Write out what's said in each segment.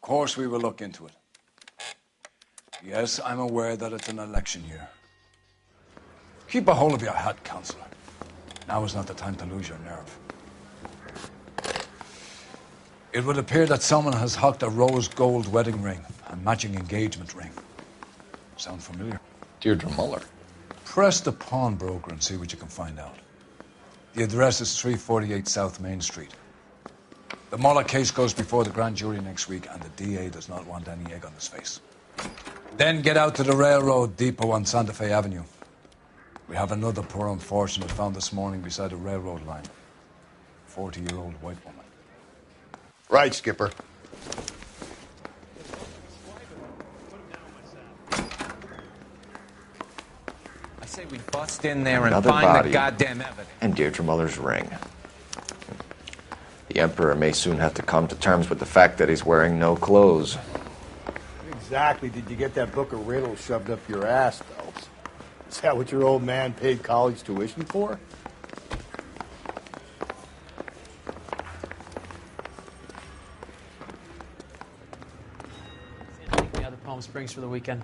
course we will look into it. Yes, I'm aware that it's an election year. Keep a hold of your hat, Councillor. Now is not the time to lose your nerve. It would appear that someone has hocked a rose gold wedding ring and matching engagement ring. Sound familiar? Deirdre Muller. Press the pawnbroker and see what you can find out. The address is 348 South Main Street. The Muller case goes before the grand jury next week, and the DA does not want any egg on his face. Then get out to the railroad depot on Santa Fe Avenue. We have another poor unfortunate found this morning beside a railroad line. 40-year-old white woman. Right, Skipper. I say we bust in there and Another find body the goddamn evidence. And Deirdre Muller's ring. The Emperor may soon have to come to terms with the fact that he's wearing no clothes. Exactly did you get that book of riddles shoved up your ass, Phelps? Is that what your old man paid college tuition for? Take me out to Palm Springs for the weekend.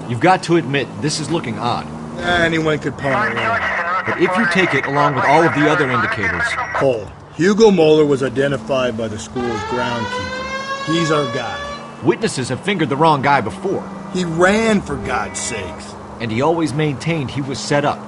You've got to admit, this is looking odd. Anyone could pawn it in. But if you take it along with all of the other indicators... Cole, Hugo Moeller was identified by the school's groundkeeper. He's our guy. Witnesses have fingered the wrong guy before. He ran, for God's sakes. And he always maintained he was set up.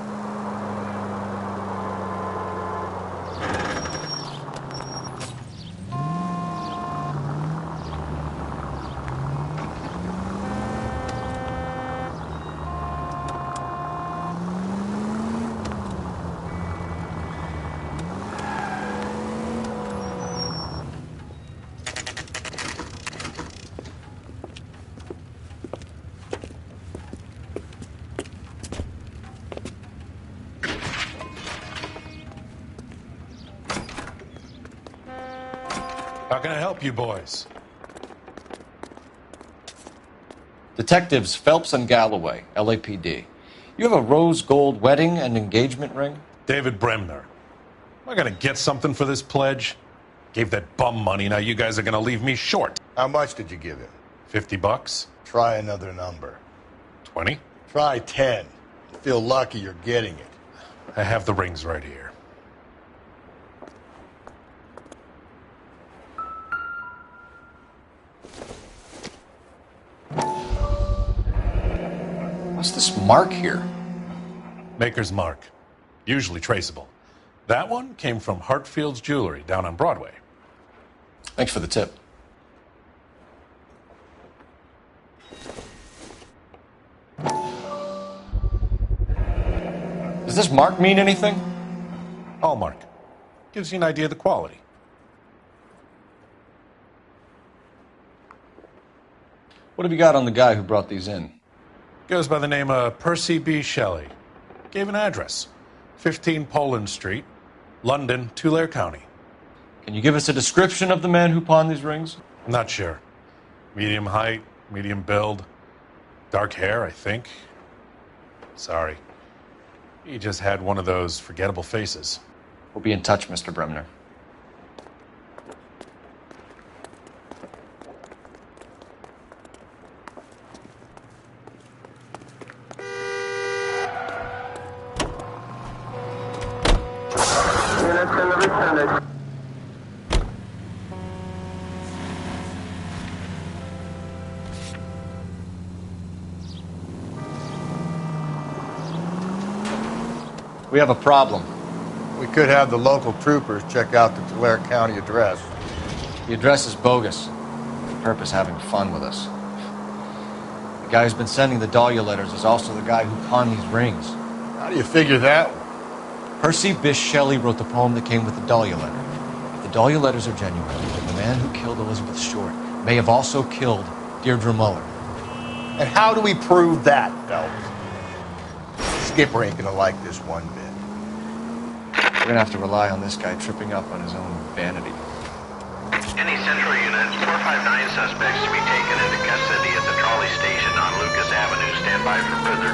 How can I help you boys? Detectives Phelps and Galloway, LAPD. You have a rose gold wedding and engagement ring? David Bremner. Am I going to get something for this pledge? Gave that bum money, now you guys are going to leave me short. How much did you give him? $50? Try another number. 20? Try 10. You feel lucky you're getting it. I have the rings right here. What's this mark here? Maker's mark. Usually traceable. That one came from Hartfield's Jewelry down on Broadway. Thanks for the tip. Does this mark mean anything? Hallmark. Gives you an idea of the quality. What have you got on the guy who brought these in? Goes by the name of Percy B. Shelley. Gave an address. 15 Poland Street, London, Tulare County. Can you give us a description of the man who pawned these rings? I'm not sure. Medium height, medium build. Dark hair, I think. Sorry. He just had one of those forgettable faces. We'll be in touch, Mr. Bremner. We have a problem. We could have the local troopers check out the Tulare County address. The address is bogus. The purpose having fun with us. The guy who's been sending the Dahlia letters is also the guy who pawned these rings. How do you figure that one? Percy Bysshe Shelley wrote the poem that came with the Dahlia letter. If the Dahlia letters are genuine, then the man who killed Elizabeth Short may have also killed Deirdre Muller. And how do we prove that, Phelps? Skipper ain't gonna like this one bit. We're gonna have to rely on this guy tripping up on his own vanity. Any central unit, 459 suspects to be taken into custody at the trolley station on Lucas Avenue. Stand by for further.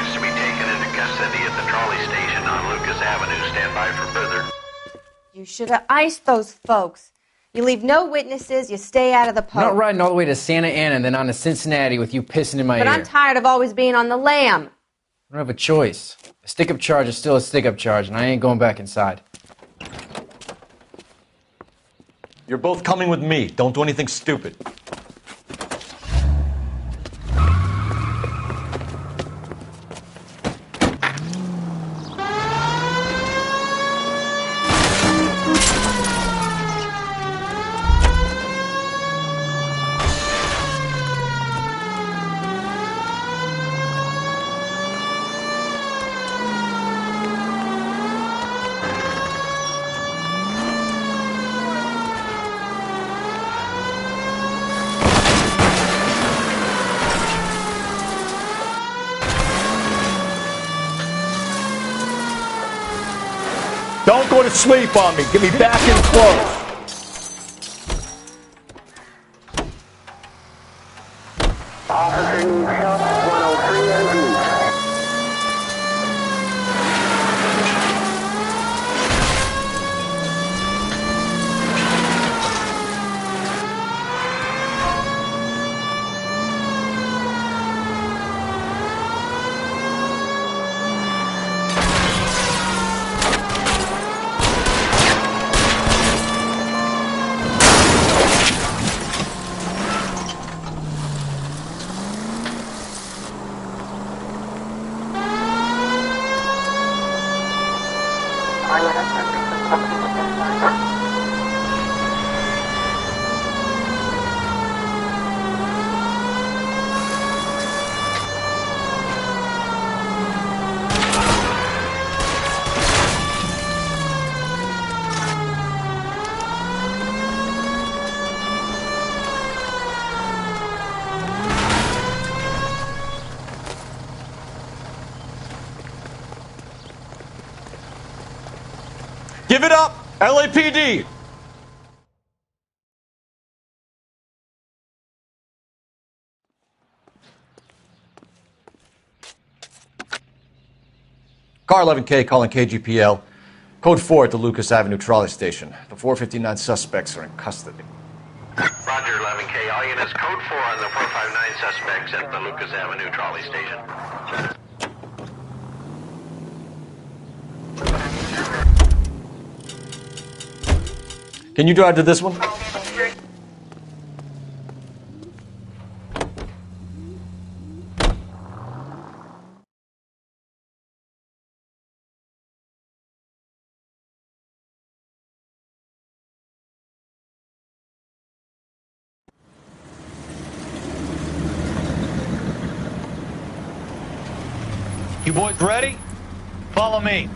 suspects to be taken into custody at the trolley station on Lucas Avenue. Stand by for further. You should have iced those folks. You leave no witnesses, you stay out of the I'm post. not riding all the way to Santa Ana and then on to Cincinnati with you pissing in my But ear. I'm tired of always being on the lam. I don't have a choice. A stick-up charge is still a stick-up charge, and I ain't going back inside. You're both coming with me. Don't do anything stupid. Don't go to sleep on me. Get me back in close. Officer needs help. 103 and east. Give it up, LAPD! Car 11K calling KGPL. Code 4 at the Lucas Avenue trolley station. The 459 suspects are in custody. Roger, 11K. All units, code 4 on the 459 suspects at the Lucas Avenue trolley station. Can you drive to this one? You boys ready? Follow me.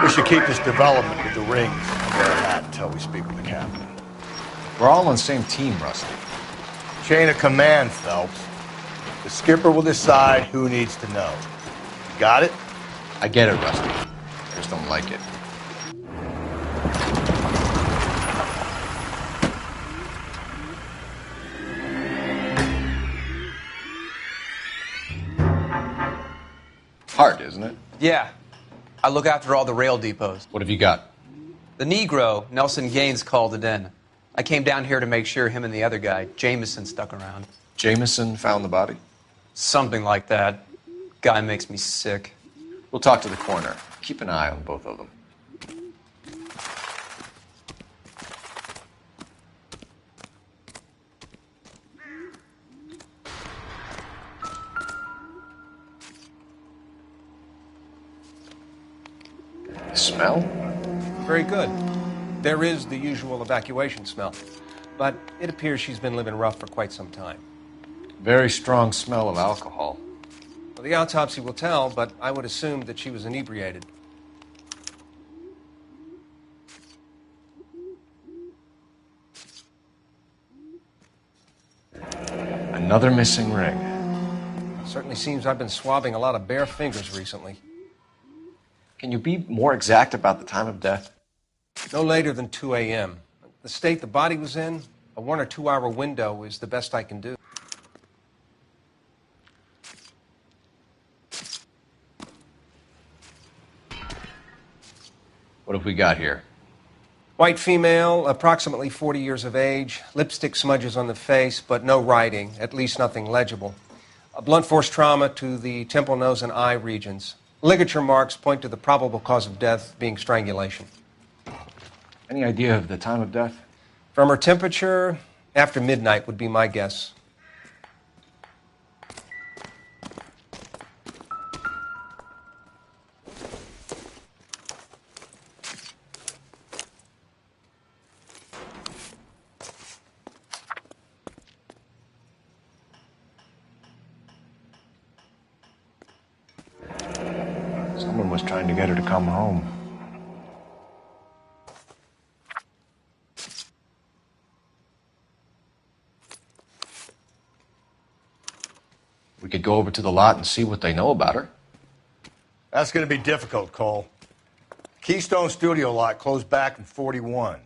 We should keep this development with the rings under our hat until we speak with the captain. We're all on the same team, Rusty. Chain of command, Phelps. The skipper will decide who needs to know. Got it? I get it, Rusty. I just don't like it. Hard, isn't it? Yeah. I look after all the rail depots. What have you got? The Negro, Nelson Gaines, called it in. I came down here to make sure him and the other guy, Jameson, stuck around. Jameson found the body? Something like that. Guy makes me sick. We'll talk to the coroner. Keep an eye on both of them. Smell? Very good. There is the usual evacuation smell, but it appears she's been living rough for quite some time. Very strong smell of alcohol. Well, the autopsy will tell, but I would assume that she was inebriated. Another missing ring. Certainly seems I've been swabbing a lot of bare fingers recently. Can you be more exact about the time of death? No later than 2 a.m. The state the body was in, a 1 or 2 hour window is the best I can do. What have we got here? White female, approximately 40 years of age, lipstick smudges on the face, but no writing, at least nothing legible. A blunt force trauma to the temple, nose, and eye regions. Ligature marks point to the probable cause of death being strangulation. Any idea of the time of death? From her temperature, after midnight would be my guess. Someone was trying to get her to come home. We could go over to the lot and see what they know about her. That's going to be difficult, Cole. Keystone Studio lot closed back in 41.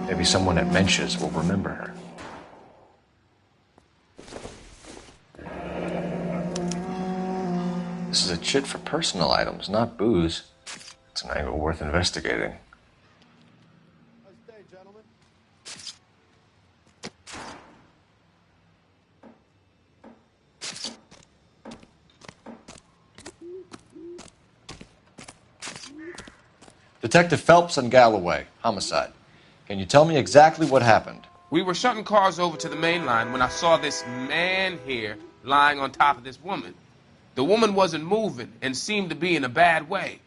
Maybe someone at Mensch's will remember her. This is a chit for personal items, not booze. It's an angle worth investigating. Nice day, gentlemen. Detective Phelps and Galloway, homicide. Can you tell me exactly what happened? We were shutting cars over to the main line when I saw this man here lying on top of this woman. The woman wasn't moving and seemed to be in a bad way.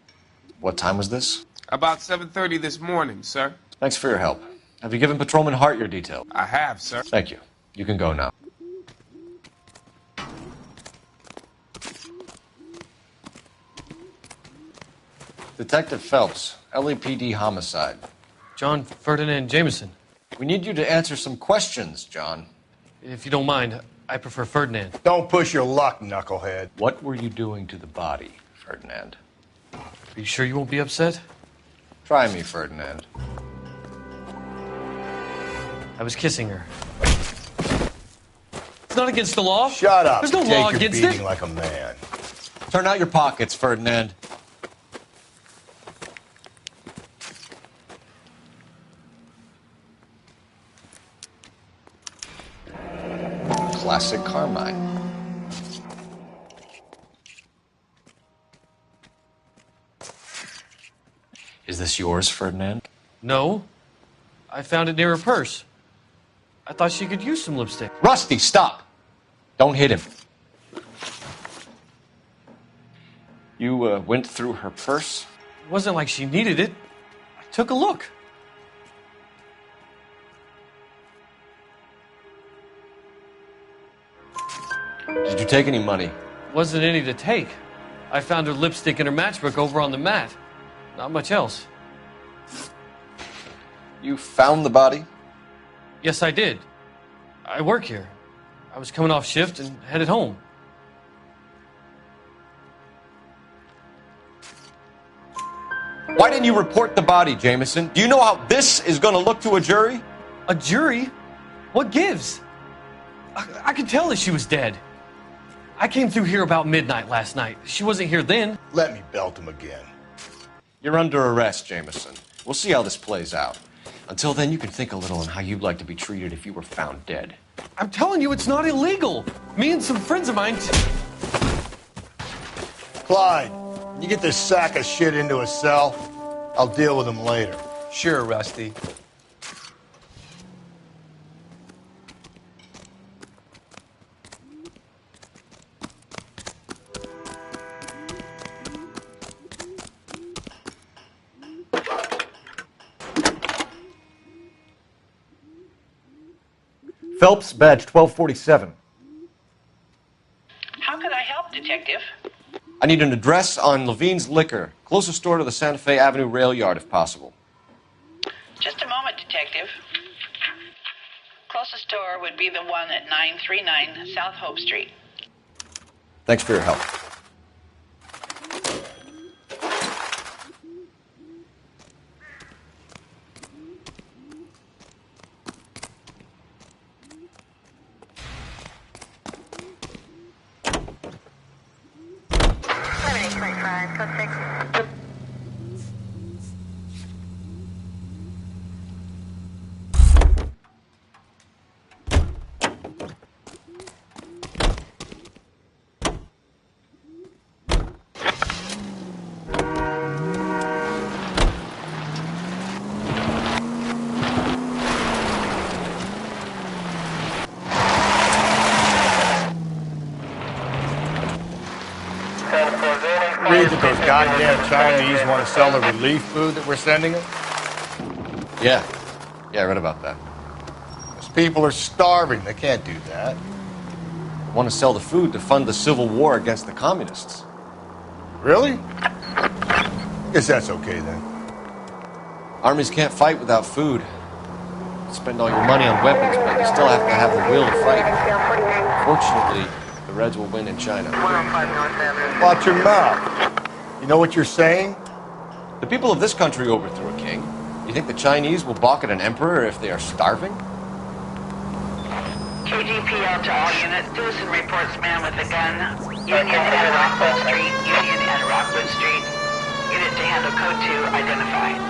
What time was this? About 7:30 this morning, sir. Thanks for your help. Have you given Patrolman Hart your details? I have, sir. Thank you. You can go now. Detective Phelps, LAPD homicide. John Ferdinand Jameson. We need you to answer some questions, John. If you don't mind, I prefer Ferdinand. Don't push your luck, knucklehead. What were you doing to the body, Ferdinand? Are you sure you won't be upset? Try me, Ferdinand. I was kissing her. It's not against the law. Shut up. There's no Take law your against beating it. like a man. Turn out your pockets, Ferdinand. Classic Carmine. Is this yours, Ferdinand? No. I found it near her purse. I thought she could use some lipstick. Rusty, stop! Don't hit him. You went through her purse? It wasn't like she needed it. I took a look. Did you take any money? Wasn't any to take. I found her lipstick and her matchbook over on the mat. Not much else. You found the body? Yes, I did. I work here. I was coming off shift and headed home. Why didn't you report the body, Jameson? Do you know how this is going to look to a jury? A jury? What gives? I could tell that she was dead. I came through here about midnight last night. She wasn't here then. Let me belt him again. You're under arrest, Jameson. We'll see how this plays out. Until then, you can think a little on how you'd like to be treated if you were found dead. I'm telling you, it's not illegal. Me and some friends of mine... Clyde, you get this sack of shit into a cell. I'll deal with him later. Sure, Rusty. Phelps, badge 1247. How can I help, Detective? I need an address on Levine's Liquor. Closest store to the Santa Fe Avenue rail yard, if possible. Just a moment, Detective. Closest store would be the one at 939 South Hope Street. Thanks for your help. 5, suspect. Read that those goddamn Chinese want to sell the relief food that we're sending them? Yeah. Yeah, I read about that. Those people are starving. They can't do that. They want to sell the food to fund the civil war against the communists. Really? Guess that's okay then. Armies can't fight without food. You spend all your money on weapons, but you still have to have the will to fight. Fortunately, the Reds will win in China. Watch your mouth. You know what you're saying? The people of this country overthrew a king. You think the Chinese will balk at an emperor if they are starving? KGPL to all units. Citizen reports man with a gun. Union and Rockwood Street. Union and Rockwood Street. Unit to handle code 2 identified.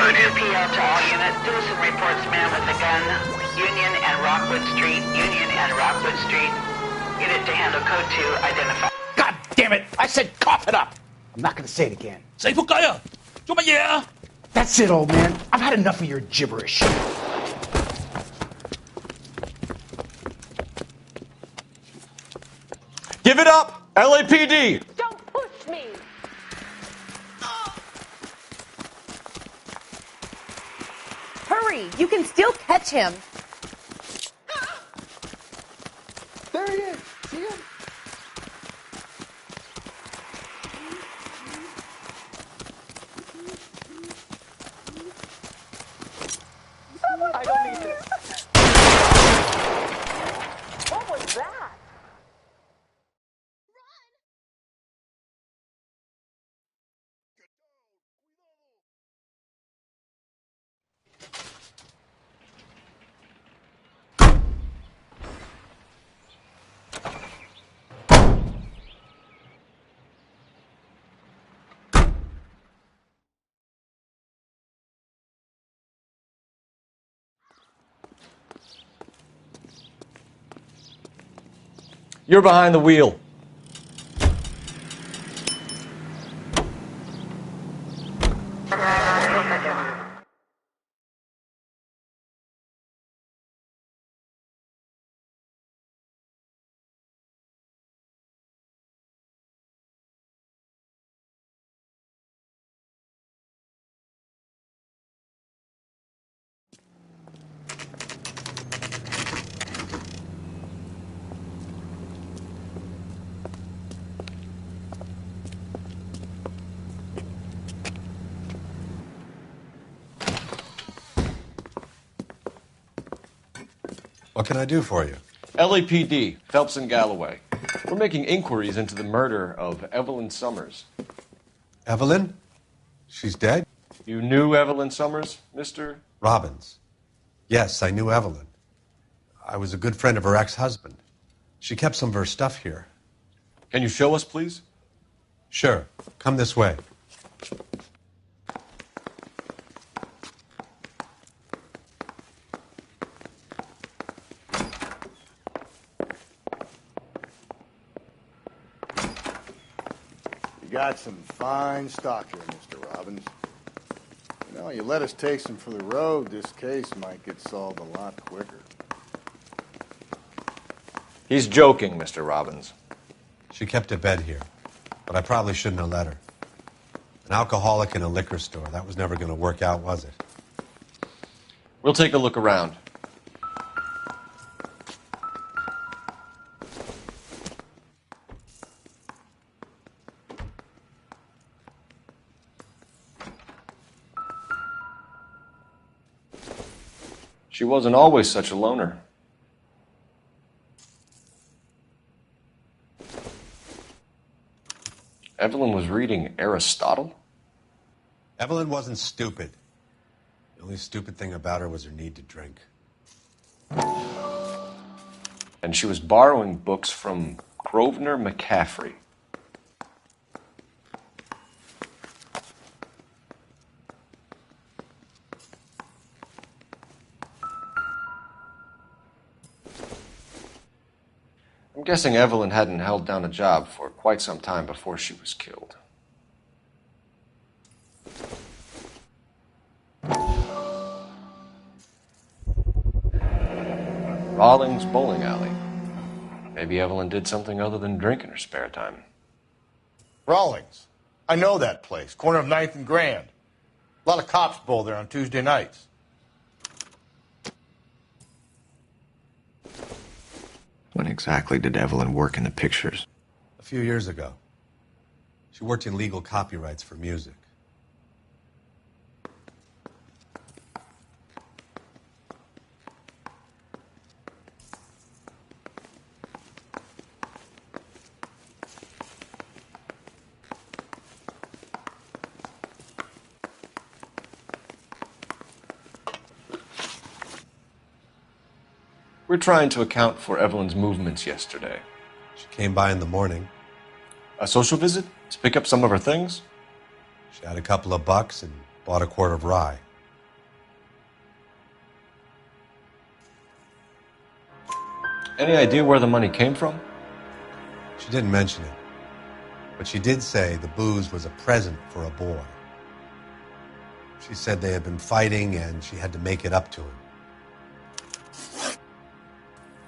KGPL to all units. Citizen reports man with a gun. Union and Rockwood Street. Union and Rockwood Street. Unit to handle code 2 identified. God damn it! I said cough it up! I'm not gonna say it again. Say That's it, old man. I've had enough of your gibberish. Give it up! LAPD! Don't push me! Hurry! You can still catch him. There he is. See him? I don't need this. What was that? You're behind the wheel. What can I do for you? LAPD, Phelps and Galloway. We're making inquiries into the murder of Evelyn Summers. Evelyn? She's dead? You knew Evelyn Summers, Mr. Robbins. Yes, I knew Evelyn. I was a good friend of her ex-husband. She kept some of her stuff here. Can you show us, please? Sure. Come this way. You got some fine stock here, Mr. Robbins. You know, you let us take some for the road, this case might get solved a lot quicker. He's joking, Mr. Robbins. She kept a bed here, but I probably shouldn't have let her. An alcoholic in a liquor store. That was never going to work out, was it? We'll take a look around. She wasn't always such a loner. Evelyn was reading Aristotle? Evelyn wasn't stupid. The only stupid thing about her was her need to drink. And she was borrowing books from Grosvenor McCaffrey. I'm guessing Evelyn hadn't held down a job for quite some time before she was killed. Rawlings Bowling Alley. Maybe Evelyn did something other than drink in her spare time. Rawlings. I know that place. Corner of 9th and Grand. A lot of cops bowl there on Tuesday nights. When exactly did Evelyn work in the pictures? A few years ago. She worked in legal copyrights for music. We're trying to account for Evelyn's movements yesterday. She came by in the morning. A social visit? To pick up some of her things? She had a couple of bucks and bought a quart of rye. Any idea where the money came from? She didn't mention it. But she did say the booze was a present for a boy. She said they had been fighting and she had to make it up to him.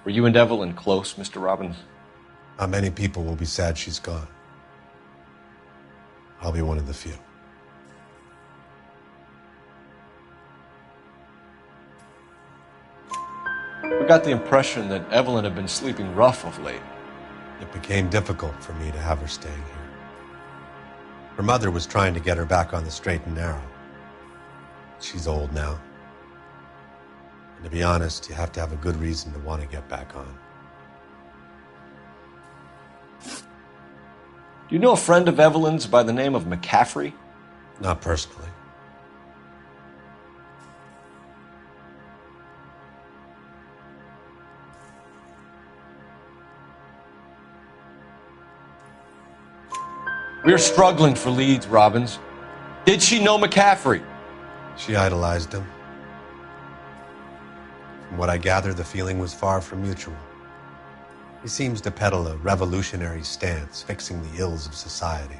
Were you and Evelyn close, Mr. Robbins? Not many people will be sad she's gone. I'll be one of the few. We got the impression that Evelyn had been sleeping rough of late. It became difficult for me to have her staying here. Her mother was trying to get her back on the straight and narrow. She's old now. And to be honest, you have to have a good reason to want to get back on. Do you know a friend of Evelyn's by the name of McCaffrey? Not personally. We're struggling for leads, Robbins. Did she know McCaffrey? She idolized him. From what I gather, the feeling was far from mutual. He seems to peddle a revolutionary stance, fixing the ills of society.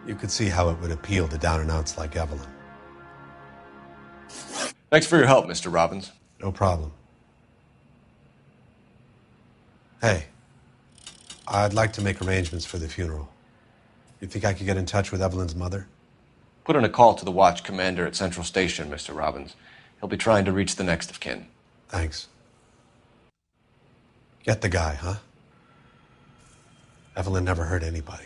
You could see how it would appeal to down-and-outs like Evelyn. Thanks for your help, Mr. Robbins. No problem. Hey, I'd like to make arrangements for the funeral. You think I could get in touch with Evelyn's mother? Put in a call to the watch commander at Central Station, Mr. Robbins. He'll be trying to reach the next of kin. Thanks. Get the guy, huh? Evelyn never hurt anybody.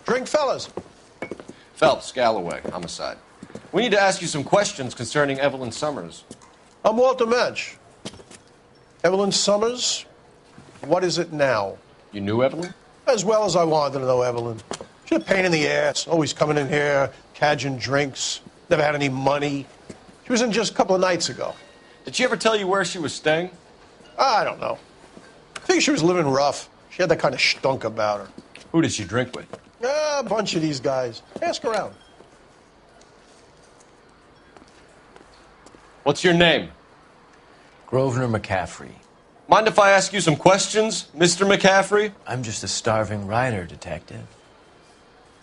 Drink, fellas. Phelps, Galloway, homicide. We need to ask you some questions concerning Evelyn Summers. I'm Walter Mensch. Evelyn Summers, what is it now? You knew Evelyn? As well as I wanted to know Evelyn. She's a pain in the ass, always coming in here, cadging drinks, never had any money. She was in just a couple of nights ago. Did she ever tell you where she was staying? I don't know. I think she was living rough. She had that kind of stunk about her. Who did she drink with? A bunch of these guys. Ask around. What's your name? Grosvenor McCaffrey. Mind if I ask you some questions, Mr. McCaffrey? I'm just a starving writer, Detective.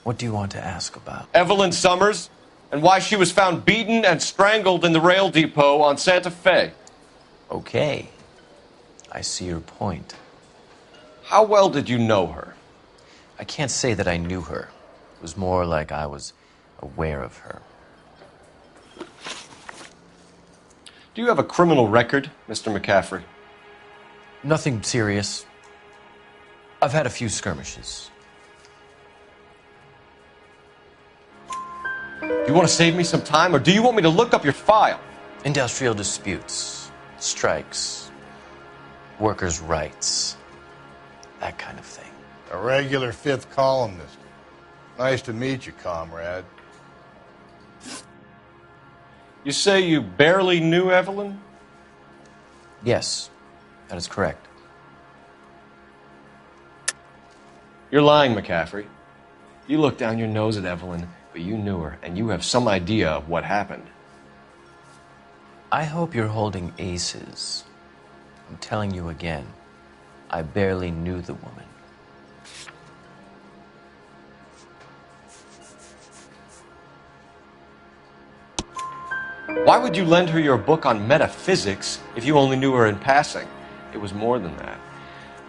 What do you want to ask about? Evelyn Summers, and why she was found beaten and strangled in the rail depot on Santa Fe. Okay. I see your point. How well did you know her? I can't say that I knew her. It was more like I was aware of her. Do you have a criminal record, Mr. McCaffrey? Nothing serious. I've had a few skirmishes. Do you want to save me some time, or do you want me to look up your file? Industrial disputes, strikes, workers' rights, that kind of thing. A regular fifth columnist. Nice to meet you, comrade. You say you barely knew Evelyn? Yes, that is correct. You're lying, McCaffrey. You looked down your nose at Evelyn, but you knew her, and you have some idea of what happened. I hope you're holding aces. I'm telling you again, I barely knew the woman. Why would you lend her your book on metaphysics if you only knew her in passing? It was more than that.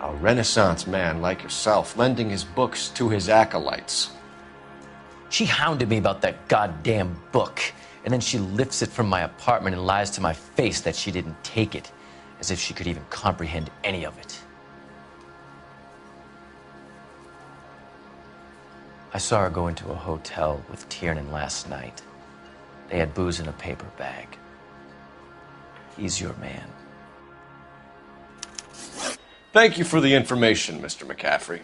A Renaissance man like yourself lending his books to his acolytes. She hounded me about that goddamn book, and then she lifts it from my apartment and lies to my face that she didn't take it, as if she could even comprehend any of it. I saw her go into a hotel with Tiernan last night. They had booze in a paper bag. He's your man. Thank you for the information, Mr. McCaffrey.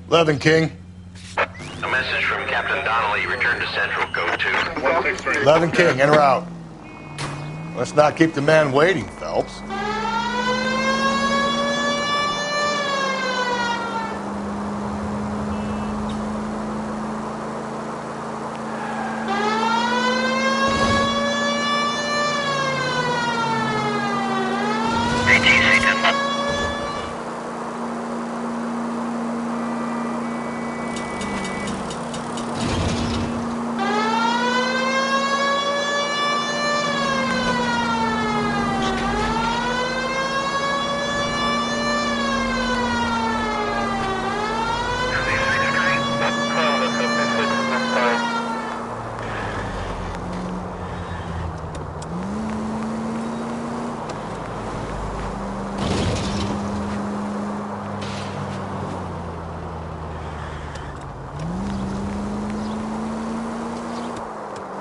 Levin King. A message from Captain Donnelly. Return to Central. Code 2. Levin King, in or out? Let's not keep the man waiting, Phelps.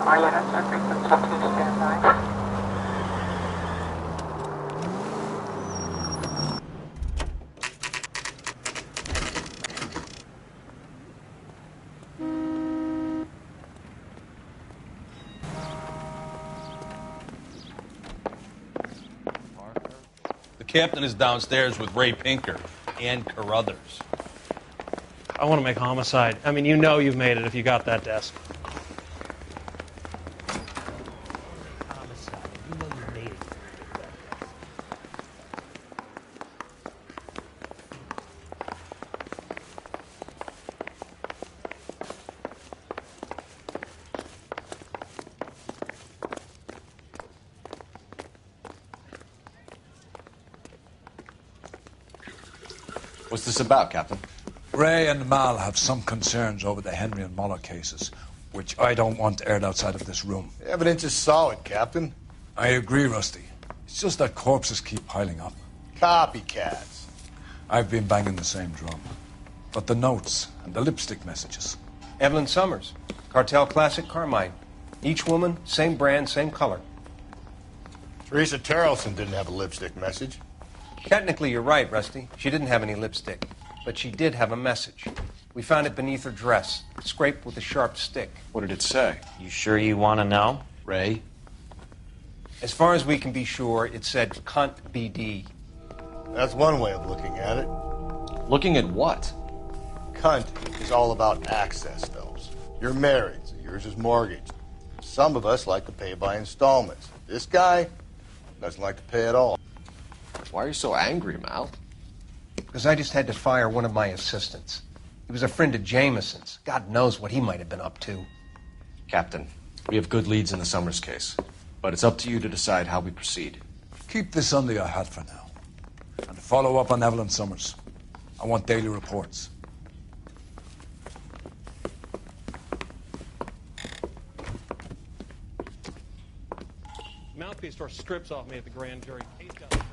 All units are frequency 2 standby. The captain is downstairs with Ray Pinker and Carruthers. I want to make homicide. I mean, you know you've made it if you got that desk. Homicide. You know you made it. What's this about, Captain? Ray and Mal have some concerns over the Henry and Muller cases, which I don't want aired outside of this room. The evidence is solid, Captain. I agree, Rusty. It's just that corpses keep piling up. Copycats. I've been banging the same drum. But the notes and the lipstick messages. Evelyn Summers, Cartel Classic Carmine. Each woman, same brand, same color. Teresa Terrelson didn't have a lipstick message. Technically, you're right, Rusty. She didn't have any lipstick. But she did have a message. We found it beneath her dress, scraped with a sharp stick. What did it say? You sure you want to know? Ray? As far as we can be sure, it said cunt BD. That's one way of looking at it. Looking at what? Cunt is all about access, Phelps. You're married, so yours is mortgaged. Some of us like to pay by installments. This guy doesn't like to pay at all. Why are you so angry, Mal? Because I just had to fire one of my assistants. He was a friend of Jameson's. God knows what he might have been up to. Captain, we have good leads in the Summers case, but it's up to you to decide how we proceed. Keep this under your hat for now. And follow up on Evelyn Summers. I want daily reports. Mouthpiece tore strips off me at the grand jury.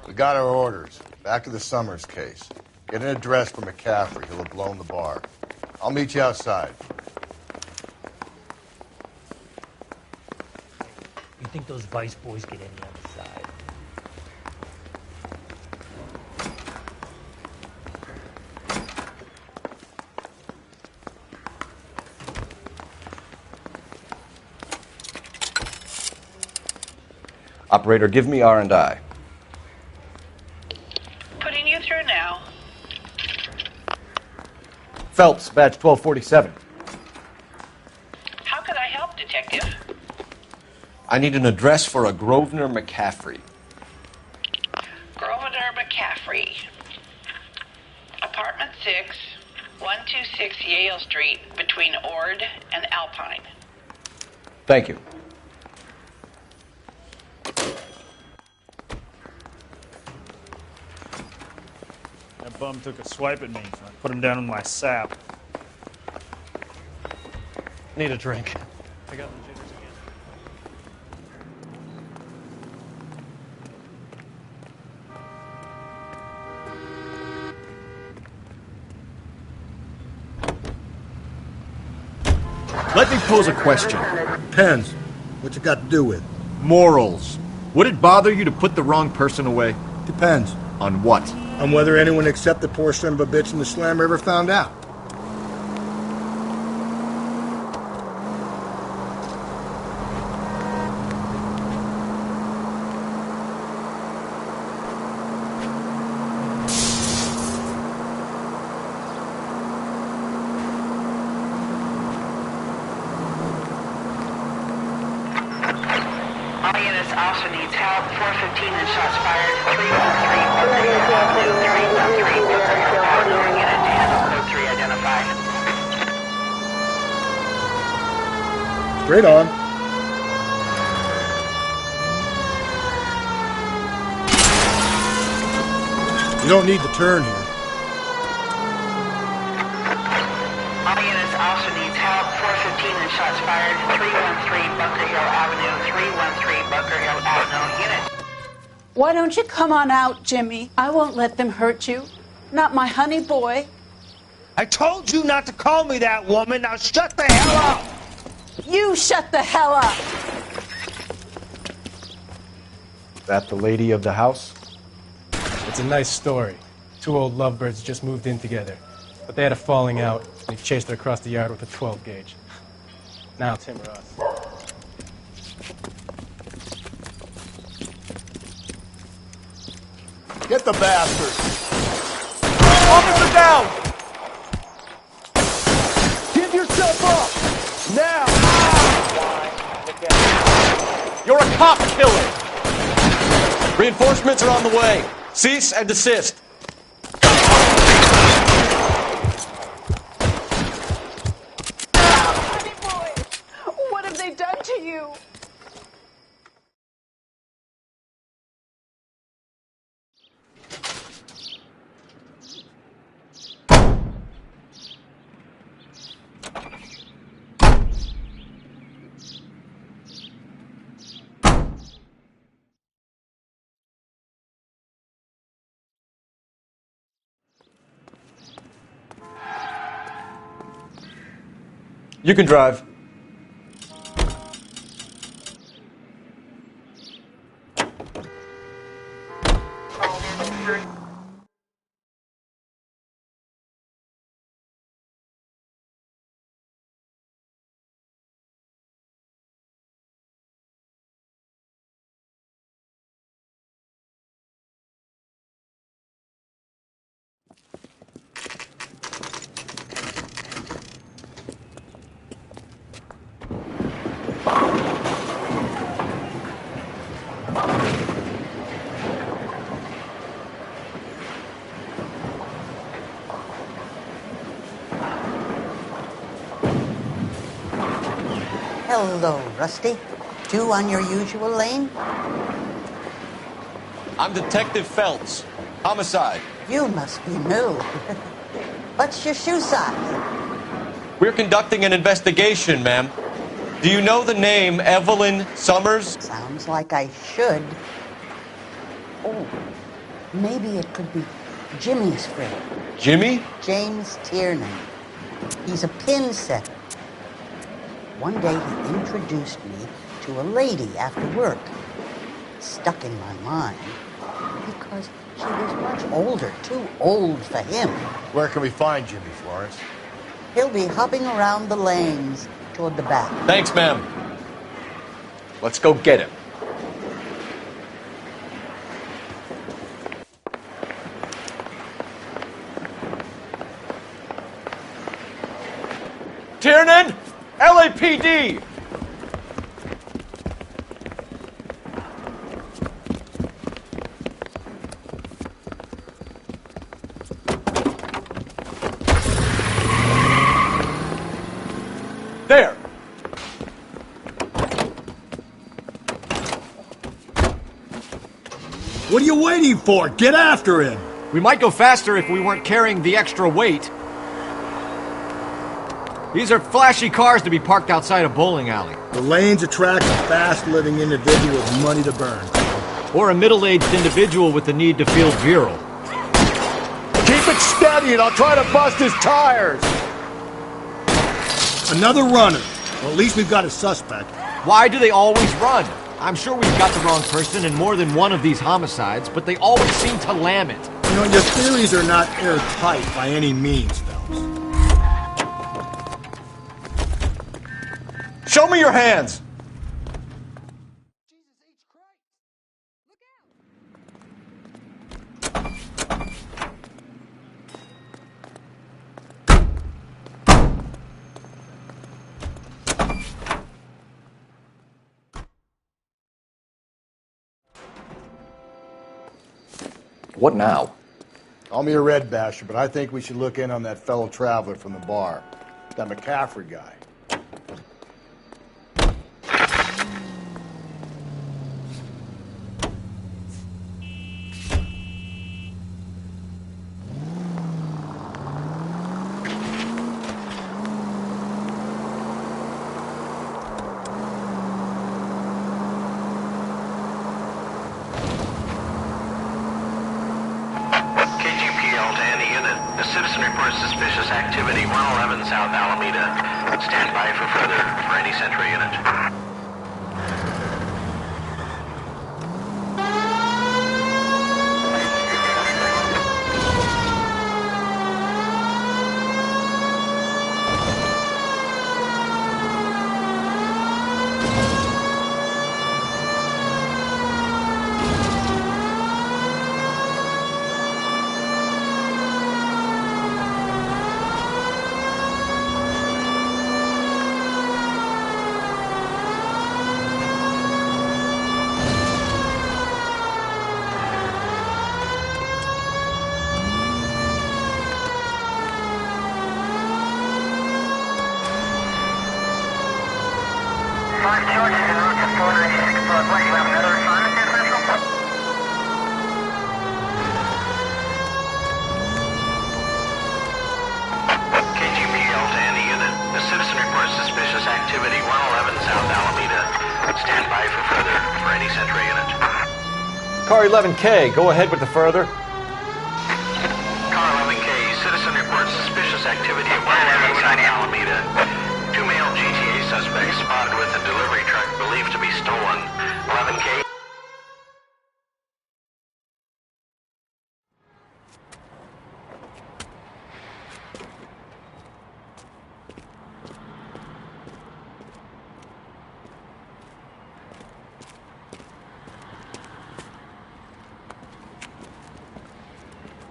We got our orders. Back to the Summers case. Get an address for McCaffrey. He'll have blown the bar. I'll meet you outside. You think those Vice boys get any on the side? Operator, give me R&I. Putting you through now. Phelps, badge 1247. How could I help, Detective? I need an address for a Grosvenor McCaffrey. Grosvenor McCaffrey. Apartment 6, 126 Yale Street, between Ord and Alpine. Thank you. That bum took a swipe at me, so I put him down in my sap. Need a drink. I got the jitters again. Let me pose a question. Depends. What's it got to do with? Morals. Would it bother you to put the wrong person away? Depends. On what? On whether anyone except the poor son of a bitch in the slammer ever found out. units, officer needs help. 415 and shots fired. 313 Bunker Hill Avenue. 313 Bunker Hill Avenue. Unit to handle code 3 identified. Straight on. You don't need to turn here. All units, officer needs help. 415 and shots fired. 313 Bunker Hill Avenue. 313 Bunker Hill Avenue. Unit. Why don't you come on out, Jimmy? I won't let them hurt you. Not my honey boy. I told you not to call me that, woman. Now shut the hell up. You shut the hell up. That the lady of the house? It's a nice story. Two old lovebirds just moved in together. But they had a falling out, and he chased her across the yard with a 12 gauge. Now it's him or us. Get the bastard! Officer down! Give yourself up! Now! You're a cop killer! Reinforcements are on the way. Cease and desist. Honey boy, what have they done to you? You can drive. Hello, Rusty. Two on your usual lane? I'm Detective Phelps. Homicide. You must be new. What's your shoe size? We're conducting an investigation, ma'am. Do you know the name Evelyn Summers? Sounds like I should. Oh, maybe it could be Jimmy's friend. Jimmy? James Tiernan. He's a pin setter. One day he introduced me to a lady after work. Stuck in my mind because she was much older, too old for him. Where can we find Jimmy, Florence? He'll be hopping around the lanes toward the back. Thanks, ma'am. Let's go get him. Tiernan! LAPD! There! What are you waiting for? Get after him! We might go faster if we weren't carrying the extra weight. These are flashy cars to be parked outside a bowling alley. The lanes attract a fast-living individual with money to burn. Or a middle-aged individual with the need to feel virile. Keep it steady and I'll try to bust his tires! Another runner. Well, at least we've got a suspect. Why do they always run? I'm sure we've got the wrong person in more than one of these homicides, but they always seem to lam it. You know, your theories are not airtight by any means, Phelps. Show me your hands! What now? Call me a red basher, but I think we should look in on that fellow traveler from the bar. That McCaffrey guy. KGPL to any unit. The citizen reports suspicious activity 111 South Alameda. Stand by for further for any Central unit. KGPL to any unit. The citizen reports suspicious activity 111 South Alameda. Stand by for further for any Central unit. Car 11K, go ahead with the further. Car 11K, citizen reports suspicious activity at 111 South Alameda. Two male GTA suspects spotted with a delivery truck believed to be stolen. 11K.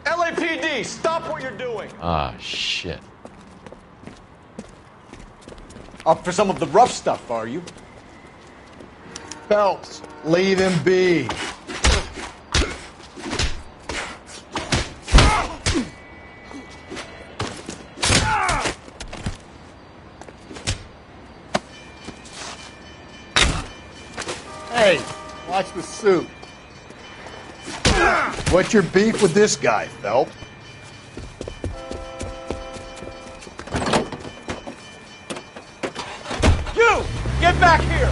LAPD, stop what you're doing. Ah, shit. Up for some of the rough stuff, are you? Phelps, leave him be. Hey, watch the suit. What's your beef with this guy, Phelps? You! Get back here!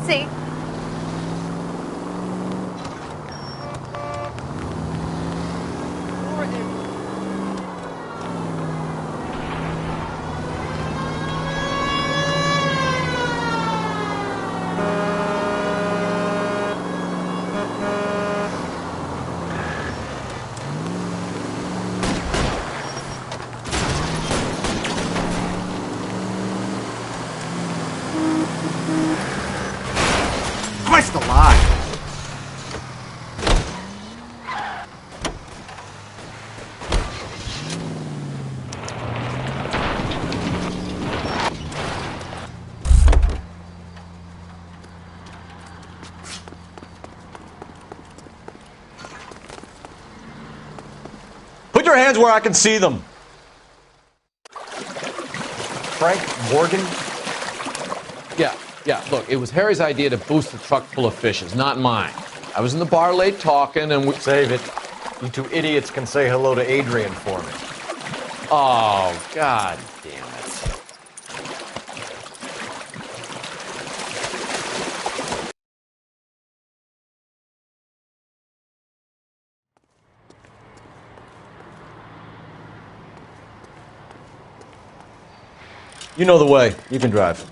See? Christ alive! Put your hands where I can see them. Frank Morgan? Yeah, look, it was Harry's idea to boost the truck full of fishes, not mine. I was in the bar late talking and we... Save it. You two idiots can say hello to Adrian for me. Oh, God damn it. You know the way. You can drive.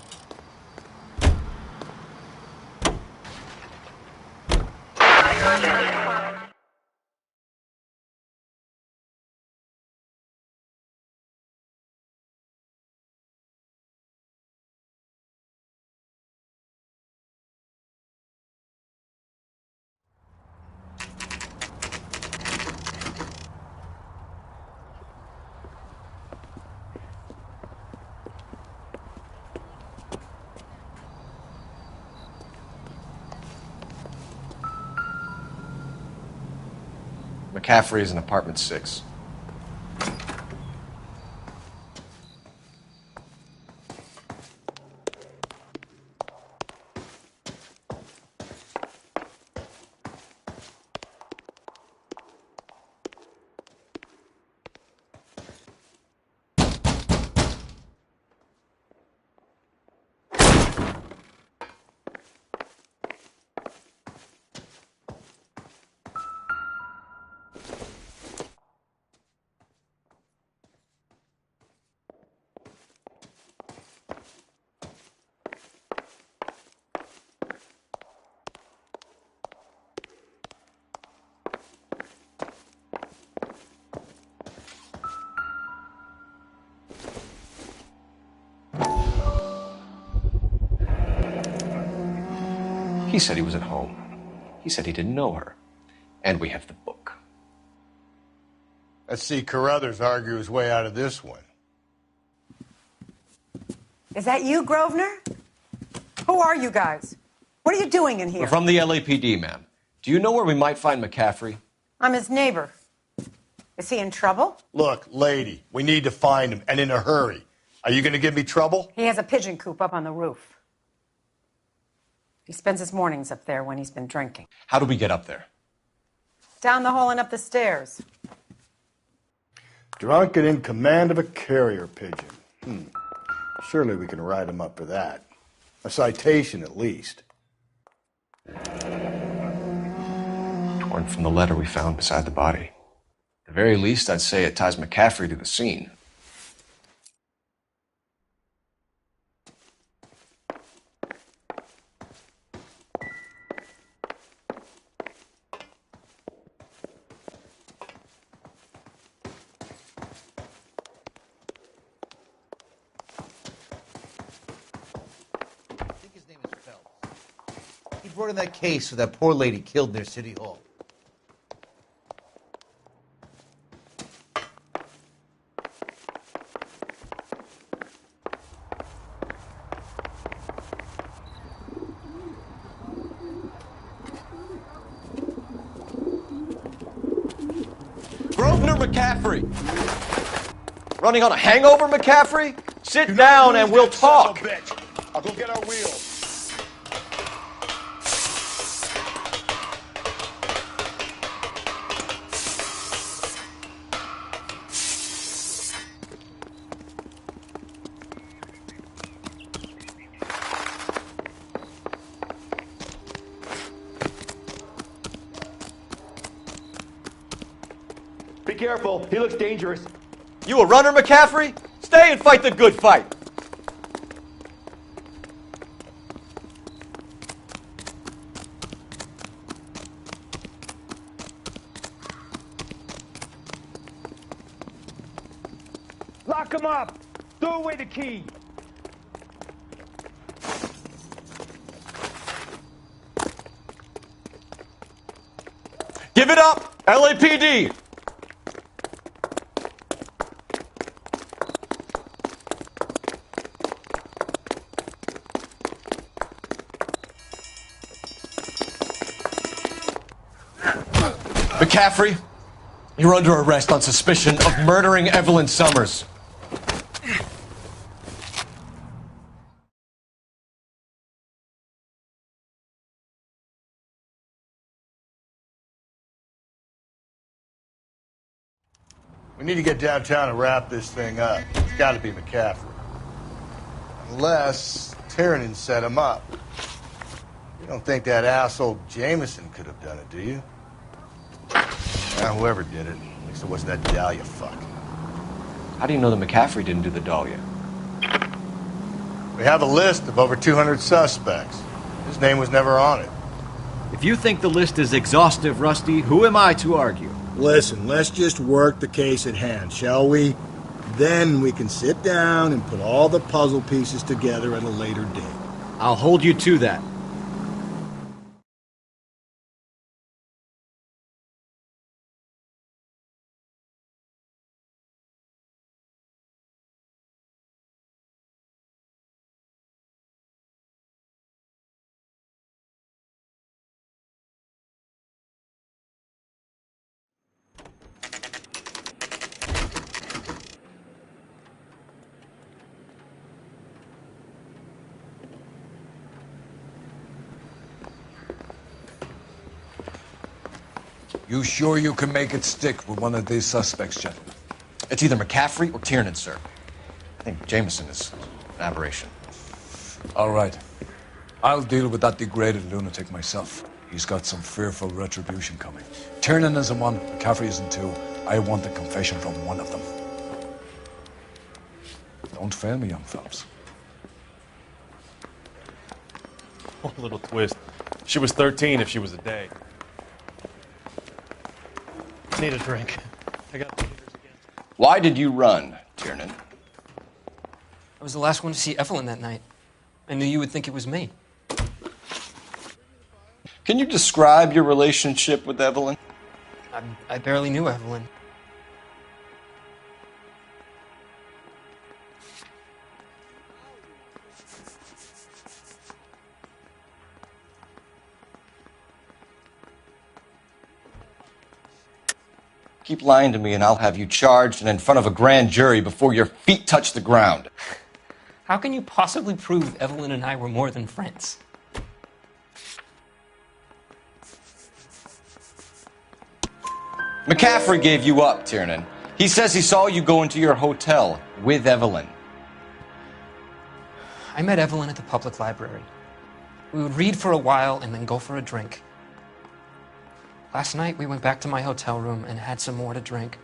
McCaffrey is in apartment 6. He said he was at home. He said he didn't know her. And we have the book. Let's see Carruthers argue his way out of this one. Is that you, Grosvenor? Who are you guys? What are you doing in here? We're from the LAPD, ma'am. Do you know where we might find McCaffrey? I'm his neighbor. Is he in trouble? Look, lady, we need to find him, and in a hurry. Are you going to give me trouble? He has a pigeon coop up on the roof. He spends his mornings up there when he's been drinking. How do we get up there? Down the hall and up the stairs. Drunk and in command of a carrier pigeon. Surely we can write him up for that. A citation, at least. Torn from the letter we found beside the body. At the very least, I'd say it ties McCaffrey to the scene. He brought in that case for that poor lady killed near City Hall. Grosvenor McCaffrey! Running on a hangover, McCaffrey? Sit down and we'll talk. I'll go get our wheels. Be careful. He looks dangerous. You a runner, McCaffrey? Stay and fight the good fight. Lock him up! Throw away the key! Give it up, LAPD! McCaffrey, you're under arrest on suspicion of murdering Evelyn Summers. We need to get downtown and wrap this thing up. It's got to be McCaffrey. Unless Tiernan set him up. You don't think that asshole Jameson could have done it, do you? Well, whoever did it. At least it wasn't that Dahlia fuck. How do you know that McCaffrey didn't do the Dahlia? We have a list of over 200 suspects. His name was never on it. If you think the list is exhaustive, Rusty, who am I to argue? Listen, let's just work the case at hand, shall we? Then we can sit down and put all the puzzle pieces together at a later date. I'll hold you to that. You sure you can make it stick with one of these suspects, gentlemen? It's either McCaffrey or Tiernan, sir. I think Jameson is an aberration. All right. I'll deal with that degraded lunatic myself. He's got some fearful retribution coming. Tiernan isn't one, McCaffrey isn't two. I want a confession from one of them. Don't fail me, young fellows. Oh, little twist. She was 13 if she was a day. I need a drink. I got... Why did you run, Tiernan? I was the last one to see Evelyn that night. I knew you would think it was me. Can you describe your relationship with Evelyn? I barely knew Evelyn. Keep lying to me and I'll have you charged and in front of a grand jury before your feet touch the ground. How can you possibly prove Evelyn and I were more than friends? McCaffrey gave you up, Tiernan. He says he saw you go into your hotel with Evelyn. I met Evelyn at the public library. We would read for a while and then go for a drink. Last night, we went back to my hotel room and had some more to drink.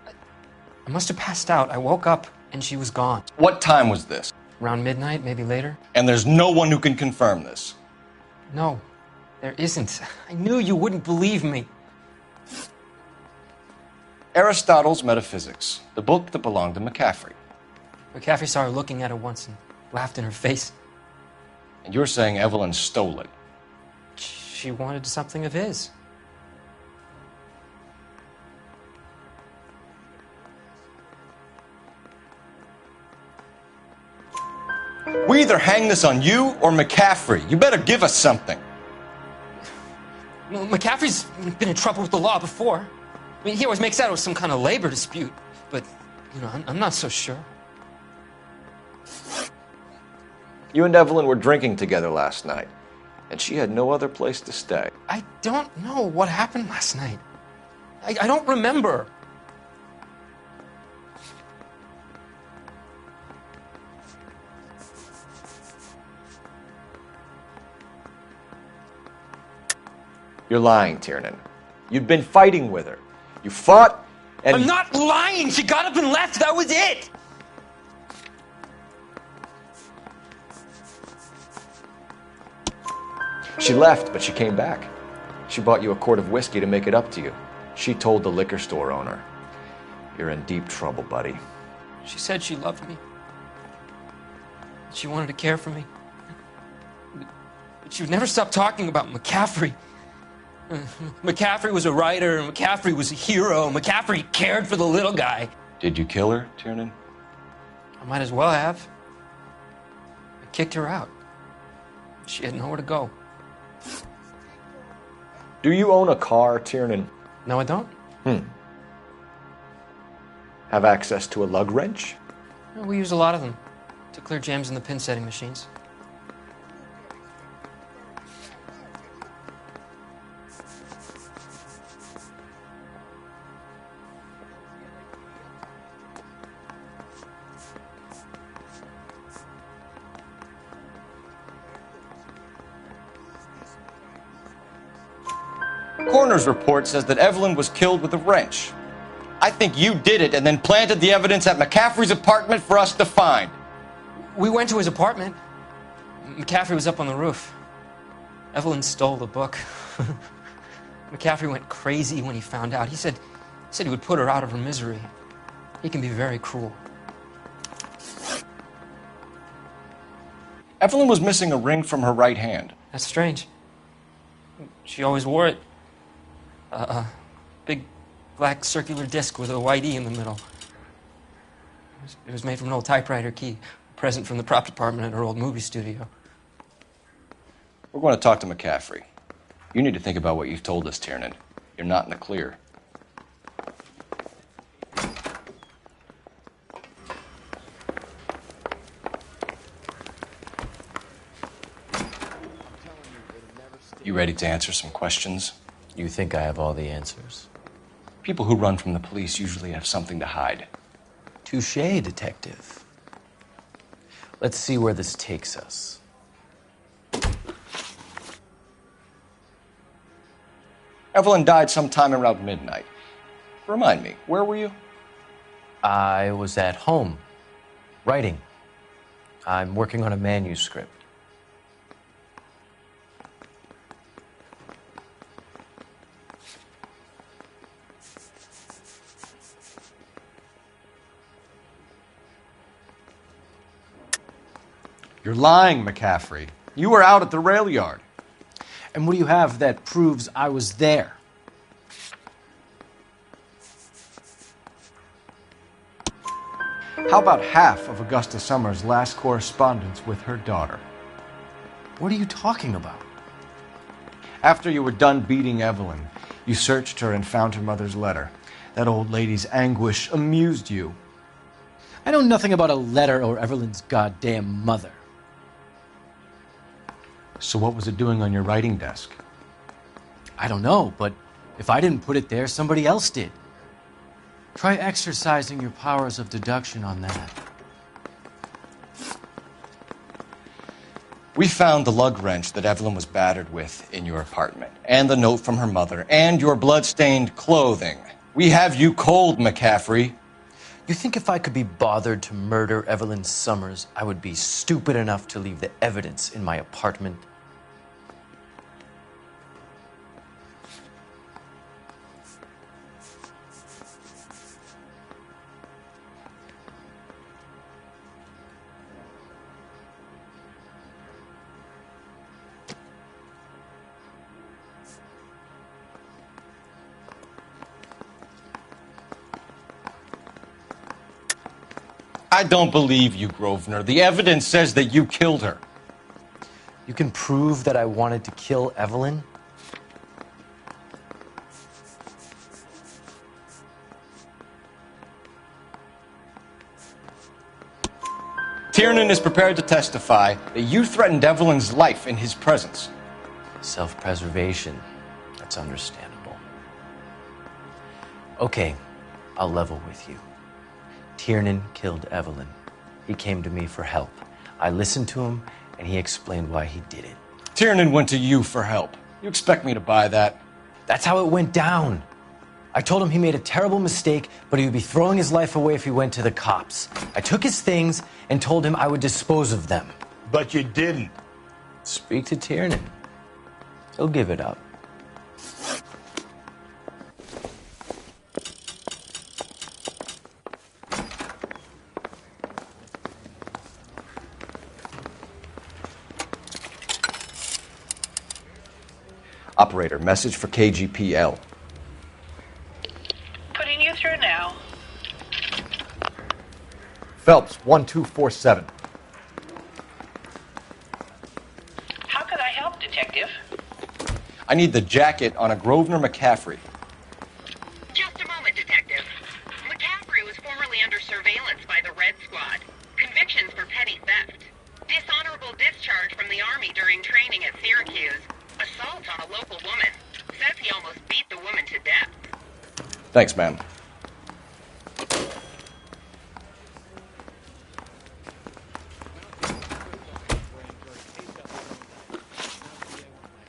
I must have passed out. I woke up and she was gone. What time was this? Around midnight, maybe later. And there's no one who can confirm this? No, there isn't. I knew you wouldn't believe me. Aristotle's Metaphysics, the book that belonged to McCaffrey. McCaffrey saw her looking at it once and laughed in her face. And you're saying Evelyn stole it? She wanted something of his. We either hang this on you or McCaffrey. You better give us something. Well, McCaffrey's been in trouble with the law before. I mean, he always makes out it was some kind of labor dispute. But, you know, I'm not so sure. You and Evelyn were drinking together last night, and she had no other place to stay. I don't know what happened last night. I don't remember. You're lying, Tiernan. You'd been fighting with her. You fought, and... I'm not lying! She got up and left! That was it! She left, but she came back. She bought you a quart of whiskey to make it up to you. She told the liquor store owner. You're in deep trouble, buddy. She said she loved me. She wanted to care for me. But she would never stop talking about McCaffrey. McCaffrey was a writer, McCaffrey was a hero, McCaffrey cared for the little guy. Did you kill her, Tiernan? I might as well have. I kicked her out. She had nowhere to go. Do you own a car, Tiernan? No, I don't. Have access to a lug wrench? We use a lot of them to clear jams in the pin setting machines. Coroner's report says that Evelyn was killed with a wrench. I think you did it and then planted the evidence at McCaffrey's apartment for us to find. We went to his apartment. McCaffrey was up on the roof. Evelyn stole the book. McCaffrey went crazy when he found out. He said he would put her out of her misery. He can be very cruel. Evelyn was missing a ring from her right hand. That's strange. She always wore it. A big black circular disc with a white E in the middle. It was made from an old typewriter key, a present from the prop department at her old movie studio. We're going to talk to McCaffrey. You need to think about what you've told us, Tiernan. You're not in the clear. You ready to answer some questions? You think I have all the answers? People who run from the police usually have something to hide. Touché, detective. Let's see where this takes us. Evelyn died sometime around midnight. Remind me, where were you? I was at home, writing. I'm working on a manuscript. You're lying, McCaffrey. You were out at the rail yard. And what do you have that proves I was there? How about half of Augusta Summers' last correspondence with her daughter? What are you talking about? After you were done beating Evelyn, you searched her and found her mother's letter. That old lady's anguish amused you. I know nothing about a letter or Evelyn's goddamn mother. So what was it doing on your writing desk? I don't know, but if I didn't put it there, somebody else did. Try exercising your powers of deduction on that. We found the lug wrench that Evelyn was battered with in your apartment, and the note from her mother, and your blood-stained clothing. We have you cold, McCaffrey. You think if I could be bothered to murder Evelyn Summers, I would be stupid enough to leave the evidence in my apartment? I don't believe you, Grosvenor. The evidence says that you killed her. You can prove that I wanted to kill Evelyn? Tiernan is prepared to testify that you threatened Evelyn's life in his presence. Self-preservation. That's understandable. Okay, I'll level with you. Tiernan killed Evelyn. He came to me for help. I listened to him, and he explained why he did it. Tiernan went to you for help. You expect me to buy that? That's how it went down. I told him he made a terrible mistake, but he would be throwing his life away if he went to the cops. I took his things and told him I would dispose of them. But you didn't. Speak to Tiernan. He'll give it up. Operator, message for KGPL. Putting you through now. Phelps, 1247. How could I help, Detective? I need the jacket on a Grosvenor McCaffrey. Just a moment, Detective. McCaffrey was formerly under surveillance by the Red Squad. Convictions for petty theft. Dishonorable discharge from the Army during training at Syracuse. Assault on a local woman. Says he almost beat the woman to death. Thanks, ma'am.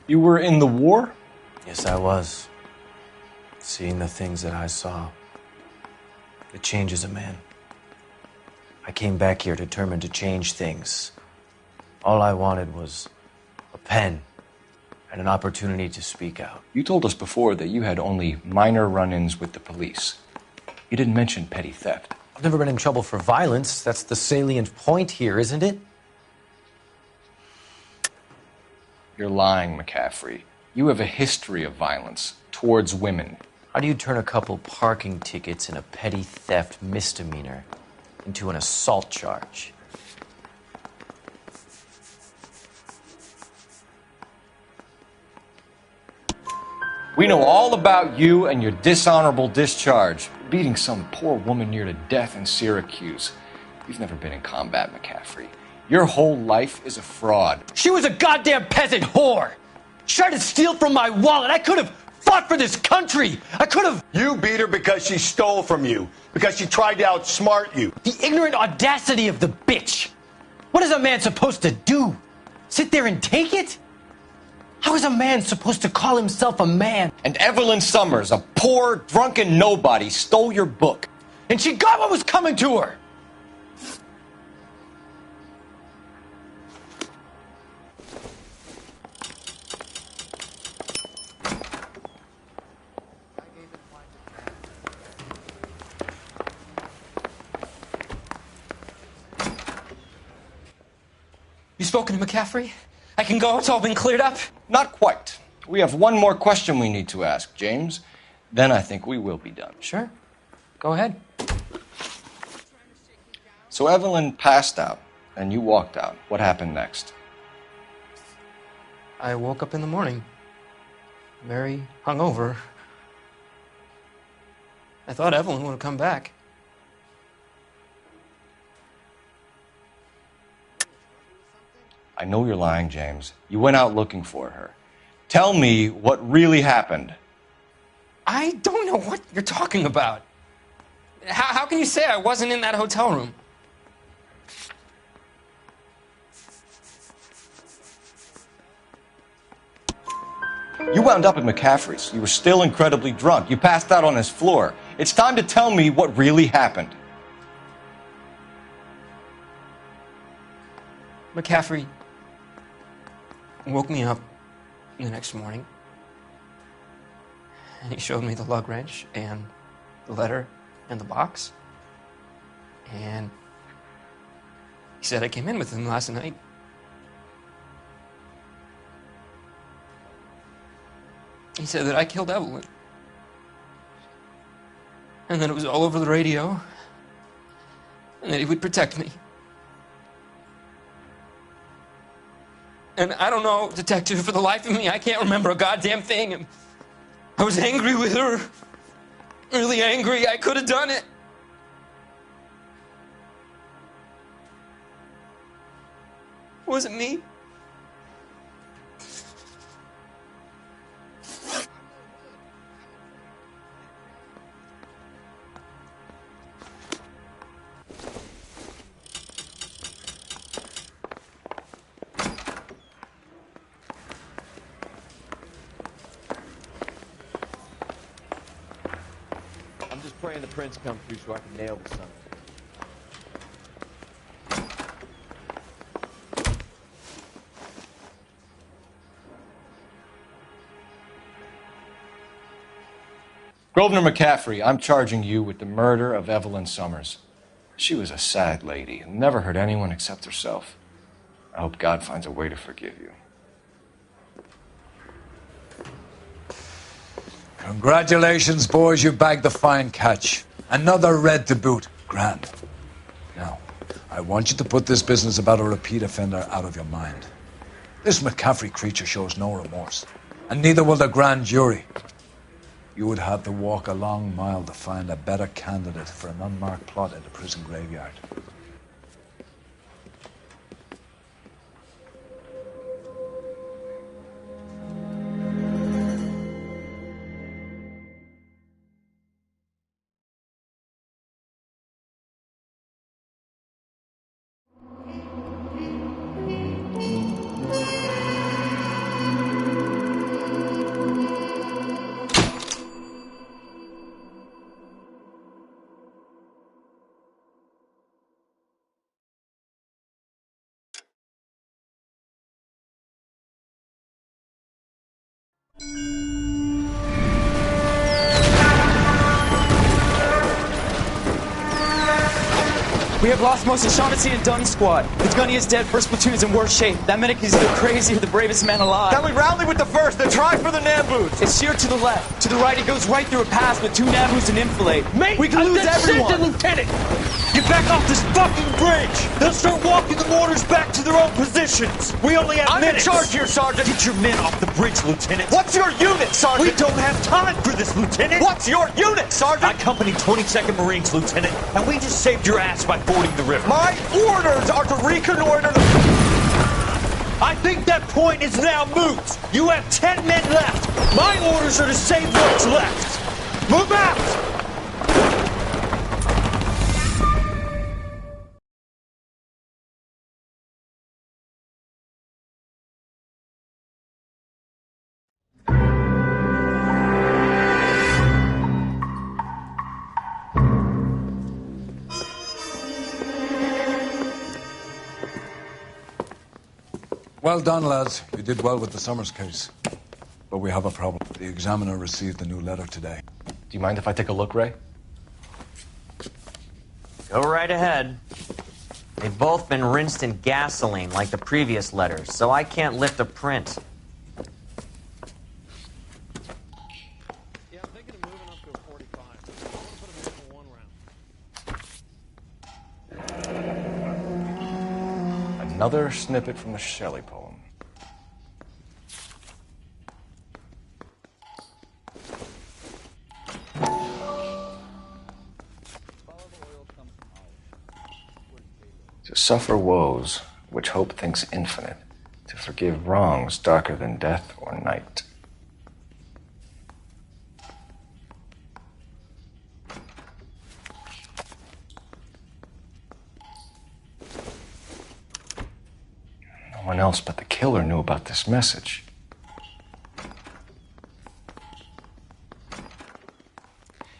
You were in the war? Yes, I was. Seeing the things that I saw. It changes a man. I came back here determined to change things. All I wanted was a pen and an opportunity to speak out. You told us before that you had only minor run-ins with the police. You didn't mention petty theft. I've never been in trouble for violence. That's the salient point here, isn't it? You're lying, McCaffrey. You have a history of violence towards women. How do you turn a couple parking tickets and a petty theft misdemeanor into an assault charge? We know all about you and your dishonorable discharge, beating some poor woman near to death in Syracuse. You've never been in combat, McCaffrey. Your whole life is a fraud. She was a goddamn peasant whore! She tried to steal from my wallet. I could have fought for this country. I could have... You beat her because she stole from you, because she tried to outsmart you. The ignorant audacity of the bitch. What is a man supposed to do? Sit there and take it? How is a man supposed to call himself a man? And Evelyn Summers, a poor, drunken nobody, stole your book. And she got what was coming to her. You spoken to McCaffrey? I can go? It's all been cleared up? Not quite. We have one more question we need to ask, James. Then I think we will be done. Sure. Go ahead. So Evelyn passed out, and you walked out. What happened next? I woke up in the morning, very hungover. I thought Evelyn would have come back. I know you're lying, James. You went out looking for her. Tell me what really happened. I don't know what you're talking about. How can you say I wasn't in that hotel room? You wound up at McCaffrey's. You were still incredibly drunk. You passed out on his floor. It's time to tell me what really happened. McCaffrey woke me up the next morning, and he showed me the lug wrench and the letter and the box, and he said I came in with him last night. He said that I killed Evelyn, and that it was all over the radio, and that he would protect me. And I don't know, Detective, for the life of me, I can't remember a goddamn thing. And I was angry with her. Really angry. I could have done it. Was it me? Praying the prince come through so I can nail the son. Grosvenor McCaffrey, I'm charging you with the murder of Evelyn Summers. She was a sad lady and never hurt anyone except herself. I hope God finds a way to forgive you. Congratulations, boys. You bagged the fine catch. Another red to boot. Grand. Now, I want you to put this business about a repeat offender out of your mind. This McCaffrey creature shows no remorse, and neither will the grand jury. You would have to walk a long mile to find a better candidate for an unmarked plot in the prison graveyard. lost most of Shaughnessy and Dunn's squad. The gunny is dead, first platoon is in worse shape. That medic is either crazy or the bravest man alive. Then we rally with the first, then try for the Nambus. It's sheer to the left. To the right, it goes right through a pass with 2 Nambus and enfilade. Mate, we can lose everyone. Lieutenant! Get back off this fucking bridge! They'll start walking the mortars back to their own positions! We only have minutes! I'm in charge here, Sergeant! Get your men off the bridge, Lieutenant! What's your unit, Sergeant? We don't have time for this, Lieutenant! What's your unit, Sergeant? I company 22nd Marines, Lieutenant, and we just saved your ass by fording the river. My orders are to reconnoiter the... I think that point is now moot! You have 10 men left! My orders are to save what's left! Move out! Well done, lads. You did well with the Summers case. But we have a problem. The examiner received a new letter today. Do you mind if I take a look, Ray? Go right ahead. They've both been rinsed in gasoline like the previous letters, so I can't lift a print. Another snippet from the Shelley poem. To suffer woes which hope thinks infinite, to forgive wrongs darker than death or night. No one else but the killer knew about this message.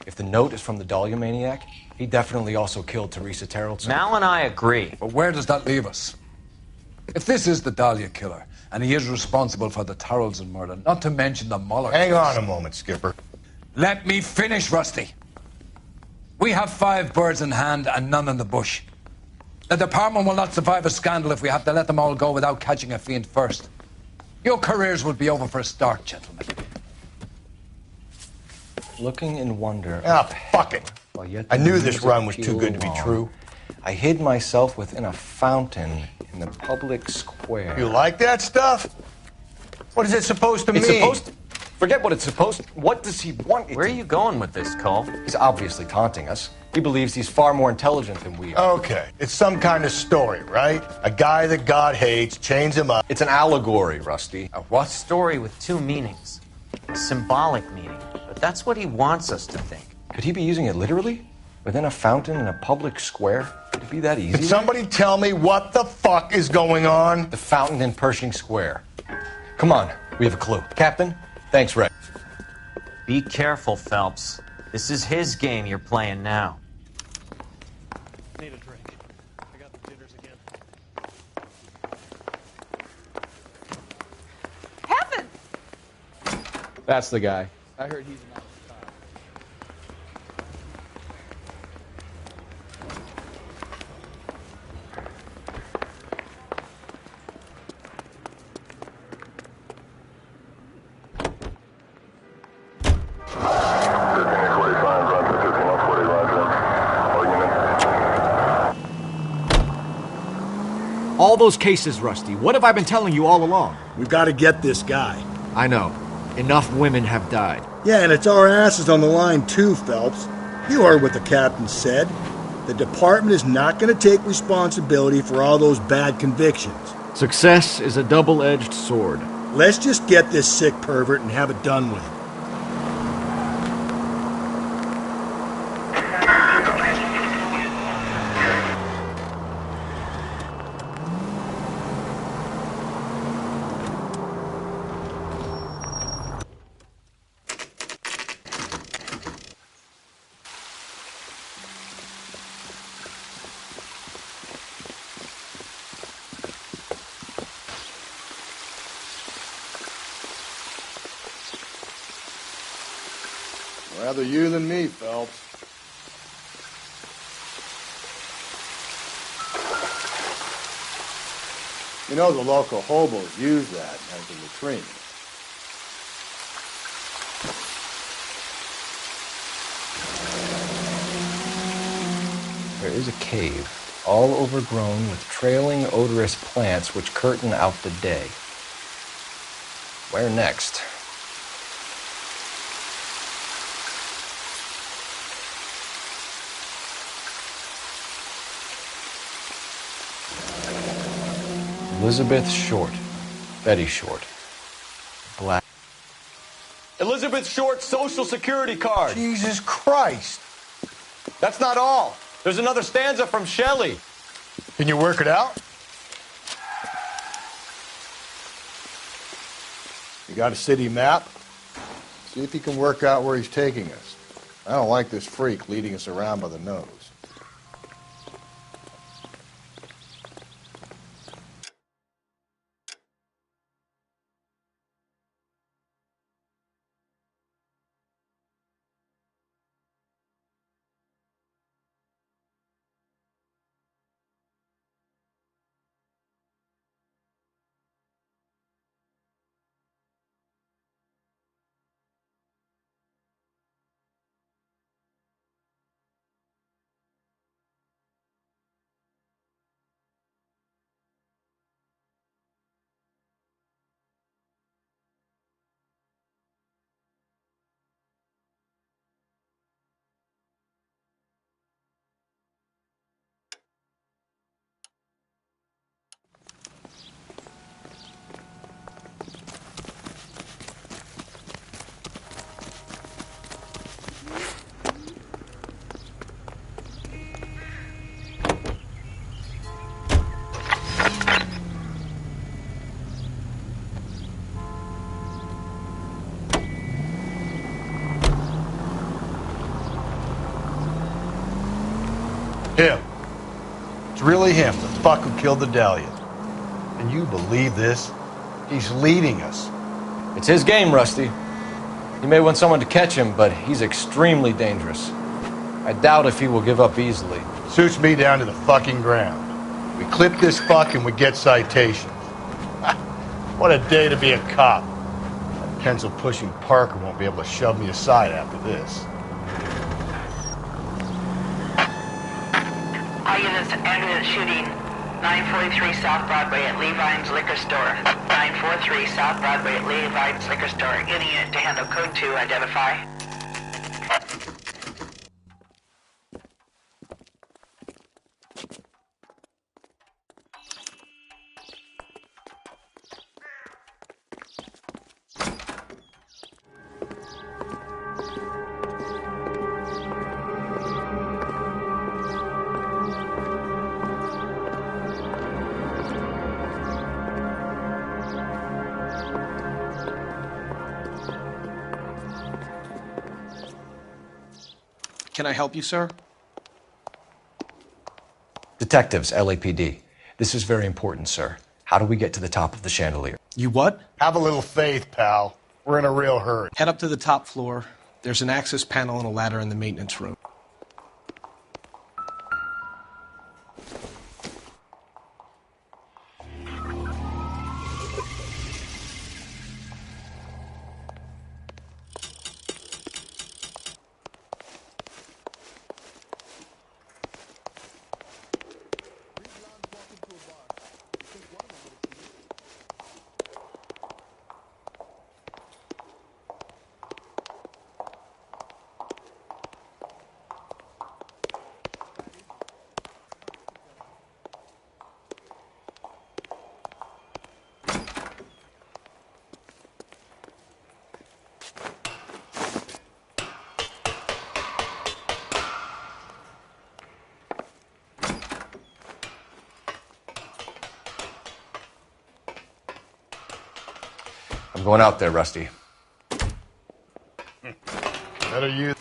If the note is from the Dahlia maniac, he definitely also killed Teresa Terrellson. Mal and I agree. But where does that leave us? If this is the Dahlia killer, and he is responsible for the Terrellson murder, not to mention the Muller Hang case... on a moment, Skipper. Let me finish, Rusty. We have 5 birds in hand and none in the bush. The department will not survive a scandal if we have to let them all go without catching a fiend first. Your careers will be over for a start, gentlemen. Looking in wonder... Ah, fuck it. I knew this run was too good to be true. I hid myself within a fountain in the public square. You like that stuff? What is it supposed to mean? Forget what it's supposed to... What does he want it Where are you going with this, Cole? He's obviously taunting us. He believes he's far more intelligent than we are. Okay, it's some kind of story, right? A guy that God hates, chains him up. It's an allegory, Rusty. A what? Story with 2 meanings. A symbolic meaning. But that's what he wants us to think. Could he be using it literally? Within a fountain in a public square? Could it be that easy? Can somebody tell me what the fuck is going on? The fountain in Pershing Square. Come on, we have a clue. Captain, thanks, Ray. Be careful, Phelps. This is his game you're playing now. Need a drink. I got the jitters again. Heaven! That's the guy. I heard he's an All those cases, Rusty. What have I been telling you all along? We've got to get this guy. I know. Enough women have died. Yeah, and it's our asses on the line too, Phelps. You heard what the captain said. The department is not going to take responsibility for all those bad convictions. Success is a double-edged sword. Let's just get this sick pervert and have it done with. Rather you than me, Phelps. You know, the local hobos use that as a latrine. There is a cave, all overgrown with trailing, odorous plants which curtain out the day. Where next? Elizabeth Short. Betty Short. Black. Elizabeth Short's social security card. Jesus Christ. That's not all. There's another stanza from Shelley. Can you work it out? You got a city map? See if you can work out where he's taking us. I don't like this freak leading us around by the nose. Him. It's really him, the fuck who killed the Dahlia. Can you believe this? He's leading us. It's his game, Rusty. He may want someone to catch him, but he's extremely dangerous. I doubt if he will give up easily. Suits me down to the fucking ground. We clip this fuck and we get citations. What a day to be a cop. That pencil-pushing Parker won't be able to shove me aside after this. All units, ambulance shooting. 943 South Broadway at Levine's Liquor Store. 943 South Broadway at Levine's Liquor Store. Any unit to handle code 2, identify. Can I help you, sir? Detectives, LAPD. This is very important, sir. How do we get to the top of the chandelier? You what? Have a little faith, pal. We're in a real hurry. Head up to the top floor. There's an access panel and a ladder in the maintenance room. I'm going out there, Rusty. Better you.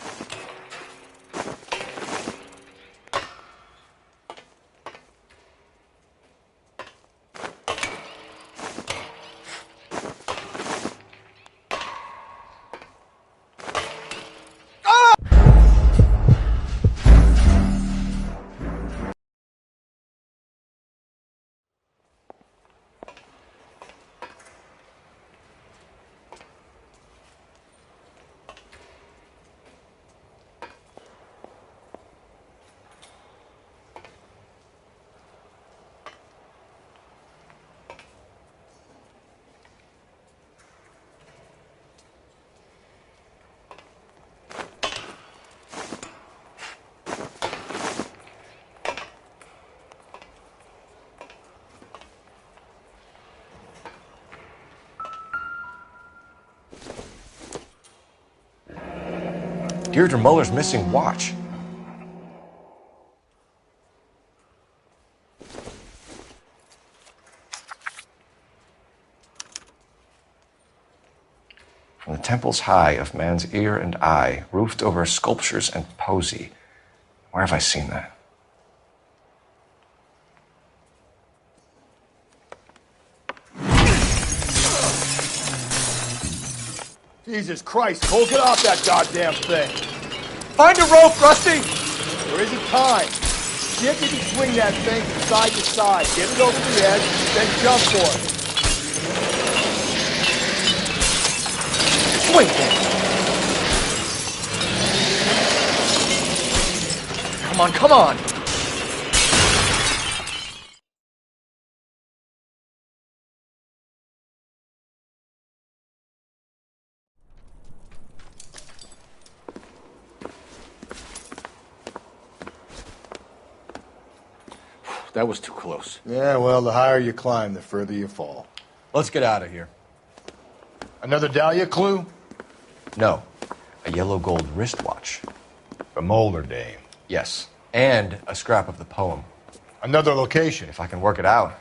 Deirdre Muller's missing watch. From the temples high of man's ear and eye, roofed over sculptures and poesy. Where have I seen that? Jesus Christ, Cole, get off that goddamn thing. Find a rope, Rusty! There isn't time. See if you can swing that thing from side to side. Get it over the edge, then jump for it. Swing it! Come on, come on! That was too close. Yeah, well, the higher you climb, the further you fall. Let's get out of here. Another Dahlia clue? No. A yellow gold wristwatch. From older dame. Yes. And a scrap of the poem. Another location. If I can work it out.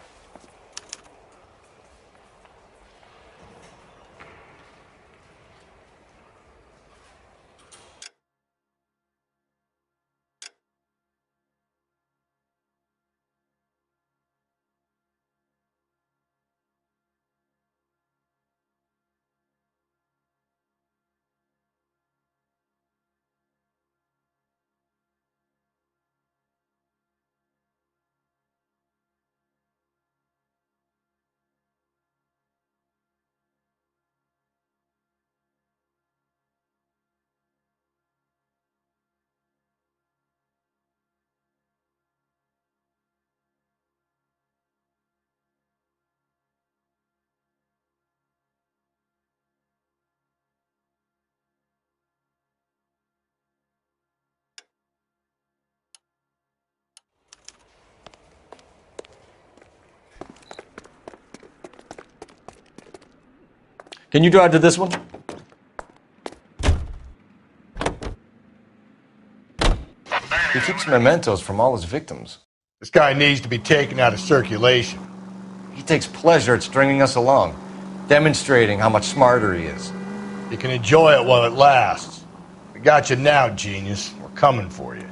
Can you drive to this one? He keeps mementos from all his victims. This guy needs to be taken out of circulation. He takes pleasure at stringing us along, demonstrating how much smarter he is. You can enjoy it while it lasts. We got you now, genius. We're coming for you.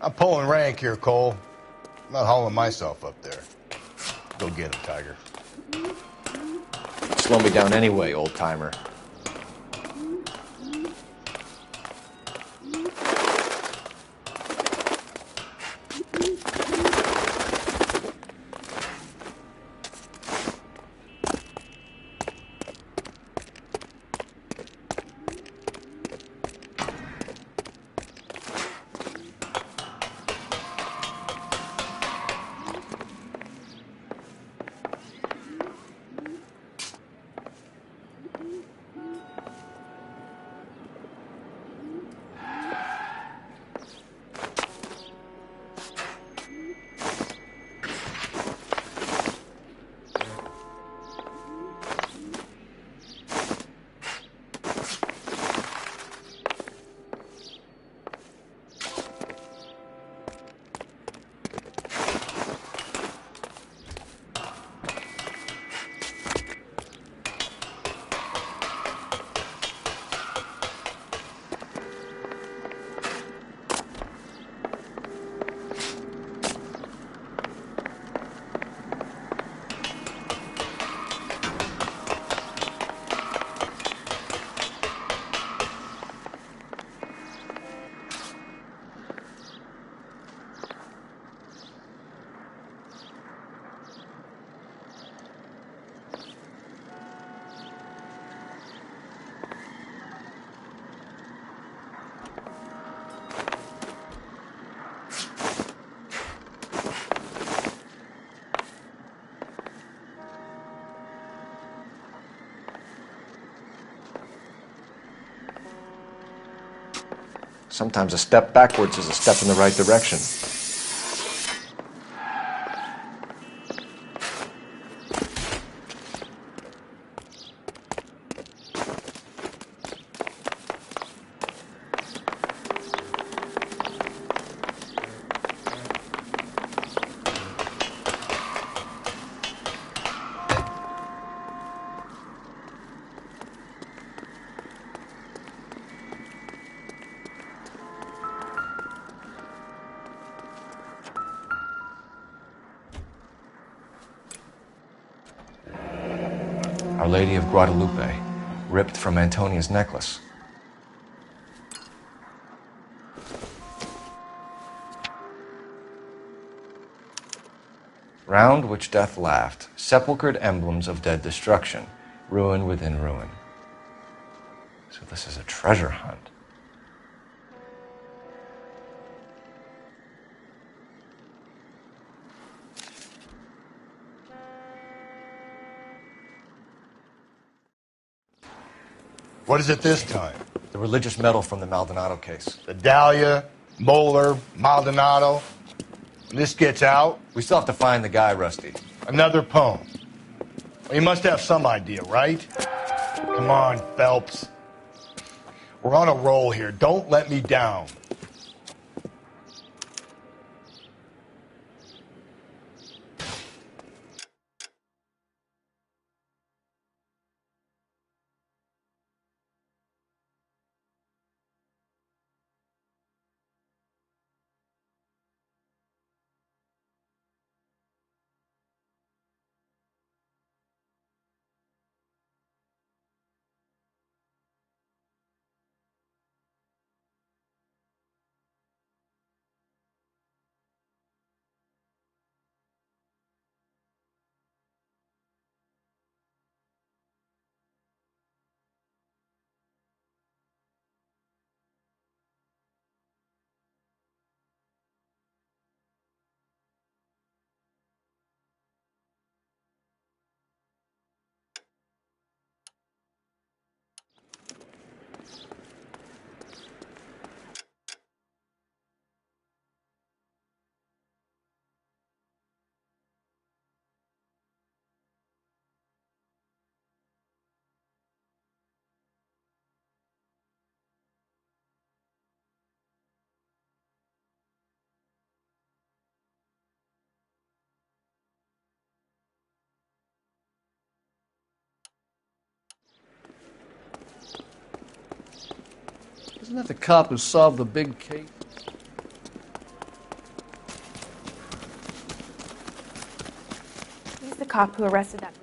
I'm pulling rank here, Cole. I'm not hauling myself up there. Go get him, Tiger. Slow me down anyway, old timer. Sometimes a step backwards is a step in the right direction. Our Lady of Guadalupe, ripped from Antonia's necklace. Round which death laughed, sepulchred emblems of dead destruction, ruin within ruin. So this is a treasure hunt. What is it this time? The religious medal from the Maldonado case. The Dahlia, Moeller, Maldonado. When this gets out... We still have to find the guy, Rusty. Another poem. Well, you must have some idea, right? Come on, Phelps. We're on a roll here. Don't let me down. Isn't that the cop who solved the big case? He's the cop who arrested that.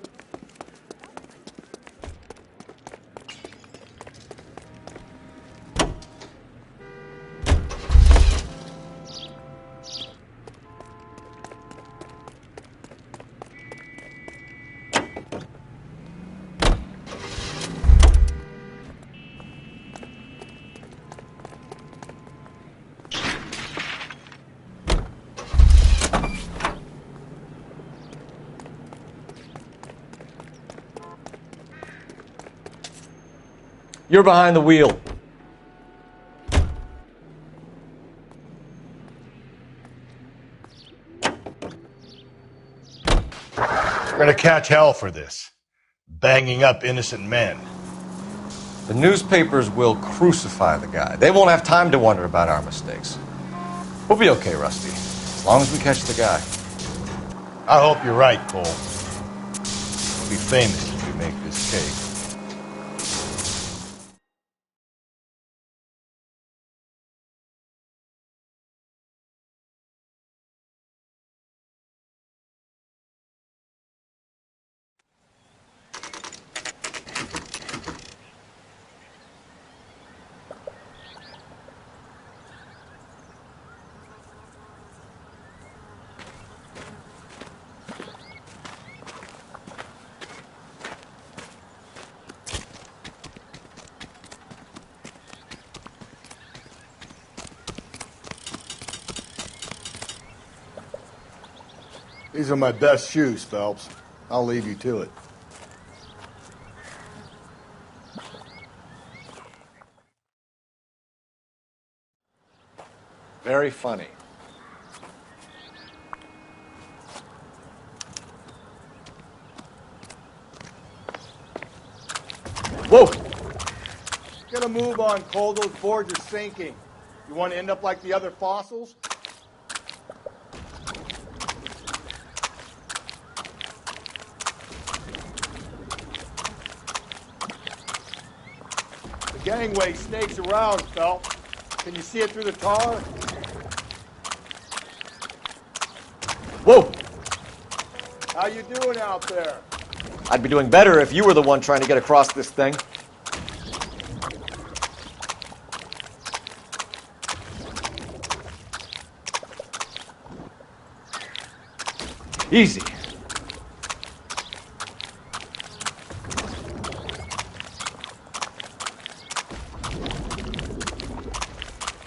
You're behind the wheel. We're gonna catch hell for this. Banging up innocent men. The newspapers will crucify the guy. They won't have time to wonder about our mistakes. We'll be okay, Rusty, as long as we catch the guy. I hope you're right, Cole. We'll be famous if we make this case. These are my best shoes, Phelps. I'll leave you to it. very funny. Whoa! Get a move on, Cole. Those boards are sinking. You want to end up like the other fossils? The gangway snakes around, Phelps. Can you see it through the tar? Whoa! How you doing out there? I'd be doing better if you were the one trying to get across this thing. Easy.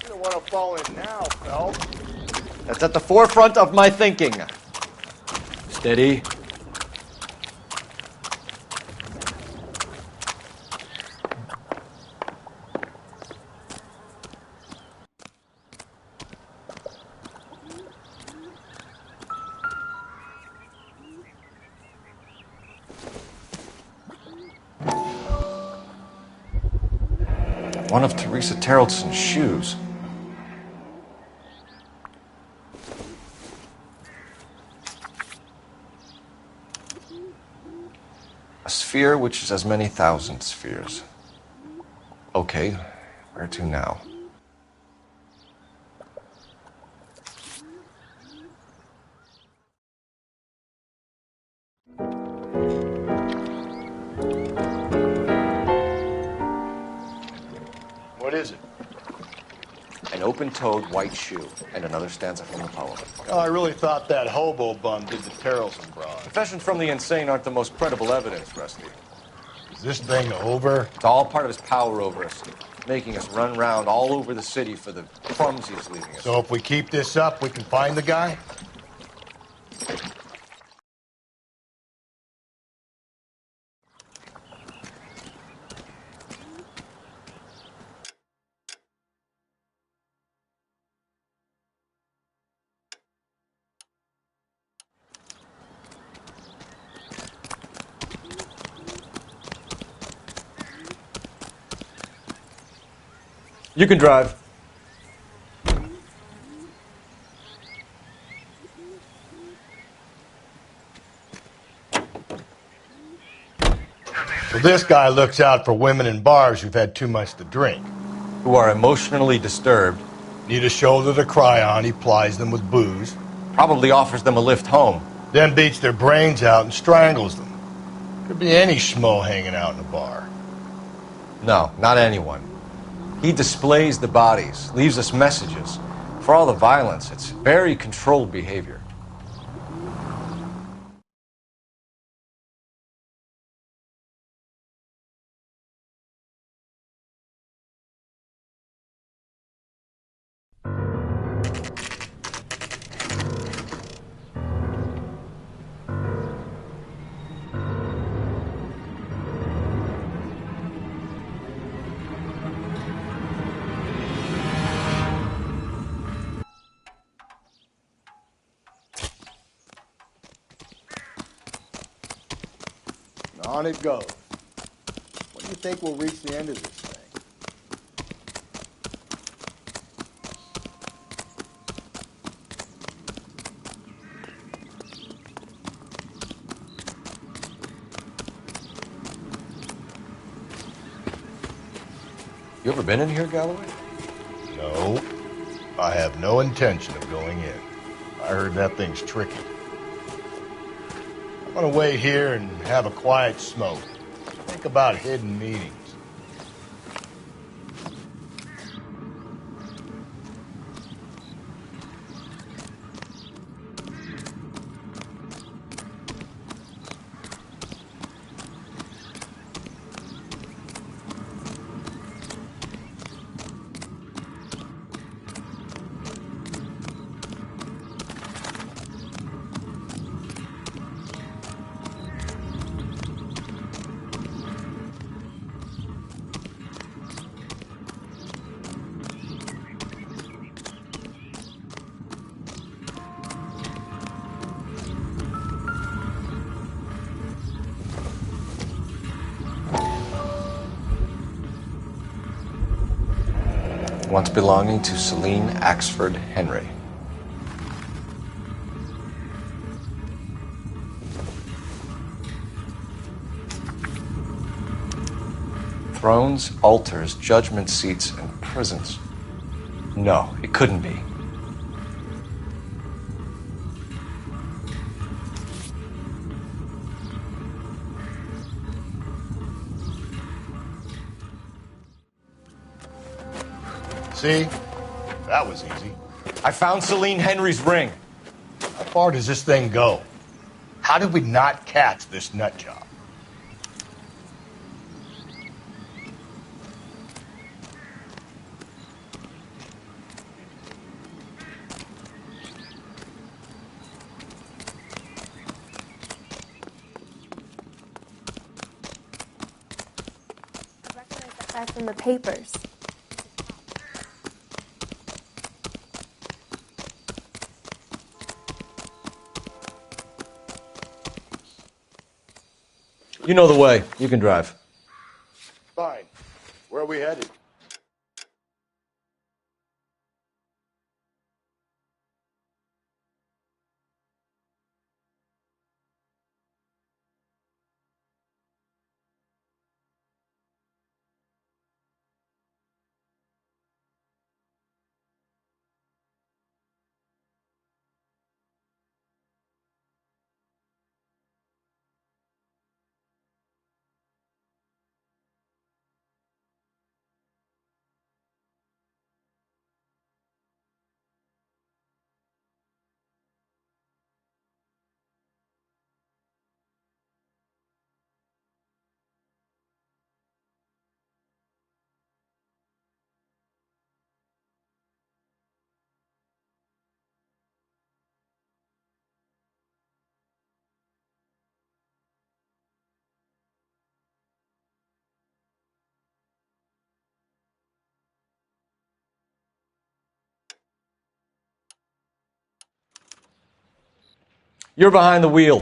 You don't want to fall in now, Phelps. That's at the forefront of my thinking. Steady. One of Teresa Terrelson's shoes. A sphere which is as many thousand spheres. Okay, where to now? What is it? An open-toed white shoe, and another stanza from the poem. Oh, I really thought that hobo bum did the Terrelson broad. Confessions from the insane aren't the most credible evidence, Rusty. Is this thing over? It's all part of his power over us, making us run round all over the city for the crumbs he's leaving us. So if we keep this up, we can find the guy? You can drive. So this guy looks out for women in bars who've had too much to drink. Who are emotionally disturbed. Need a shoulder to cry on, he plies them with booze. Probably offers them a lift home. Then beats their brains out and strangles them. Could be any schmo hanging out in a bar. No, not anyone. He displays the bodies, leaves us messages. For all the violence, it's very controlled behavior. On it goes. When do you think we'll reach the end of this thing? You ever been in here, Galloway? No. I have no intention of going in. I heard that thing's tricky. I'm gonna wait here and have a quiet smoke. Think about hidden meetings. once belonging to Celine Axford Henry. Thrones, altars, judgment seats, and prisons. No, it couldn't be. See? That was easy. I found Celine Henry's ring. How far does this thing go? How did we not catch this nut job? That's in the papers. You know the way. You can drive. Fine. Where are we headed? You're behind the wheel.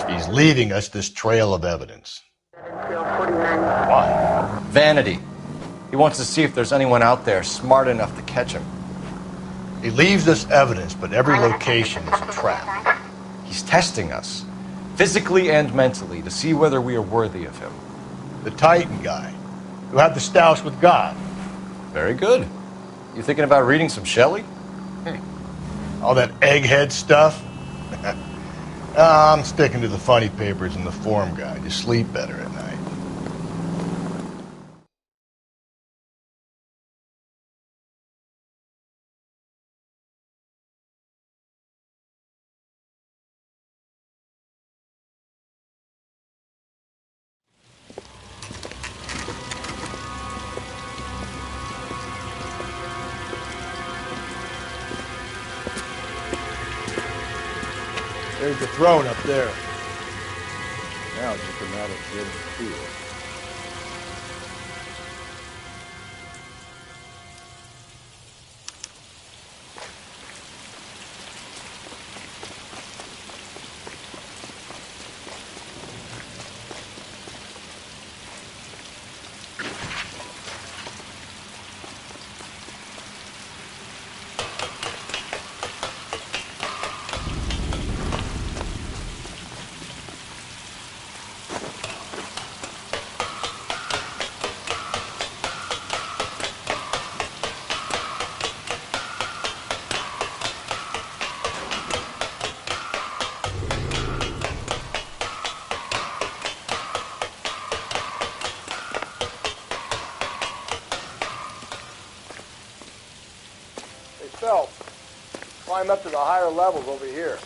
He's leaving us this trail of evidence. Why? Vanity. He wants to see if there's anyone out there smart enough to catch him. He leaves us evidence, but every location is a trap. He's testing us, physically and mentally, to see whether we are worthy of him. The Titan guy, who had the stoush with God. Very good. You thinking about reading some Shelley? All that egghead stuff? I'm sticking to the funny papers and the form guide. You sleep better at night. There's the throne up there. Now it's just a matter of getting to it. Phelps, climb up to the higher levels over here.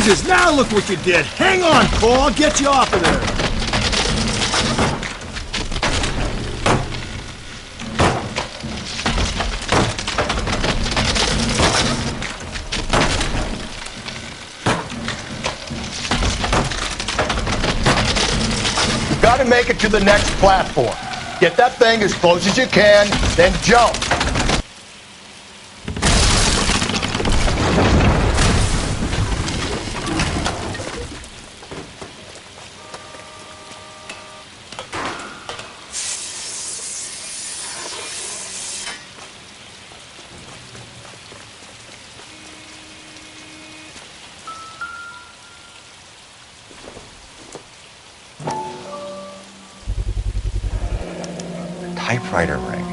Jesus, now look what you did. Hang on, Cole, I'll get you off of there. You gotta make it to the next platform. Get that thing as close as you can, then jump. Typewriter ring.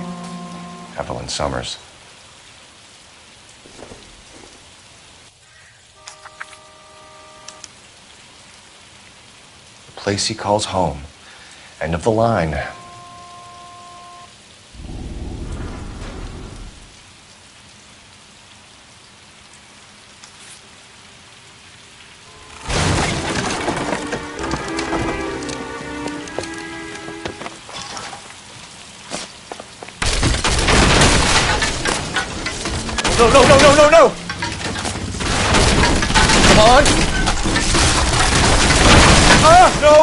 Evelyn Summers. The place he calls home. End of the line. No, no, no, no, no, no! Come on! Ah, no!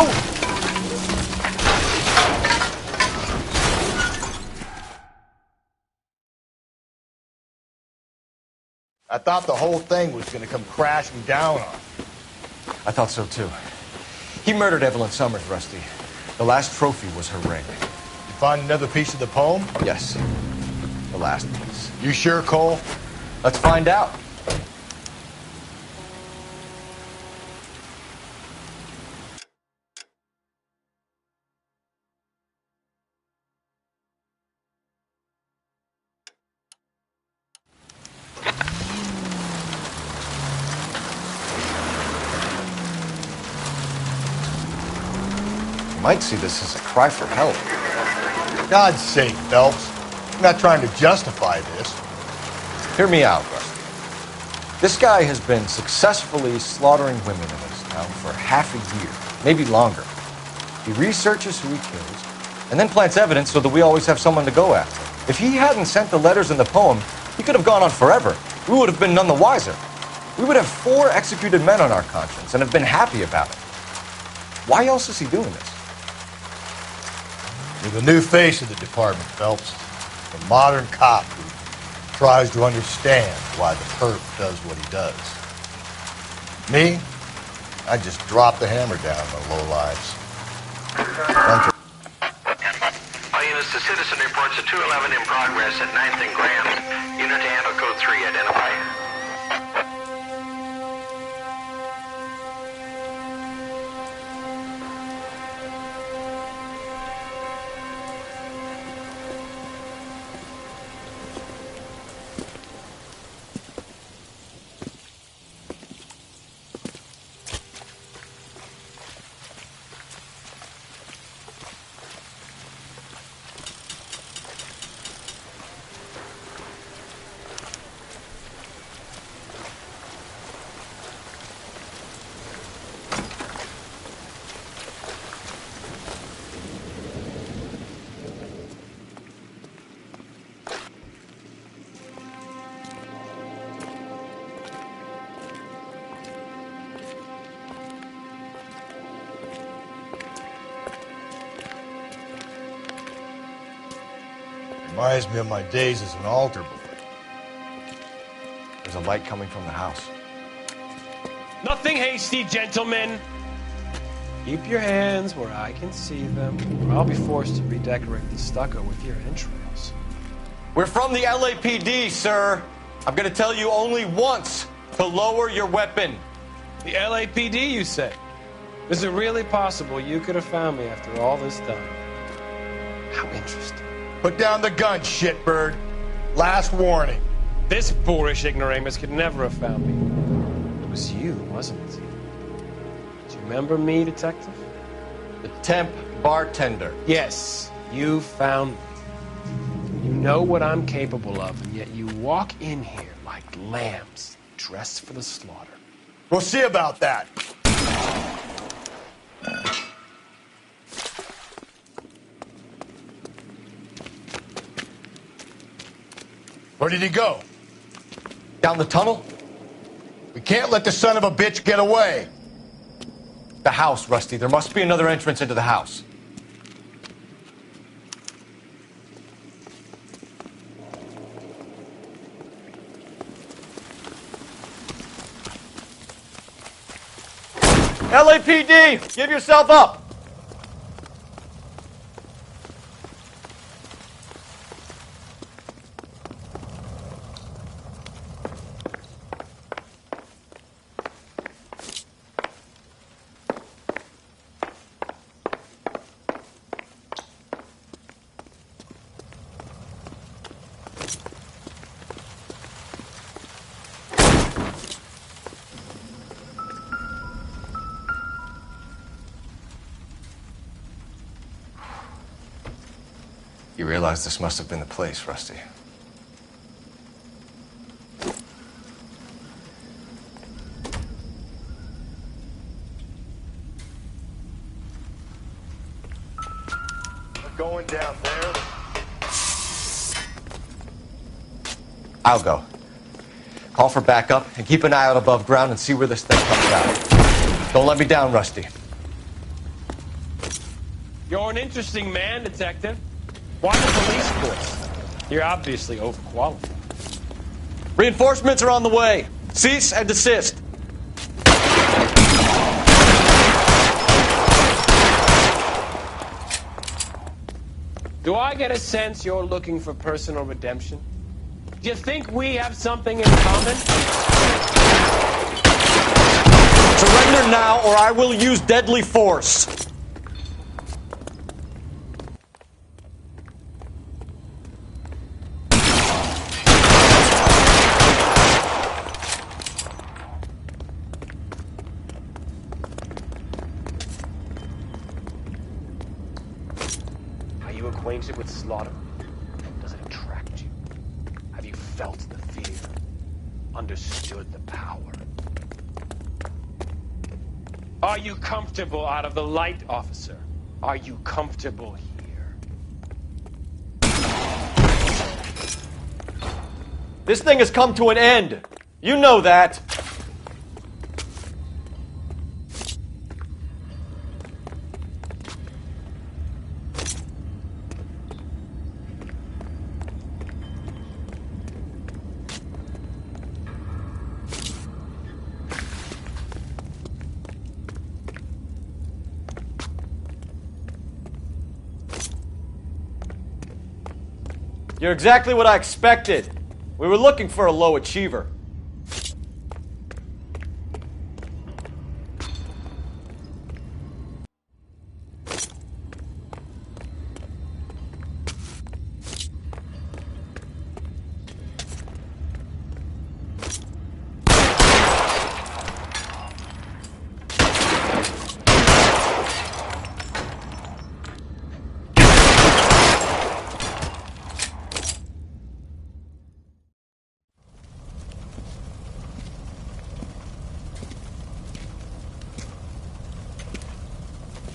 I thought the whole thing was gonna come crashing down on him. I thought so too. He murdered Evelyn Summers, Rusty. The last trophy was her ring. You find another piece of the poem? Yes. The last piece. You sure, Cole? Let's find out. You might see this as a cry for help. For God's sake, Phelps. I'm not trying to justify this. Hear me out, Rusty. This guy has been successfully slaughtering women in this town for half a year, maybe longer. He researches who he kills, and then plants evidence so that we always have someone to go after. If he hadn't sent the letters in the poem, he could have gone on forever. We would have been none the wiser. We would have 4 executed men on our conscience and have been happy about it. Why else is he doing this? You're the new face of the department, Phelps. The modern cop who tries to understand why the perp does what he does. Me? I just drop the hammer down on the lowlives. All units to citizen reports of 211 in progress at 9th and Grand. Unit to handle code 3, identify. Reminds me of my days as an altar boy. There's a light coming from the house. Nothing hasty, gentlemen. Keep your hands where I can see them, or I'll be forced to redecorate the stucco with your entrails. We're from the LAPD, sir. I'm gonna tell you only once to lower your weapon. The LAPD, you say? Is it really possible you could have found me after all this time? How interesting. Put down the gun, shitbird. Last warning. This boorish ignoramus could never have found me. It was you, wasn't it? Do you remember me, detective? The temp bartender. Yes, you found me. You know what I'm capable of, and yet you walk in here like lambs dressed for the slaughter. We'll see about that. Where did he go? Down the tunnel? We can't let the son of a bitch get away. The house, Rusty. There must be another entrance into the house. LAPD! Give yourself up! You realize this must have been the place, Rusty. We're going down there. I'll go. Call for backup and keep an eye out above ground and see where this thing comes out. Don't let me down, Rusty. You're an interesting man, Detective. Why the police force? You're obviously overqualified. Reinforcements are on the way. Cease and desist. Do I get a sense you're looking for personal redemption? Do you think we have something in common? Surrender now, or I will use deadly force. Are you acquainted with slaughter? Does it attract you? Have you felt the fear? Understood the power? Are you comfortable out of the light, officer? Are you comfortable here? This thing has come to an end. You know that. You're exactly what I expected. We were looking for a low achiever.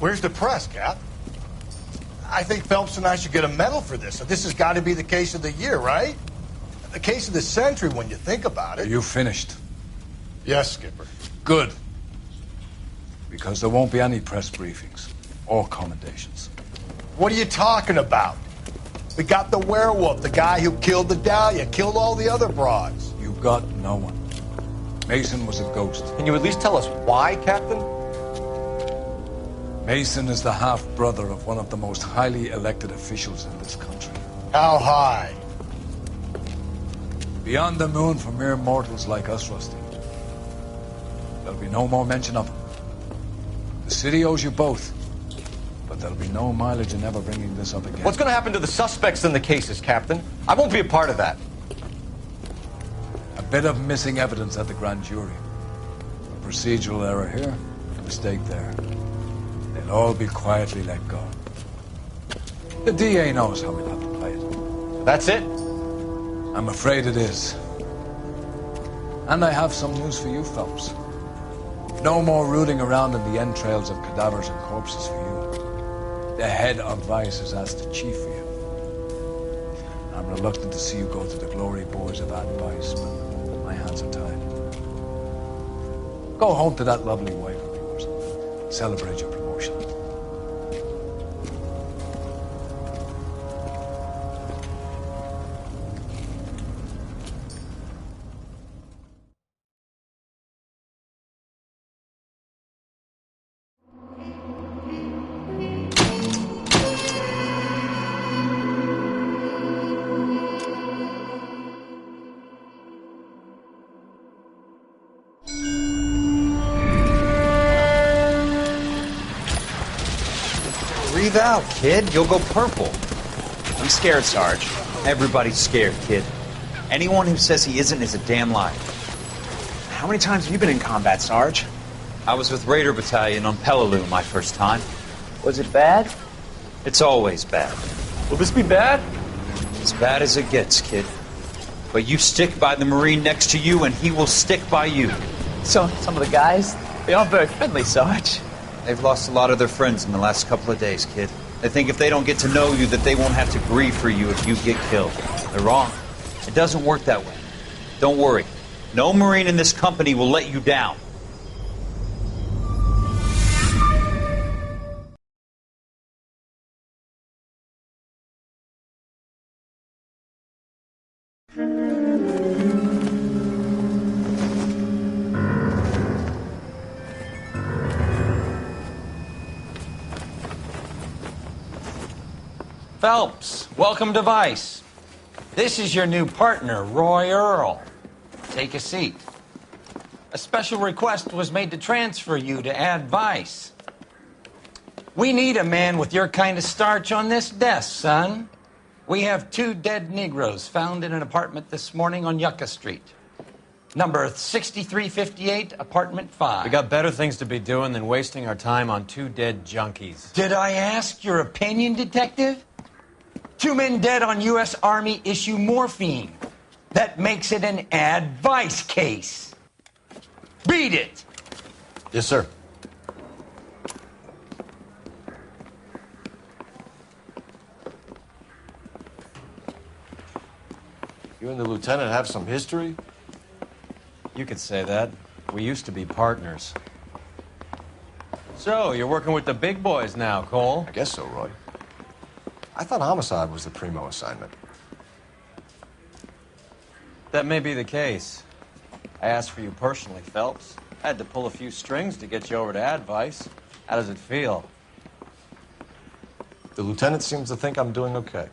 Where's the press, Cap? I think Phelps and I should get a medal for this. This has got to be the case of the year, right? The case of the century when you think about it. Are you finished? Yes, Skipper. Good. Because there won't be any press briefings or commendations. What are you talking about? We got the werewolf, the guy who killed the Dahlia, killed all the other broads. You got no one. Mason was a ghost. Can you at least tell us why, Captain? Mason is the half-brother of one of the most highly elected officials in this country. How high? Beyond the moon for mere mortals like us, Rusty. There'll be no more mention of him. The city owes you both, but there'll be no mileage in ever bringing this up again. What's going to happen to the suspects in the cases, Captain? I won't be a part of that. A bit of missing evidence at the grand jury. A procedural error here, a mistake there. They'll all be quietly let go. The DA knows how we'll have to play it. That's it? I'm afraid it is. And I have some news for you, Phelps. No more rooting around in the entrails of cadavers and corpses for you. The head of Vice has asked the chief for you. I'm reluctant to see you go to the glory boys of Vice, but my hands are tied. Go home to that lovely wife of yours. Celebrate your promotion. Breathe out, kid. You'll go purple. I'm scared, Sarge. Everybody's scared, kid. Anyone who says he isn't is a damn liar. How many times have you been in combat, Sarge? I was with Raider Battalion on Peleliu my first time. Was it bad? It's always bad. Will this be bad? As bad as it gets, kid. But you stick by the Marine next to you, and he will stick by you. So, some of the guys, they aren't very friendly, Sarge. They've lost a lot of their friends in the last couple of days, kid. They think if they don't get to know you, that they won't have to grieve for you if you get killed. They're wrong. It doesn't work that way. Don't worry. No Marine in this company will let you down. Phelps, welcome to Vice. This is your new partner, Roy Earl. Take a seat. A special request was made to transfer you to Ad Vice. We need a man with your kind of starch on this desk, son. We have 2 dead Negroes found in an apartment this morning on Yucca Street. Number 6358, apartment 5. We got better things to be doing than wasting our time on 2 dead junkies. Did I ask your opinion, detective? 2 men dead on U.S. Army issue morphine. That makes it an Ad Vice case. Beat it! Yes, sir. You and the lieutenant have some history? You could say that. We used to be partners. So, you're working with the big boys now, Cole? I guess so, Roy. I thought homicide was the primo assignment. That may be the case. I asked for you personally, Phelps. I had to pull a few strings to get you over to Ad Vice. How does it feel? The lieutenant seems to think I'm doing okay.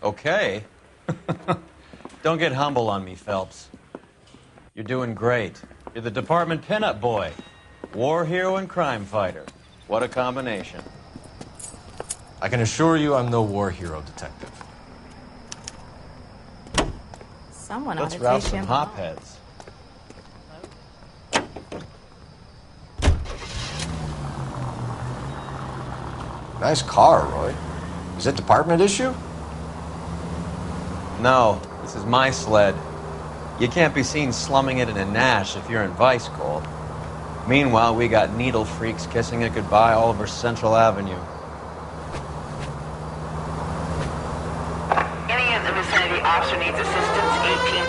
Okay? Don't get humble on me, Phelps. You're doing great. You're the department pinup boy. War hero and crime fighter. What a combination. I can assure you I'm no war hero, detective. Someone ought Let's to rouse teach some him. hopheads. Nice car, Roy. Is it department issue? No, this is my sled. You can't be seen slumming it in a Nash if you're in Vice, Cole. Meanwhile, we got needle freaks kissing it goodbye all over Central Avenue. Any in the vicinity officer needs assistance, 1825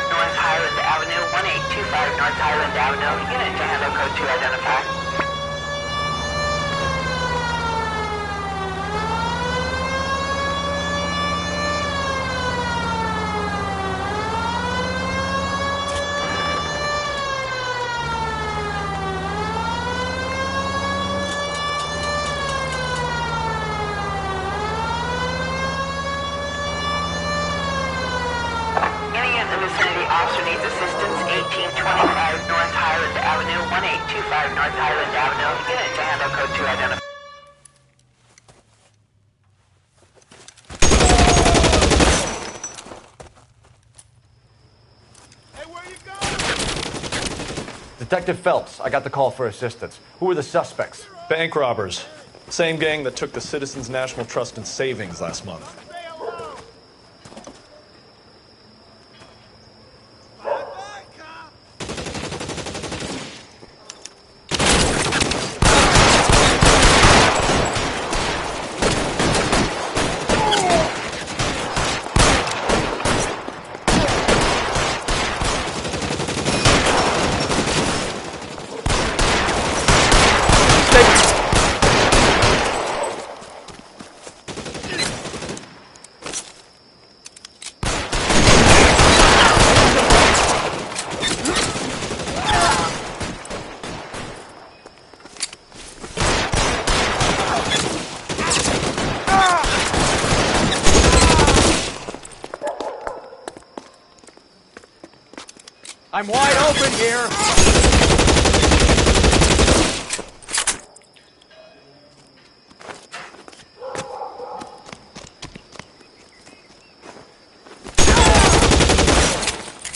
North Highland Avenue, 1825 North Highland Avenue. Unit to handle code 2 identified. Officer needs assistance, 1825 North Highland Avenue, 1825 North Highland Avenue. Unit to handle code 2 identified. Detective Phelps, I got the call for assistance. Who are the suspects? Bank robbers. Same gang that took the Citizens National Trust and Savings last month. I'm wide open here.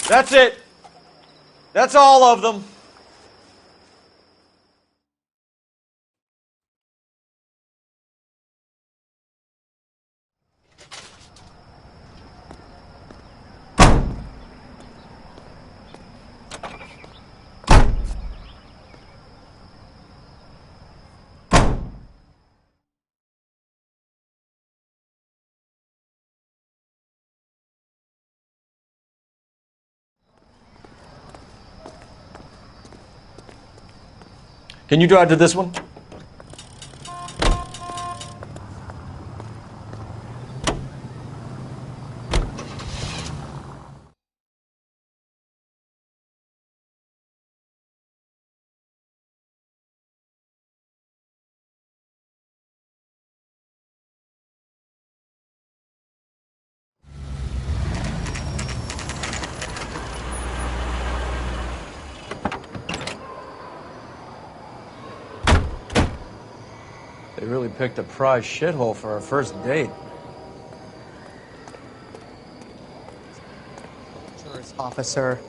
That's it. That's all of them. Can you drive to this one? They really picked a prize shithole for our first date. Officer,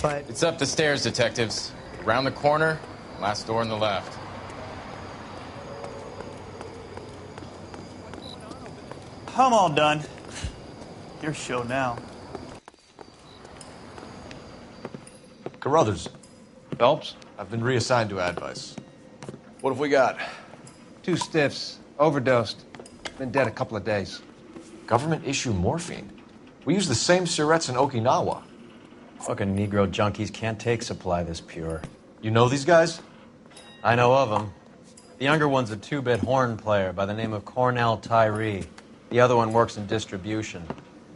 but... It's up the stairs, detectives. Around the corner, last door on the left. I'm all done. Your show now. Carruthers. Phelps, I've been reassigned to advice. What have we got? 2 stiffs. Overdosed. Been dead a couple of days. Government issue morphine. We use the same syrettes in Okinawa. Fucking Negro junkies can't take supply this pure. You know these guys? I know of them. The younger one's a 2-bit horn player by the name of Cornell Tyree. The other one works in distribution.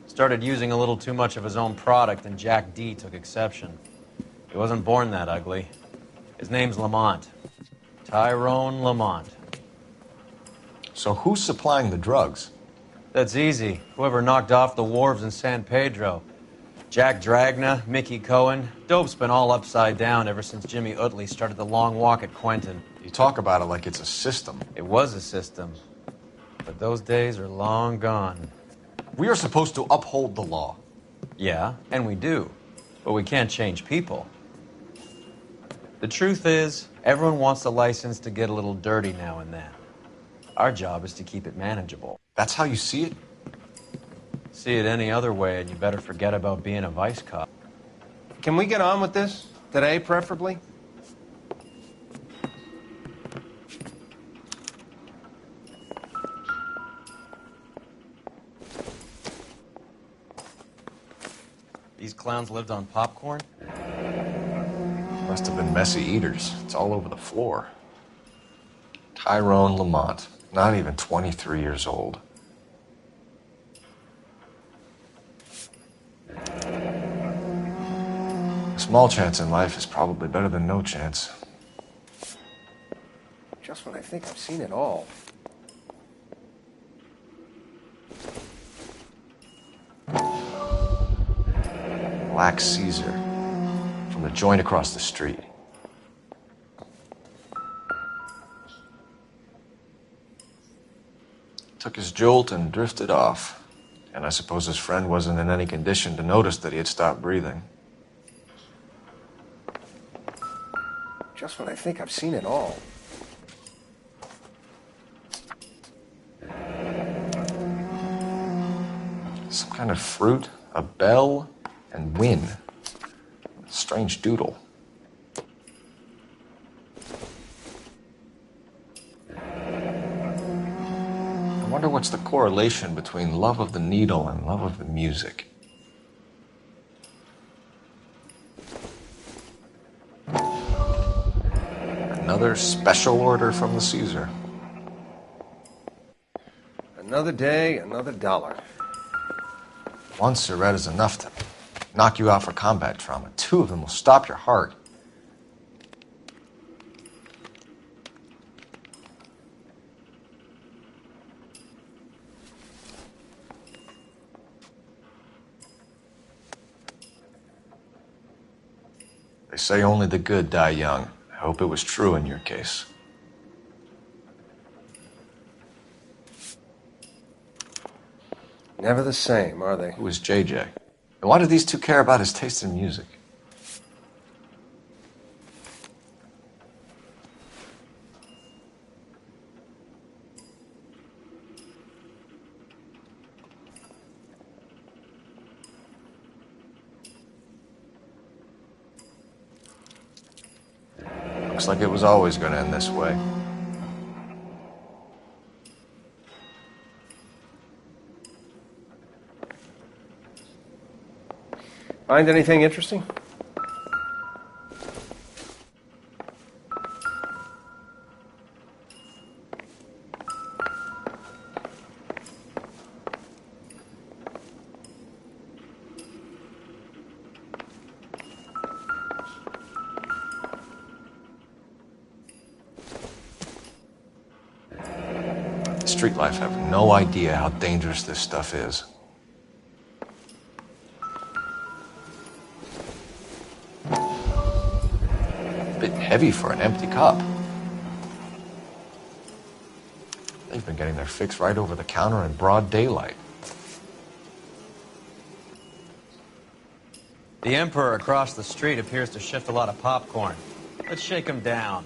Started using a little too much of his own product, and Jack D took exception. He wasn't born that ugly. His name's Lamont. Tyrone Lamont. So who's supplying the drugs? That's easy. Whoever knocked off the wharves in San Pedro. Jack Dragna, Mickey Cohen. Dope's been all upside down ever since Jimmy Utley started the long walk at Quentin. You talk about it like it's a system. It was a system. But those days are long gone. We are supposed to uphold the law. Yeah, and we do. But we can't change people. The truth is, everyone wants a license to get a little dirty now and then. Our job is to keep it manageable. That's how you see it? See it any other way, and you better forget about being a vice cop. Can we get on with this? Today, preferably? These clowns lived on popcorn? Must have been messy eaters. It's all over the floor. Tyrone Lamont, not even 23 years old. A small chance in life is probably better than no chance. Just when I think I've seen it all. Black Caesar, from the joint across the street. Took his jolt and drifted off. And I suppose his friend wasn't in any condition to notice that he had stopped breathing. Just when I think I've seen it all. Some kind of fruit, a bell, and win. Strange doodle. I wonder what's the correlation between love of the needle and love of the music. Another special order from the Caesar. Another day, another dollar. One cigarette is enough to knock you out for combat trauma. 2 of them will stop your heart. They say only the good die young. I hope it was true in your case. Never the same, are they? Who was JJ? And why do these two care about his taste in music? Looks like it was always going to end this way. Find anything interesting? Street life have no idea how dangerous this stuff is. Bit heavy for an empty cup. They've been getting their fix right over the counter in broad daylight. The Emperor across the street appears to shift a lot of popcorn. Let's shake him down.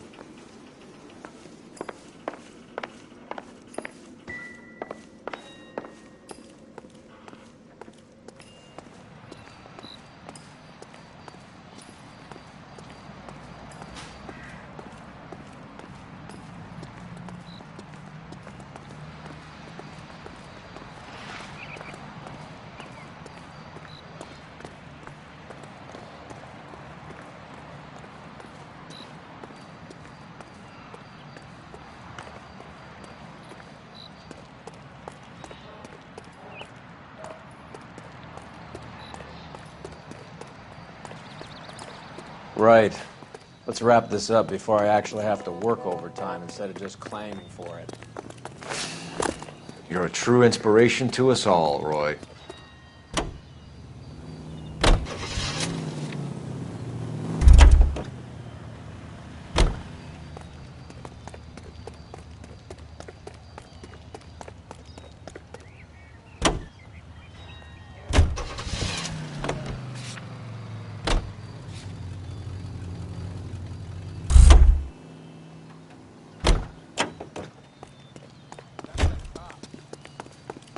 Right. Let's wrap this up before I actually have to work overtime instead of just claiming for it. You're a true inspiration to us all, Roy.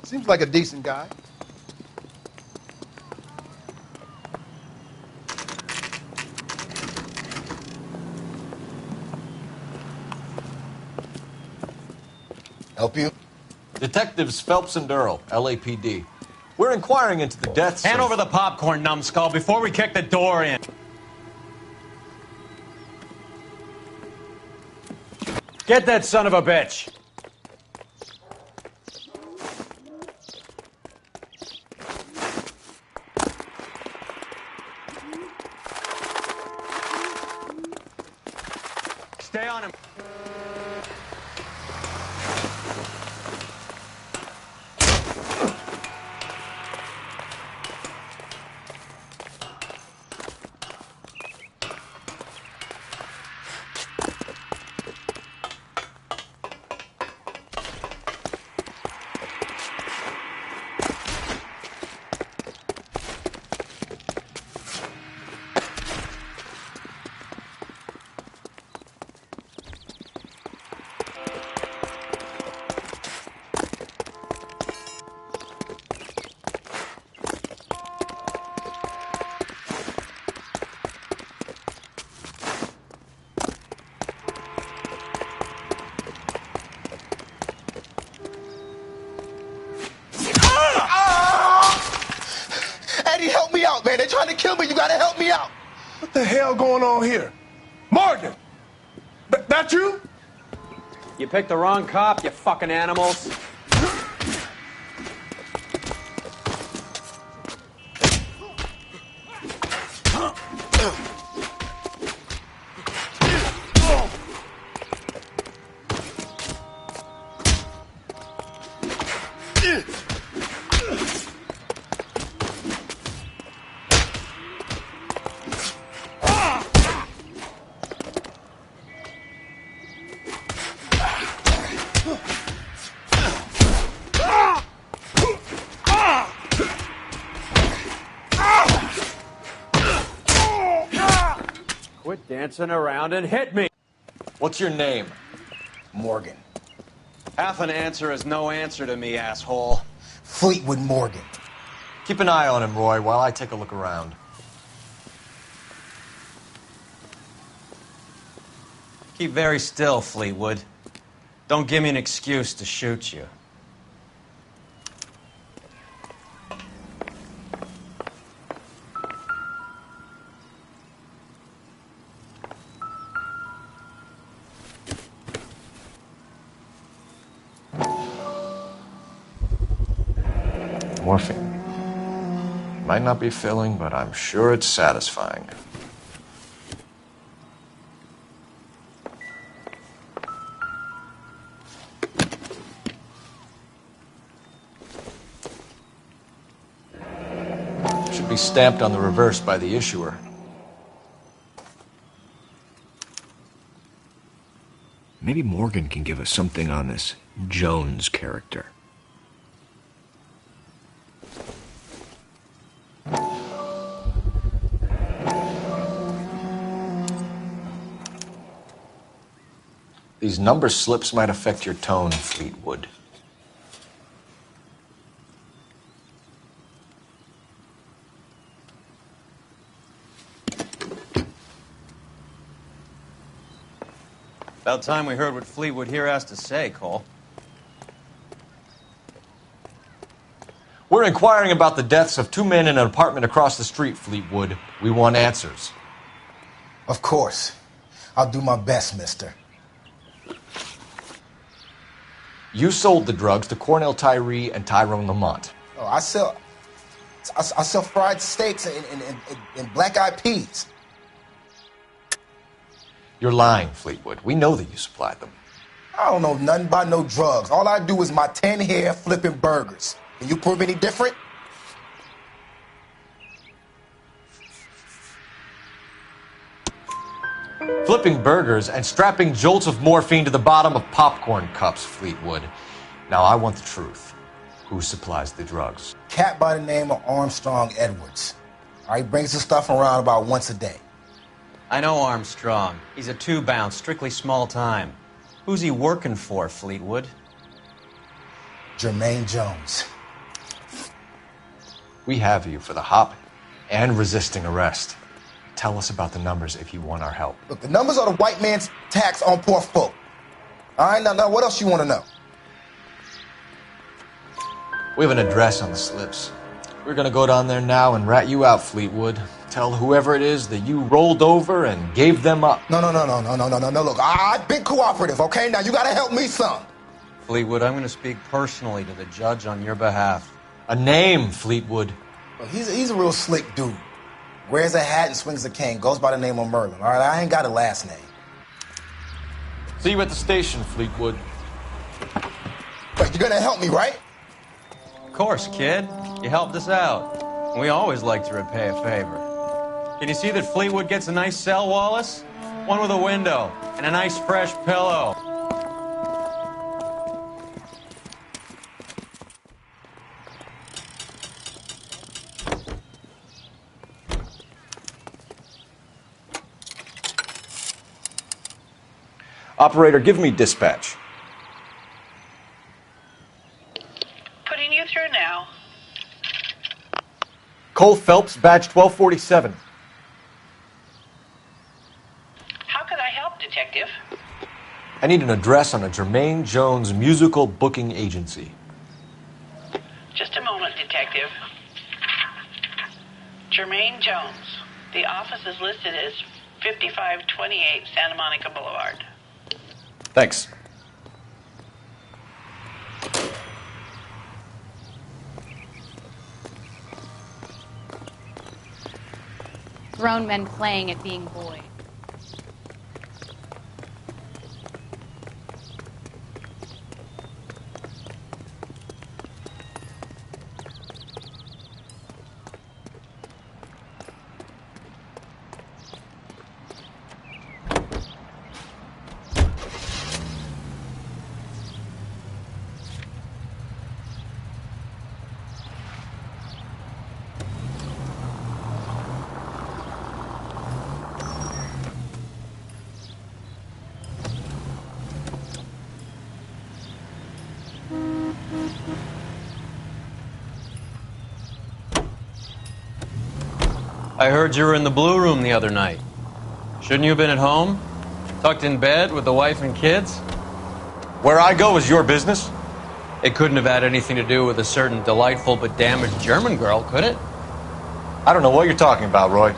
Seems like a decent guy. Help you? Detectives Phelps and Earl, LAPD. We're inquiring into the deaths Hand of... over the popcorn, numbskull, before we kick the door in. Get that son of a bitch! Stay on him. Eddie, help me out, man. They're trying to kill me. You gotta help me out. What the hell going on here? Morgan! That you? You picked the wrong cop, you fucking animals. dancing around and hit me. What's your name? Morgan. Half an answer is no answer to me, asshole. Fleetwood Morgan. Keep an eye on him, Roy, while I take a look around. Keep very still, Fleetwood. Don't give me an excuse to shoot you. Morphine. Might not be filling, but I'm sure it's satisfying. Should be stamped on the reverse by the issuer. Maybe Morgan can give us something on this Jones character. These number slips might affect your tone, Fleetwood. About time we heard what Fleetwood here has to say, Cole. We're inquiring about the deaths of 2 men in an apartment across the street, Fleetwood. We want answers. Of course. I'll do my best, mister. You sold the drugs to Cornell Tyree and Tyrone Lamont. Oh, I sell fried steaks and black-eyed peas. You're lying, Fleetwood. We know that you supplied them. I don't know nothing about no drugs. All I do is my 10 hair flipping burgers. Can you prove any different? Flipping burgers and strapping jolts of morphine to the bottom of popcorn cups, Fleetwood. Now, I want the truth. Who supplies the drugs? Cat by the name of Armstrong Edwards. All right, brings the stuff around about once a day. I know Armstrong. He's a 2-bounce, strictly small time. Who's he working for, Fleetwood? Jermaine Jones. We have you for the hop and resisting arrest. Tell us about the numbers if you want our help. Look, the numbers are the white man's tax on poor folk. All right, now what else you want to know? We have an address on the slips. We're gonna go down there now and rat you out, Fleetwood. Tell whoever it is that you rolled over and gave them up. No. Look, I've been cooperative, okay? Now you gotta help me some. Fleetwood, I'm gonna speak personally to the judge on your behalf. A name, Fleetwood. Look, he's a real slick dude. Wears a hat and swings a cane. Goes by the name of Merlin. All right, I ain't got a last name. See you at the station, Fleetwood. But you're gonna help me, right? Of course, kid. You helped us out. We always like to repay a favor. Can you see that Fleetwood gets a nice cell, Wallace? One with a window and a nice fresh pillow. Operator, give me dispatch. Putting you through now. Cole Phelps, badge 1247. How could I help, Detective? I need an address on a Jermaine Jones musical booking agency. Just a moment, Detective. Jermaine Jones. The office is listed as 5528 Santa Monica Boulevard. Thanks. Grown men playing at being boys. I heard you were in the Blue Room the other night. Shouldn't you have been at home? Tucked in bed with the wife and kids? Where I go is your business? It couldn't have had anything to do with a certain delightful but damaged German girl, could it? I don't know what you're talking about, Roy.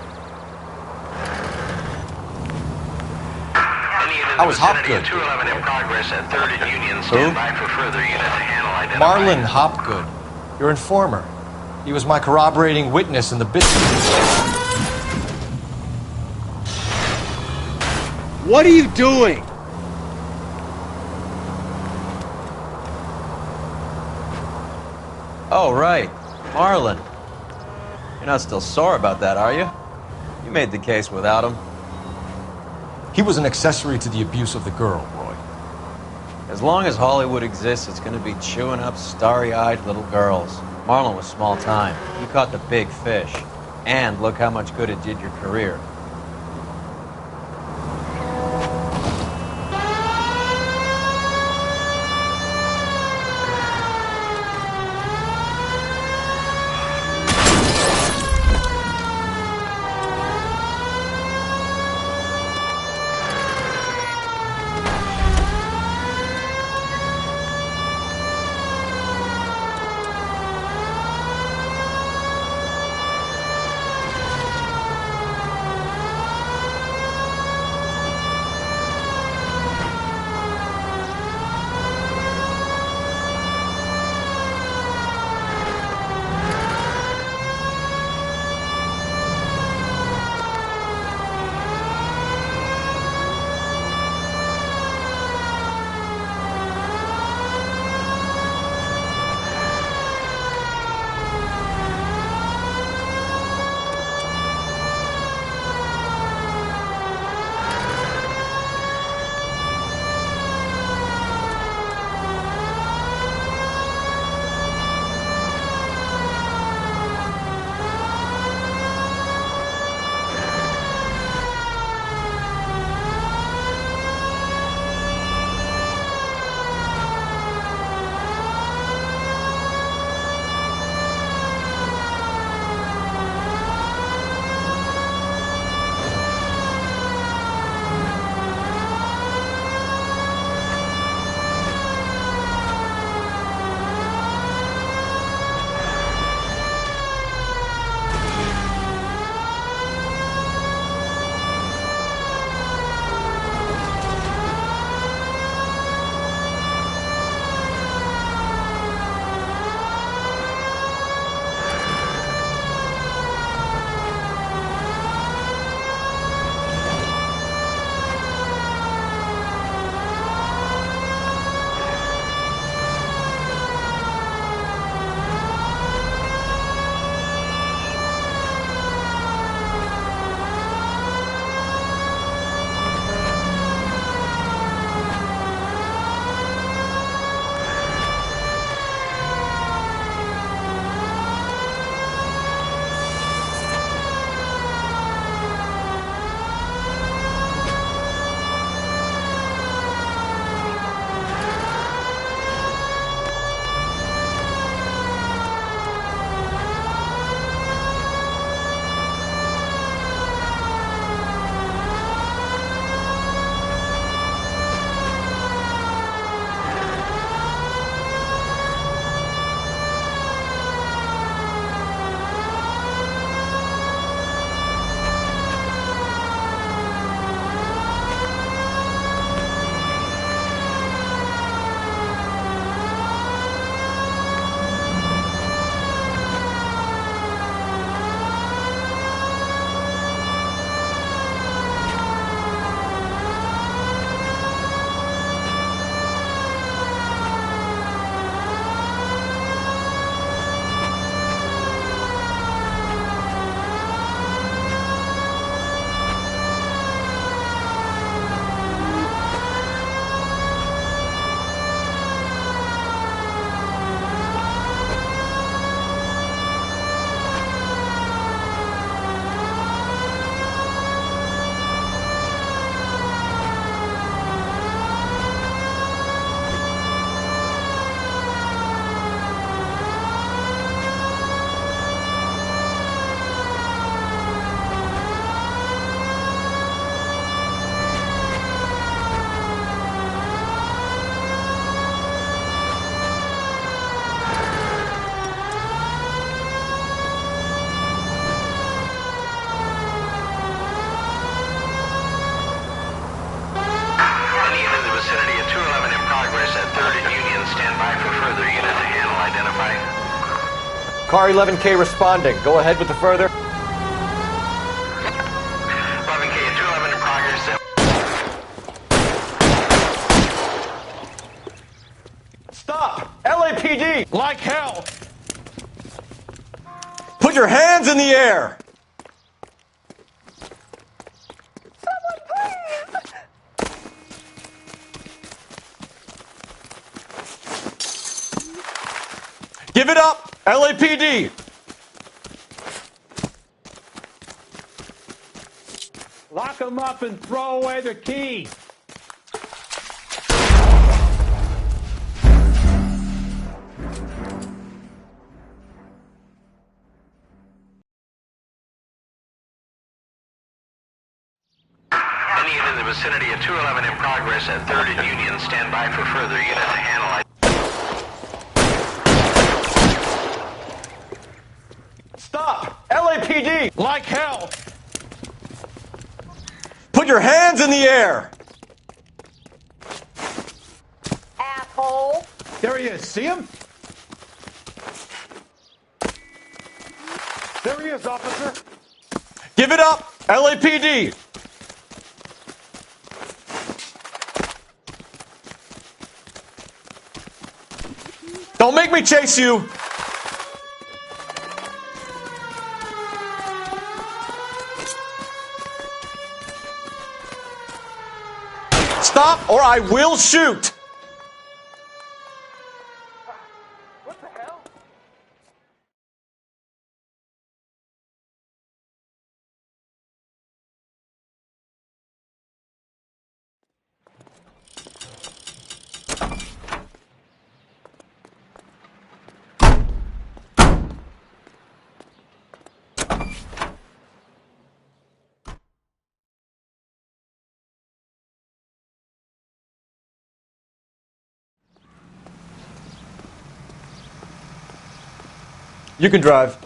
I was Hopgood. 211 in progress at 3rd and Union. Who? Stand by for further unit to handle identify. Marlon Hopgood, your informer. He was my corroborating witness in the business. What are you doing? Oh, right. Marlon. You're not still sore about that, are you? You made the case without him. He was an accessory to the abuse of the girl, Roy. As long as Hollywood exists, it's going to be chewing up starry-eyed little girls. Marlon was small time. You caught the big fish. And look how much good it did your career. Car 11K responding. Go ahead with the further. 11K, 211 in progress. Stop! LAPD! Like hell! Put your hands in the air! Give it up! LAPD! Lock them up and throw away the key. Any unit in the vicinity of 211 in progress at 3rd and Union, stand by for further unit to analyze. Stop! LAPD! Like hell! Put your hands in the air! Asshole. There he is. See him? There he is, officer. Give it up! LAPD! Don't make me chase you! Stop or I will shoot! What the hell? You can drive.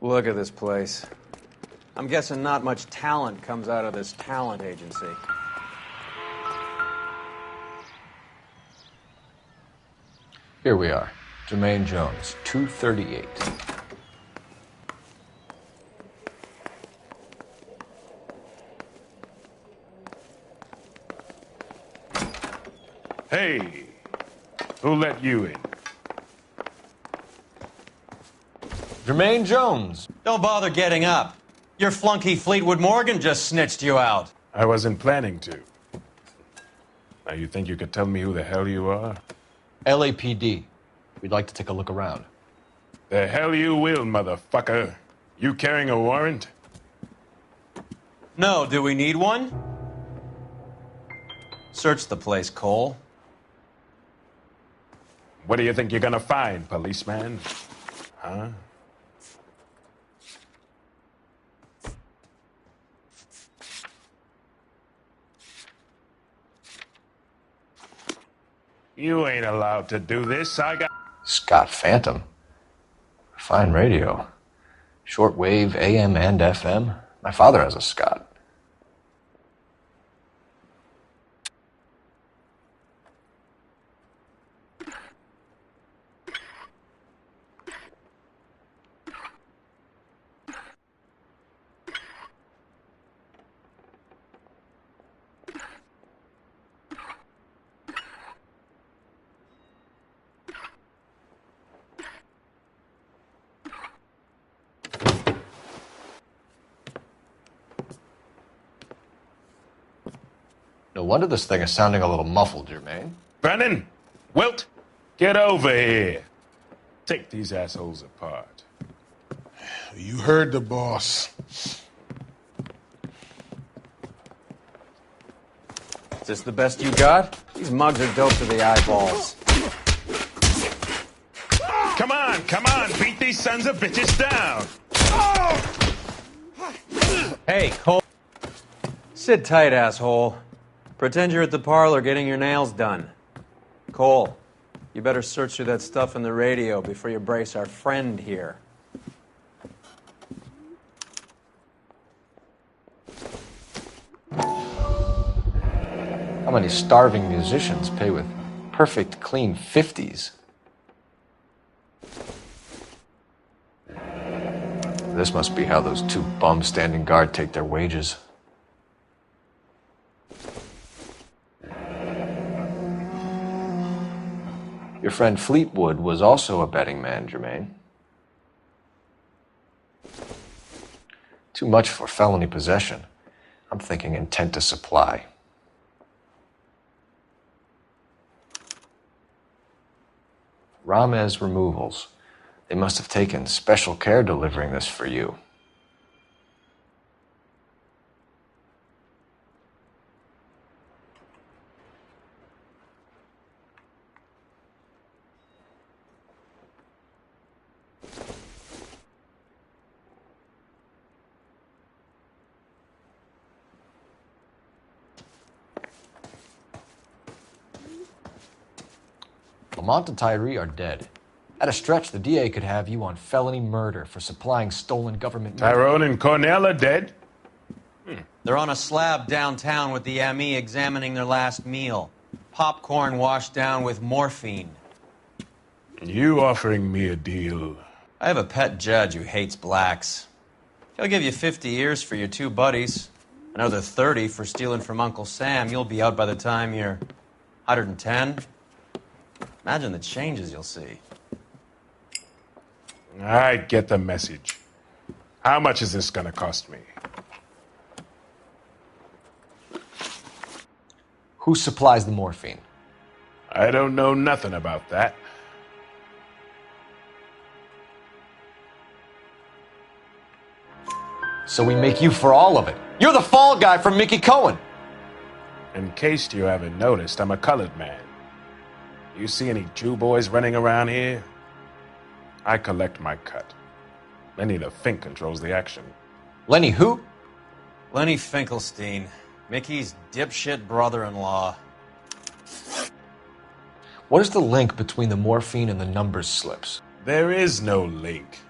Look at this place. I'm guessing not much talent comes out of this talent agency. Here we are. Jermaine Jones, 238. Hey, who let you in? Jermaine Jones. Don't bother getting up. Your flunky Fleetwood Morgan just snitched you out. I wasn't planning to. Now you think you could tell me who the hell you are? LAPD. We'd like to take a look around. The hell you will, motherfucker. You carrying a warrant? No, do we need one? Search the place, Cole. What do you think you're gonna find, policeman? Huh? You ain't allowed to do this. I got... Scott Phantom. Fine radio. Shortwave, AM and FM. My father has a Scott. No wonder this thing is sounding a little muffled, Jermaine. Brennan! Wilt! Get over here. Take these assholes apart. You heard the boss. Is this the best you got? These mugs are dope to the eyeballs. come on, beat these sons of bitches down. Hey, Cole. Sit tight, asshole. Pretend you're at the parlor getting your nails done. Cole, you better search through that stuff in the radio before you brace our friend here. How many starving musicians pay with perfect, clean 50s? This must be how those two bums standing guard take their wages. Your friend Fleetwood was also a betting man, Jermaine. Too much for felony possession. I'm thinking intent to supply. Ramez Removals. They must have taken special care delivering this for you. Lamont and Tyree are dead. At a stretch, the DA could have you on felony murder for supplying stolen government... Tyrone and Cornell are dead? They're on a slab downtown with the ME examining their last meal. Popcorn washed down with morphine. You offering me a deal? I have a pet judge who hates blacks. He'll give you 50 years for your two buddies. Another 30 for stealing from Uncle Sam. You'll be out by the time you're 110. Imagine the changes you'll see. I get the message. How much is this gonna cost me? Who supplies the morphine? I don't know nothing about that. So we make you for all of it. You're the fall guy from Mickey Cohen. In case you haven't noticed, I'm a colored man. You see any Jew boys running around here? I collect my cut. Lenny the Fink controls the action. Lenny who? Lenny Finkelstein, Mickey's dipshit brother-in-law. What is the link between the morphine and the numbers slips? There is no link.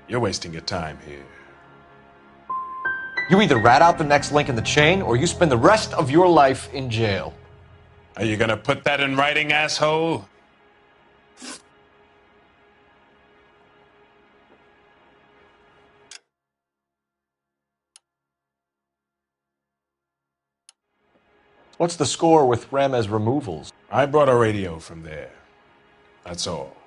You're wasting your time here. You either rat out the next link in the chain, or you spend the rest of your life in jail. Are you gonna put that in writing, asshole? What's the score with Ramez Removals? I brought a radio from there. That's all.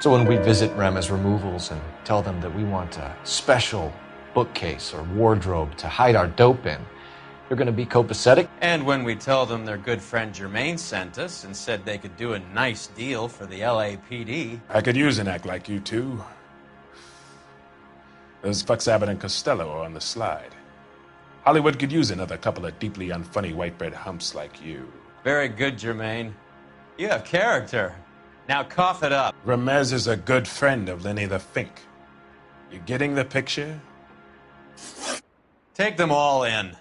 So when we visit Ramez Removals and tell them that we want a special bookcase or wardrobe to hide our dope in, you're going to be copacetic? And when we tell them their good friend Jermaine sent us and said they could do a nice deal for the LAPD. I could use an act like you two. Those fucks Abbott and Costello are on the slide. Hollywood could use another couple of deeply unfunny white bread humps like you. Very good, Jermaine. You have character. Now cough it up. Ramez is a good friend of Lenny the Fink. You getting the picture? Take them all in.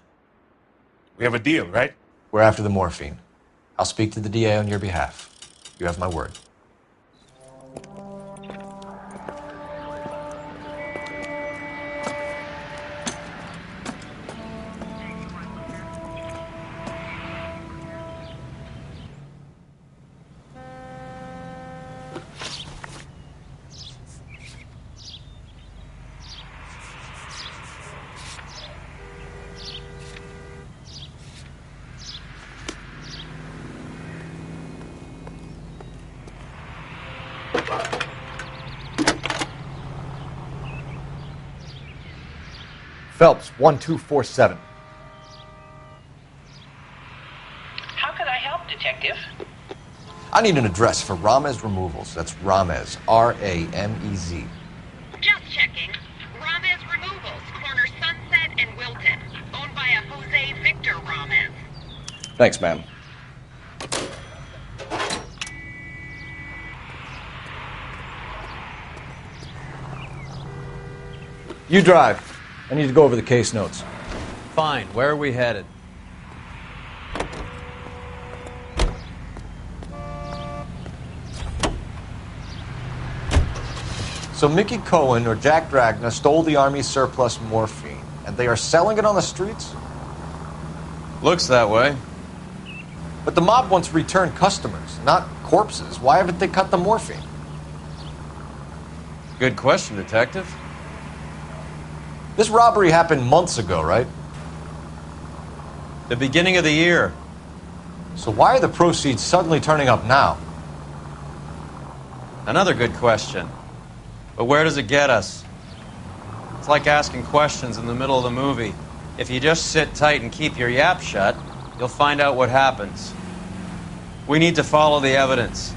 We have a deal, right? We're after the morphine. I'll speak to the DA on your behalf. You have my word. Phelps, 1247. How could I help, Detective? I need an address for Ramez Removals. That's Ramez, R-A-M-E-Z. Just checking. Ramez Removals, corner Sunset and Wilton. Owned by a Jose Victor Ramez. Thanks, ma'am. You drive. I need to go over the case notes. Fine. Where are we headed? So Mickey Cohen or Jack Dragna stole the Army's surplus morphine, and they are selling it on the streets? Looks that way. But the mob wants return customers, not corpses. Why haven't they cut the morphine? Good question, Detective. This robbery happened months ago, right? The beginning of the year. So why are the proceeds suddenly turning up now? Another good question. But where does it get us? It's like asking questions in the middle of the movie. If you just sit tight and keep your yap shut, you'll find out what happens. We need to follow the evidence.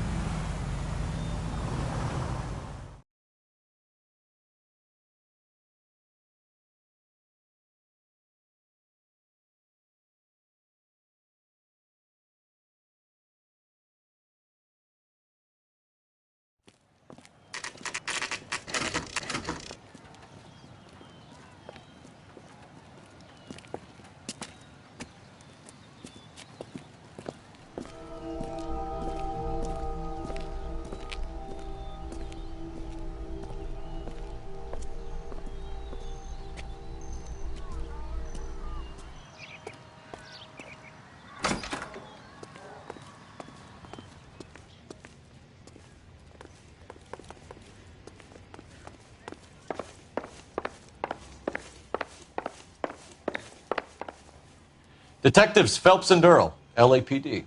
Detectives Phelps and Earl, LAPD.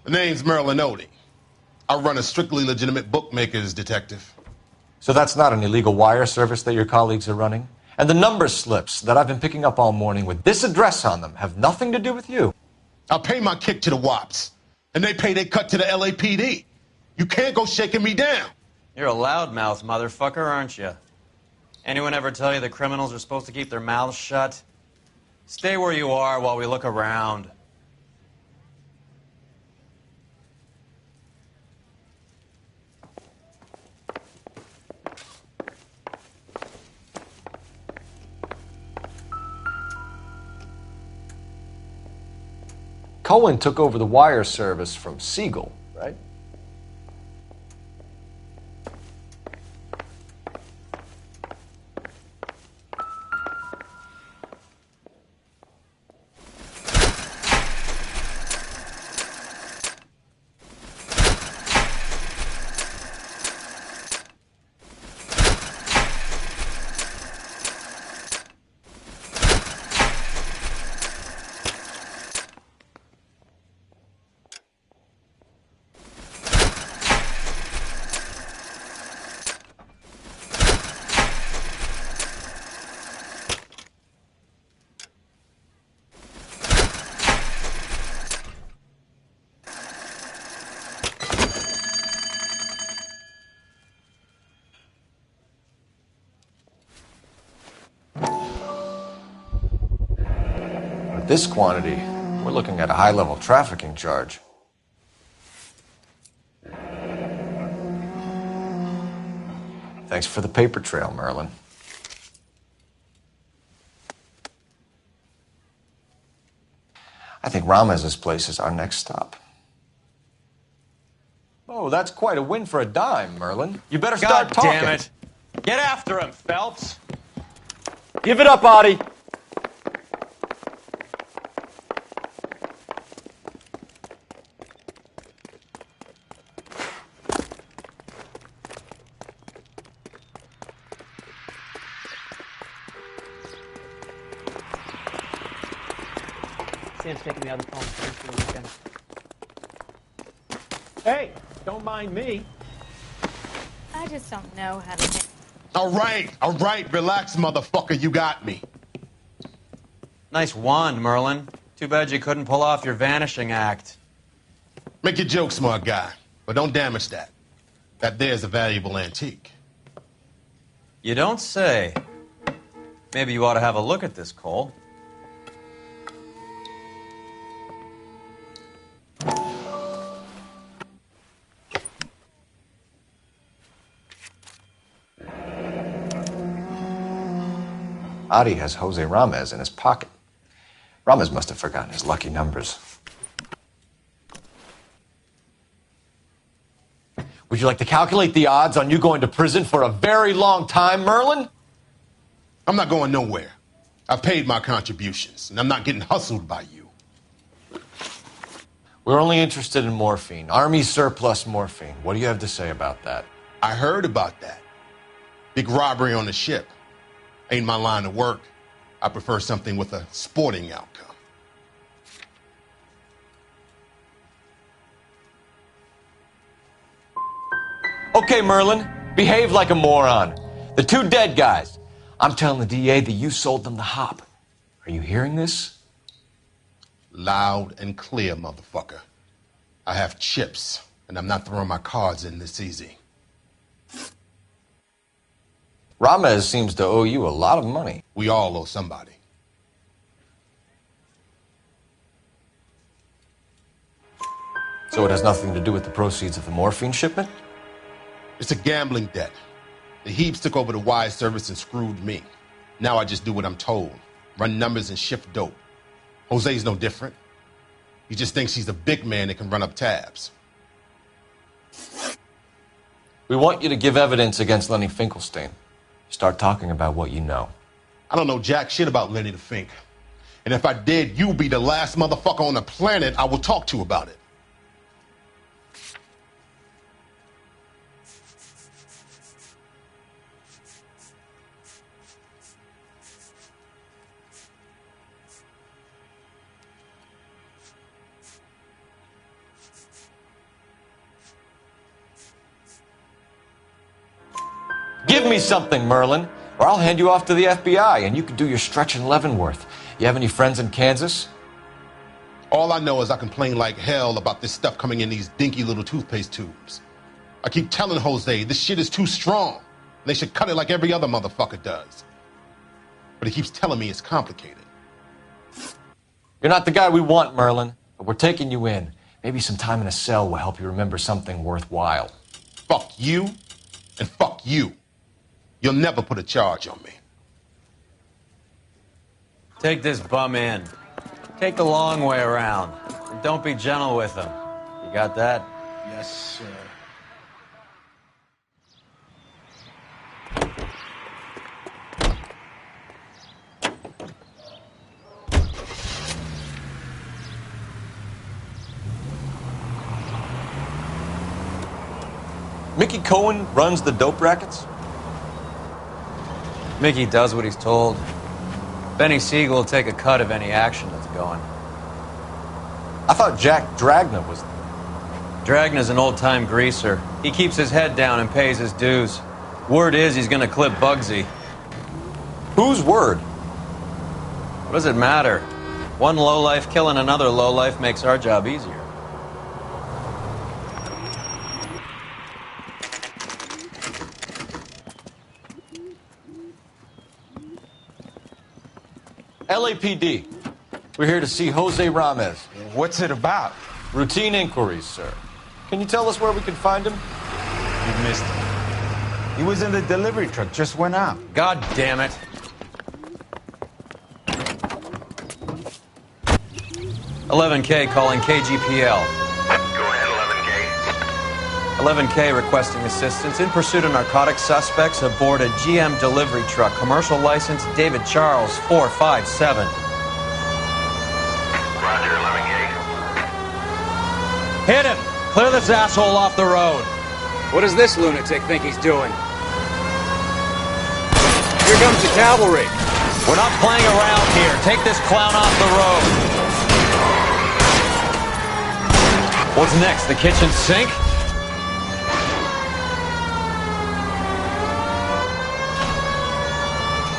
The name's Merlin Odie. I run a strictly legitimate bookmakers detective. So that's not an illegal wire service that your colleagues are running? And the number slips that I've been picking up all morning with this address on them have nothing to do with you? I pay my kick to the WAPs, and they pay their cut to the LAPD. You can't go shaking me down. You're a loudmouth motherfucker, aren't you? Anyone ever tell you that criminals are supposed to keep their mouths shut? Stay where you are while we look around. Cohen took over the wire service from Siegel, right? With this quantity, we're looking at a high-level trafficking charge. Thanks for the paper trail, Merlin. I think Ramez's place is our next stop. Oh, that's quite a win for a dime, Merlin. You better start talking. God damn it. Get after him, Phelps. Give it up, Audie. Sam's taking me out of the phone. Hey, don't mind me. I just don't know how to... All right, relax, motherfucker, you got me. Nice wand, Merlin. Too bad you couldn't pull off your vanishing act. Make your joke, smart guy, but don't damage that. That there's a valuable antique. You don't say. Maybe you ought to have a look at this, Cole. Adi has Jose Ramez in his pocket. Ramez must have forgotten his lucky numbers. Would you like to calculate the odds on you going to prison for a very long time, Merlin? I'm not going nowhere. I've paid my contributions, and I'm not getting hustled by you. We're only interested in morphine. Army surplus morphine. What do you have to say about that? I heard about that. Big robbery on the ship. Ain't my line of work. I prefer something with a sporting outcome. Okay, Merlin, behave like a moron. The two dead guys. I'm telling the DA that you sold them the hop. Are you hearing this? Loud and clear, motherfucker. I have chips, and I'm not throwing my cards in this easy. Ramez seems to owe you a lot of money. We all owe somebody. So it has nothing to do with the proceeds of the morphine shipment? It's a gambling debt. The Heaps took over the wire service and screwed me. Now I just do what I'm told. Run numbers and shift dope. Jose's no different. He just thinks he's a big man that can run up tabs. We want you to give evidence against Lenny Finkelstein. Start talking about what you know. I don't know jack shit about Lenny the Fink. And if I did, you'll be the last motherfucker on the planet I will talk to about it. Give me something, Merlin, or I'll hand you off to the FBI and you can do your stretch in Leavenworth. You have any friends in Kansas? All I know is I complain like hell about this stuff coming in these dinky little toothpaste tubes. I keep telling Jose this shit is too strong. They should cut it like every other motherfucker does. But he keeps telling me it's complicated. You're not the guy we want, Merlin, but we're taking you in. Maybe some time in a cell will help you remember something worthwhile. Fuck you and fuck you. You'll never put a charge on me. Take this bum in. Take the long way around. And don't be gentle with him. You got that? Yes, sir. Mickey Cohen runs the dope rackets? Mickey does what he's told. Benny Siegel will take a cut of any action that's going. I thought Jack Dragna was... Dragna's an old-time greaser. He keeps his head down and pays his dues. Word is he's gonna clip Bugsy. Whose word? What does it matter? One lowlife killing another lowlife makes our job easier. LAPD. We're here to see Jose Ramez. What's it about? Routine inquiries, sir. Can you tell us where we can find him? You missed him. He was in the delivery truck, just went out. God damn it. $11K calling KGPL. 11K requesting assistance in pursuit of narcotic suspects aboard a GM delivery truck. Commercial license David Charles 457. Roger, 11K. Hit him! Clear this asshole off the road. What does this lunatic think he's doing? Here comes the cavalry. We're not playing around here. Take this clown off the road. What's next? The kitchen sink?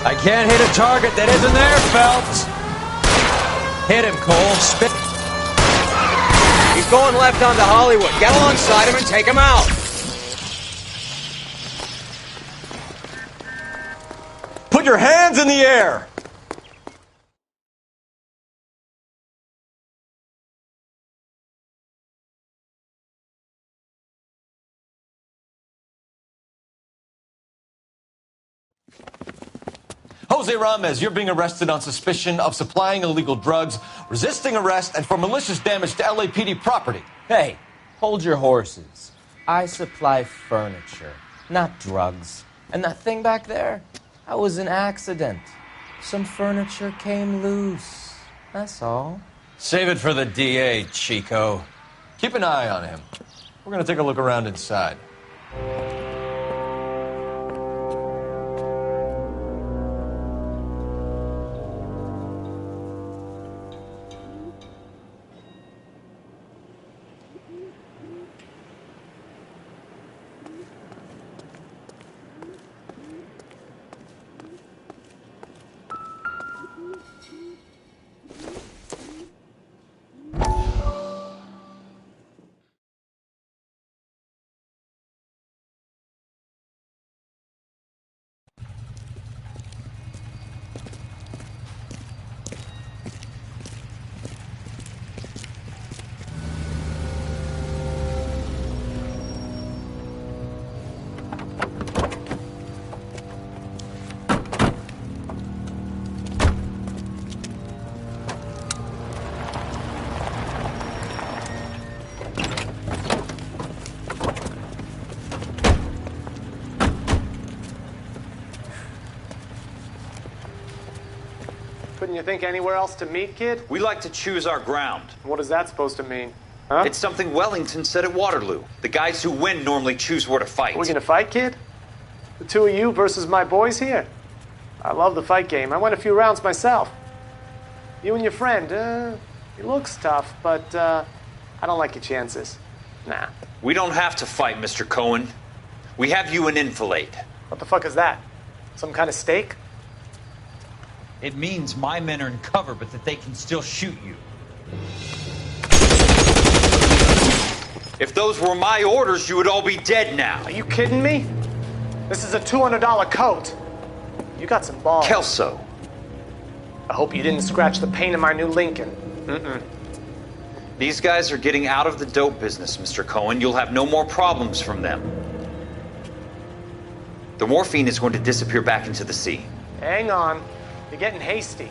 I can't hit a target that isn't there, Phelps. Hit him, Cole. Spit. He's going left onto Hollywood. Get alongside him and take him out. Put your hands in the air! Jose Ramez, you're being arrested on suspicion of supplying illegal drugs, resisting arrest, and for malicious damage to LAPD property. Hey, hold your horses. I supply furniture, not drugs. And that thing back there, that was an accident. Some furniture came loose. That's all. Save it for the DA, Chico. Keep an eye on him. We're going to take a look around inside. Couldn't you think anywhere else to meet, kid? We like to choose our ground. What is that supposed to mean? Huh? It's something Wellington said at Waterloo. The guys who win normally choose where to fight. Are we gonna fight, kid? The two of you versus my boys here? I love the fight game. I went a few rounds myself. You and your friend, he looks tough, but I don't like your chances. Nah. We don't have to fight, Mr. Cohen. We have you an enfilade. What the fuck is that? Some kind of steak? It means my men are in cover, but that they can still shoot you. If those were my orders, you would all be dead now. Are you kidding me? This is a $200 coat. You got some balls. Kelso. I hope you didn't scratch the paint of my new Lincoln. Mm-mm. These guys are getting out of the dope business, Mr. Cohen. You'll have no more problems from them. The morphine is going to disappear back into the sea. Hang on. You're getting hasty.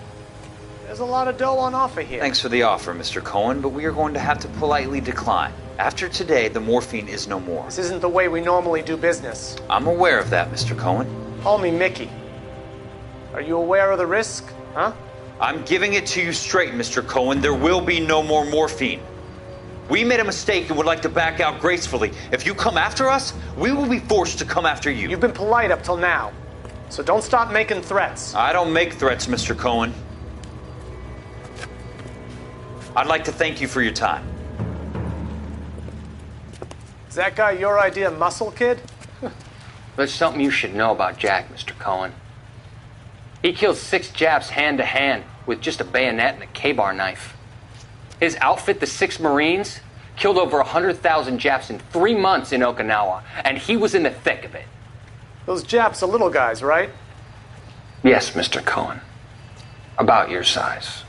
There's a lot of dough on offer here. Thanks for the offer, Mr. Cohen, but we are going to have to politely decline. After today, the morphine is no more. This isn't the way we normally do business. I'm aware of that, Mr. Cohen. Call me Mickey. Are you aware of the risk, huh? I'm giving it to you straight, Mr. Cohen. There will be no more morphine. We made a mistake and would like to back out gracefully. If you come after us, we will be forced to come after you. You've been polite up till now, so don't stop making threats. I don't make threats, Mr. Cohen. I'd like to thank you for your time. Is that guy your idea of muscle, kid? There's something you should know about Jack, Mr. Cohen. He killed 6 Japs hand to hand with just a bayonet and a K-bar knife. His outfit, the 6 Marines, killed over 100,000 Japs in 3 months in Okinawa, and he was in the thick of it. Those Japs are little guys, right? Yes, Mr. Cohen. About your size.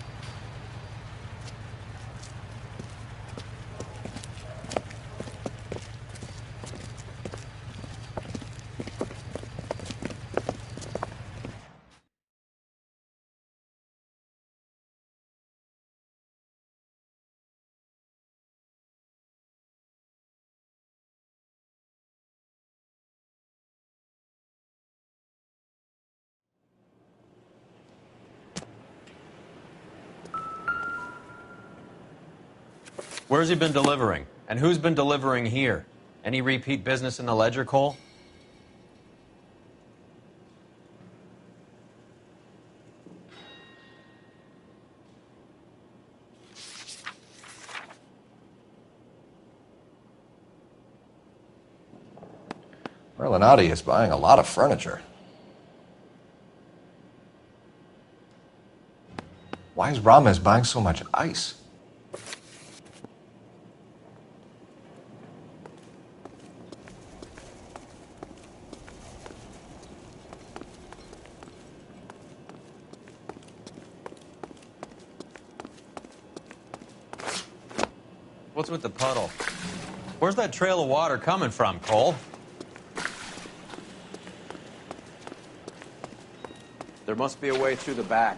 Where's he been delivering? And who's been delivering here? Any repeat business in the ledger, Cole? Merlinotti is buying a lot of furniture. Why is Ramez buying so much ice? What's with the puddle? Where's that trail of water coming from, Cole? There must be a way through the back.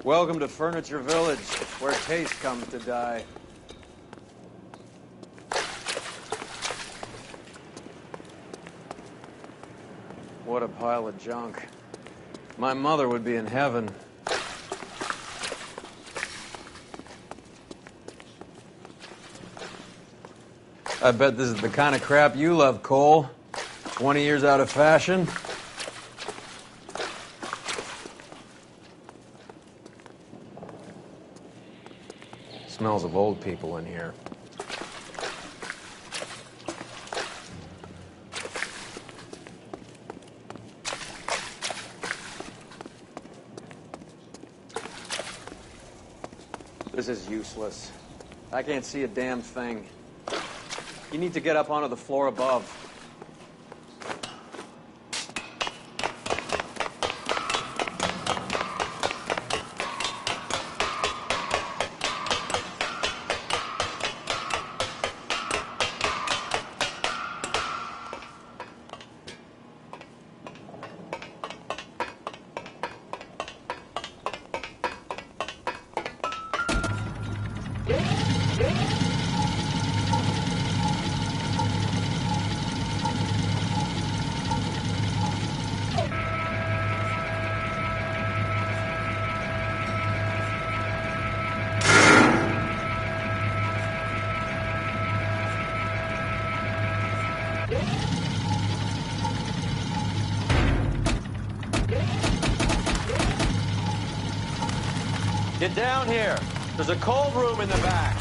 Welcome to Furniture Village, where taste comes to die. What a pile of junk. My mother would be in heaven. I bet this is the kind of crap you love, Cole. 20 years out of fashion. Smells of old people in here. This is useless. I can't see a damn thing. You need to get up onto the floor above. Get down here. There's a cold room in the back.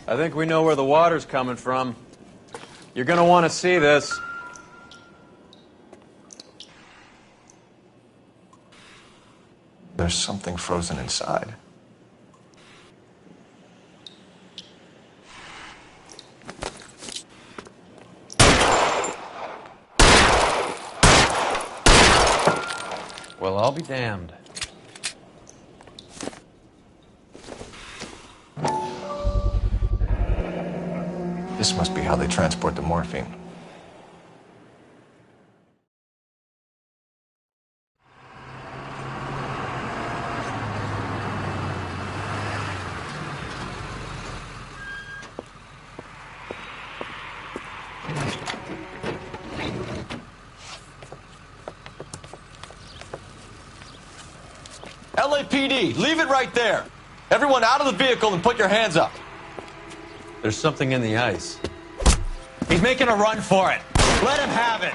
I think we know where the water's coming from. You're gonna want to see this. There's something frozen inside. Well, I'll be damned. This must be how they transport the morphine. LAPD, leave it right there. Everyone out of the vehicle and put your hands up. There's something in the ice. He's making a run for it. Let him have it.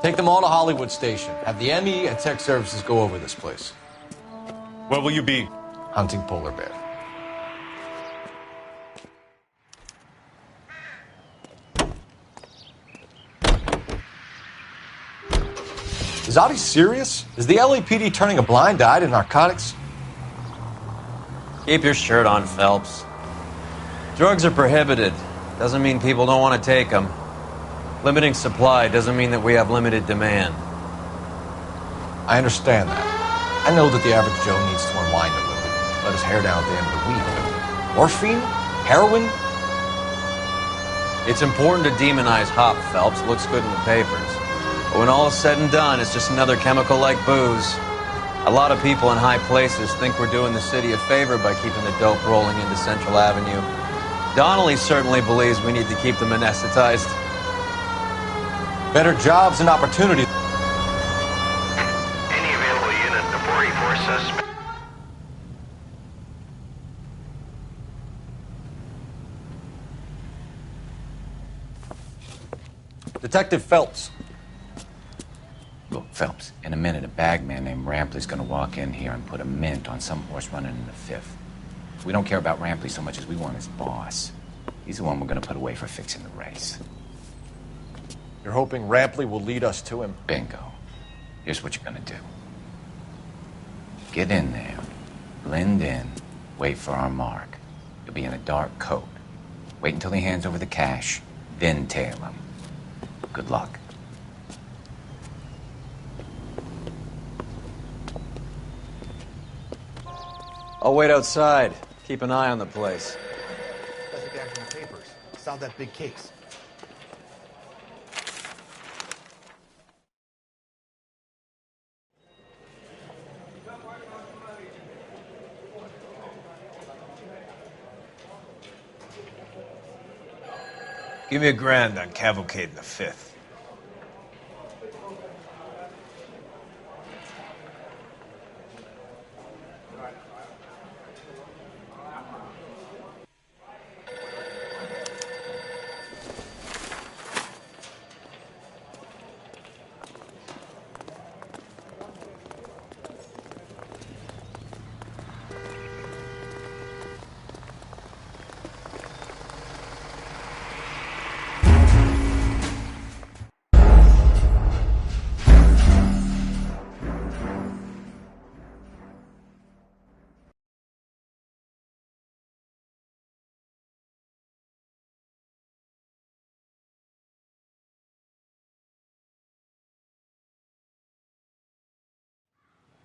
Take them all to Hollywood Station. Have the ME and Tech Services go over this place. Where will you be? Hunting polar bear. Is Audie serious? Is the LAPD turning a blind eye to narcotics? Keep your shirt on, Phelps. Drugs are prohibited. Doesn't mean people don't want to take them. Limiting supply doesn't mean that we have limited demand. I understand that. I know that the average Joe needs to unwind a little, let his hair down at the end of the week. Morphine? Heroin? It's important to demonize hop, Phelps. Looks good in the papers. But when all is said and done, it's just another chemical like booze. A lot of people in high places think we're doing the city a favor by keeping the dope rolling into Central Avenue. Donnelly certainly believes we need to keep them anesthetized. Better jobs and opportunity. Any available unit to 44 suspects. Detective Phelps. Phelps, in a minute, a bagman named Rampley's gonna walk in here and put a mint on some horse running in the fifth. We don't care about Rampley so much as we want his boss. He's the one we're gonna put away for fixing the race. You're hoping Rampley will lead us to him? Bingo. Here's what you're gonna do. Get in there, blend in, wait for our mark. You'll be in a dark coat. Wait until he hands over the cash, then tail him. Good luck. I'll wait outside. Keep an eye on the place. That's the guy from the papers. Solved that big case. Give me $1,000 on Cavalcade in the fifth.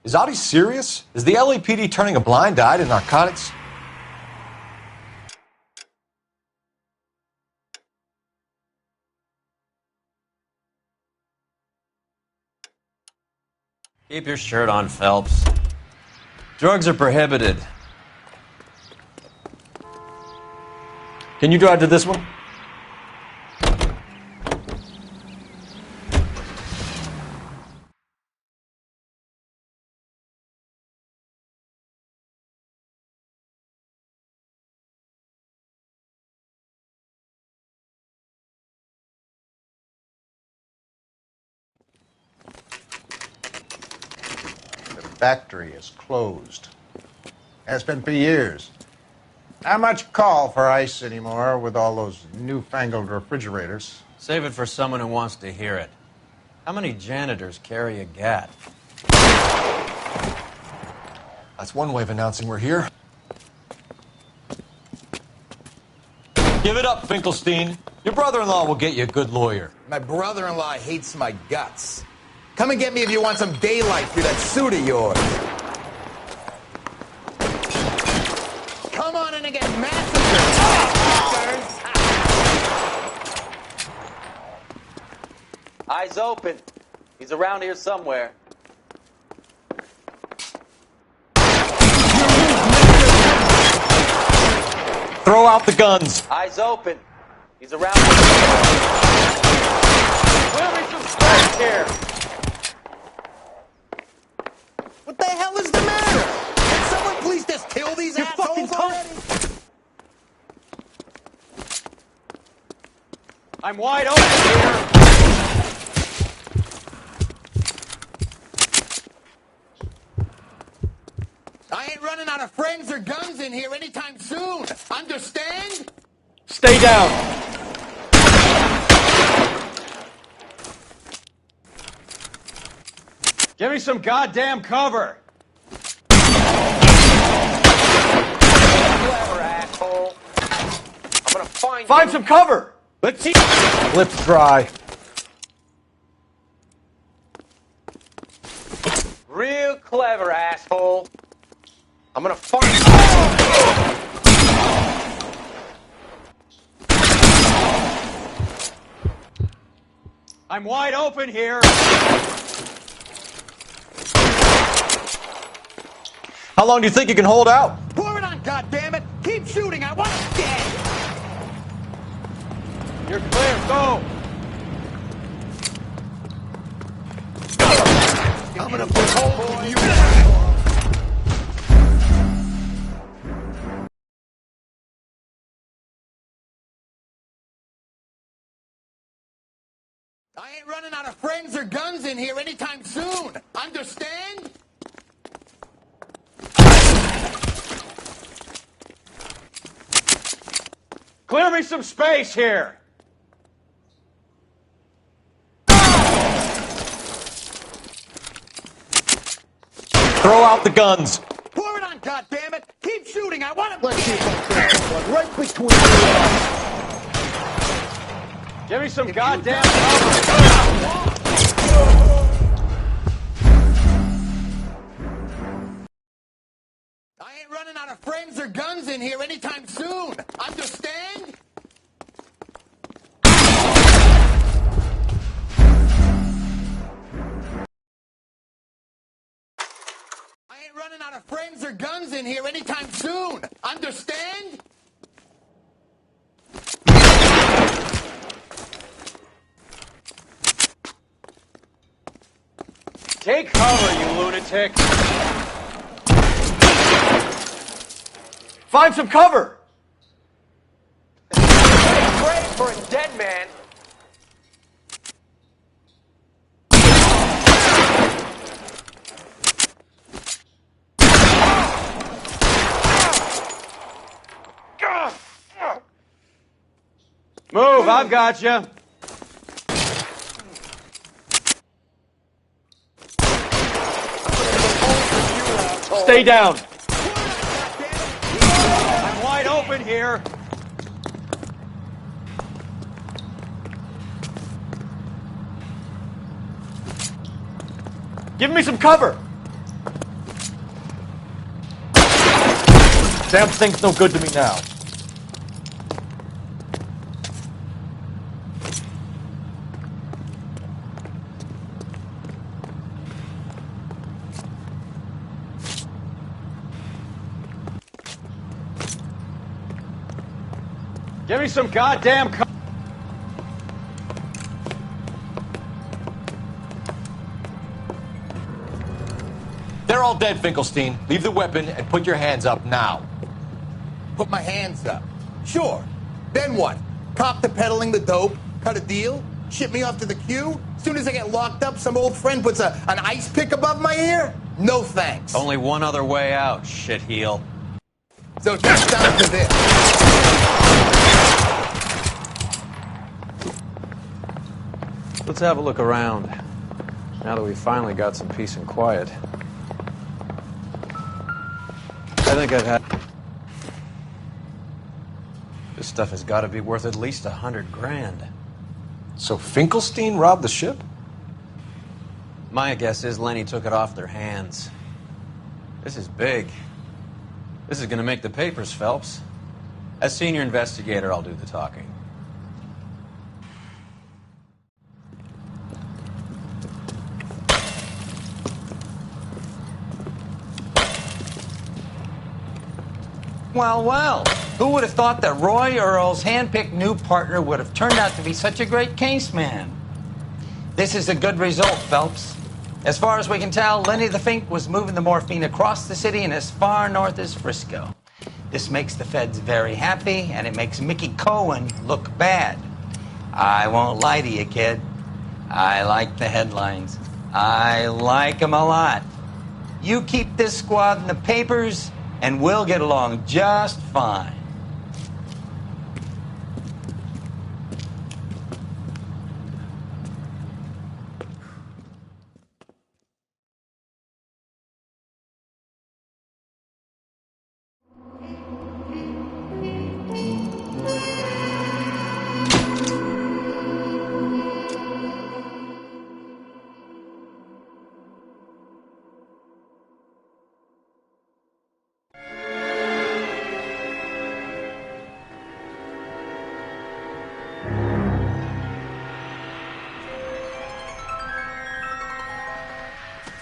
Is Audie serious? Is the LAPD turning a blind eye to narcotics? Keep your shirt on, Phelps. Drugs are prohibited. Can you drive to this one? Factory is closed. Has been for years. Not much call for ice anymore with all those newfangled refrigerators. Save it for someone who wants to hear it. How many janitors carry a gat? That's one way of announcing we're here. Give it up, Finkelstein. Your brother-in-law will get you a good lawyer. My brother-in-law hates my guts. Come and get me if you want some daylight through that suit of yours. Come on in and get massacred. Eyes open. He's around here somewhere. Throw out the guns. Eyes open. He's around here somewhere. Clear me some space here. What the hell is the matter? Can someone please just kill these assholes already? I'm wide open here. I ain't running out of friends or guns in here anytime soon. Understand? Stay down. Give me some goddamn cover. Clever asshole. I'm gonna find you. Some cover. Let's see. Lips dry. Real clever asshole. I'm gonna find I'm wide open here. How long do you think you can hold out? Pour it on, goddammit! Keep shooting! I want it dead! You're clear, go! I'm gonna put holes in you! I ain't running out of friends or guns in here anytime soon. Understand? Clear me some space here! Throw out the guns! Pour it on, goddammit! Keep shooting! I want to... Let's see if I can. Right between the eyes. Give me some goddamn I ain't running out of friends or guns in here anytime soon. Understand? I ain't running out of friends or guns in here anytime soon. Understand? Take cover, you lunatic! Find some cover! Great for a dead man. Move, I've got you. Stay down. I'm wide open here. Give me some cover. Damn thing's no good to me now. Give me some goddamn cover. They're all dead, Finkelstein. Leave the weapon and put your hands up now. Put my hands up. Sure. Then what? Cop to peddling the dope, cut a deal, ship me off to the queue? Soon as I get locked up, some old friend puts an ice pick above my ear? No thanks. Only one other way out, shitheel. So just down to this. Let's have a look around, now that we've finally got some peace and quiet. I think I've had... This stuff has got to be worth at least $100 grand. So Finkelstein robbed the ship? My guess is Lenny took it off their hands. This is big. This is going to make the papers, Phelps. As senior investigator, I'll do the talking. Well, well, who would have thought that Roy Earl's hand-picked new partner would have turned out to be such a great case man? This is a good result, Phelps. As far as we can tell, Lenny the Fink was moving the morphine across the city and as far north as Frisco. This makes the feds very happy, and it makes Mickey Cohen look bad. I won't lie to you, kid. I like the headlines. I like them a lot. You keep this squad in the papers, and we'll get along just fine.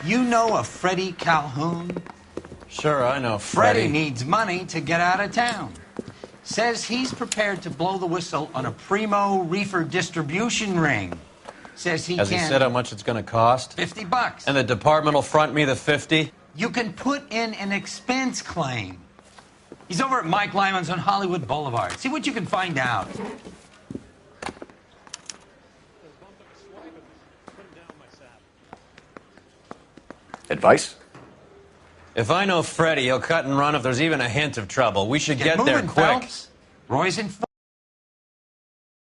You know a Freddie Calhoun? Sure, I know Freddie Freddie. needs money to get out of town. Says he's prepared to blow the whistle on a primo reefer distribution ring. Says he Has can... he said how much it's going to cost? $50. And the department will front me the 50? You can put in an expense claim. He's over at Mike Lyman's on Hollywood Boulevard. See what you can find out. Advice? If I know Freddy, he'll cut and run if there's even a hint of trouble. We should get there moving, quick. Phelps. Roy's in.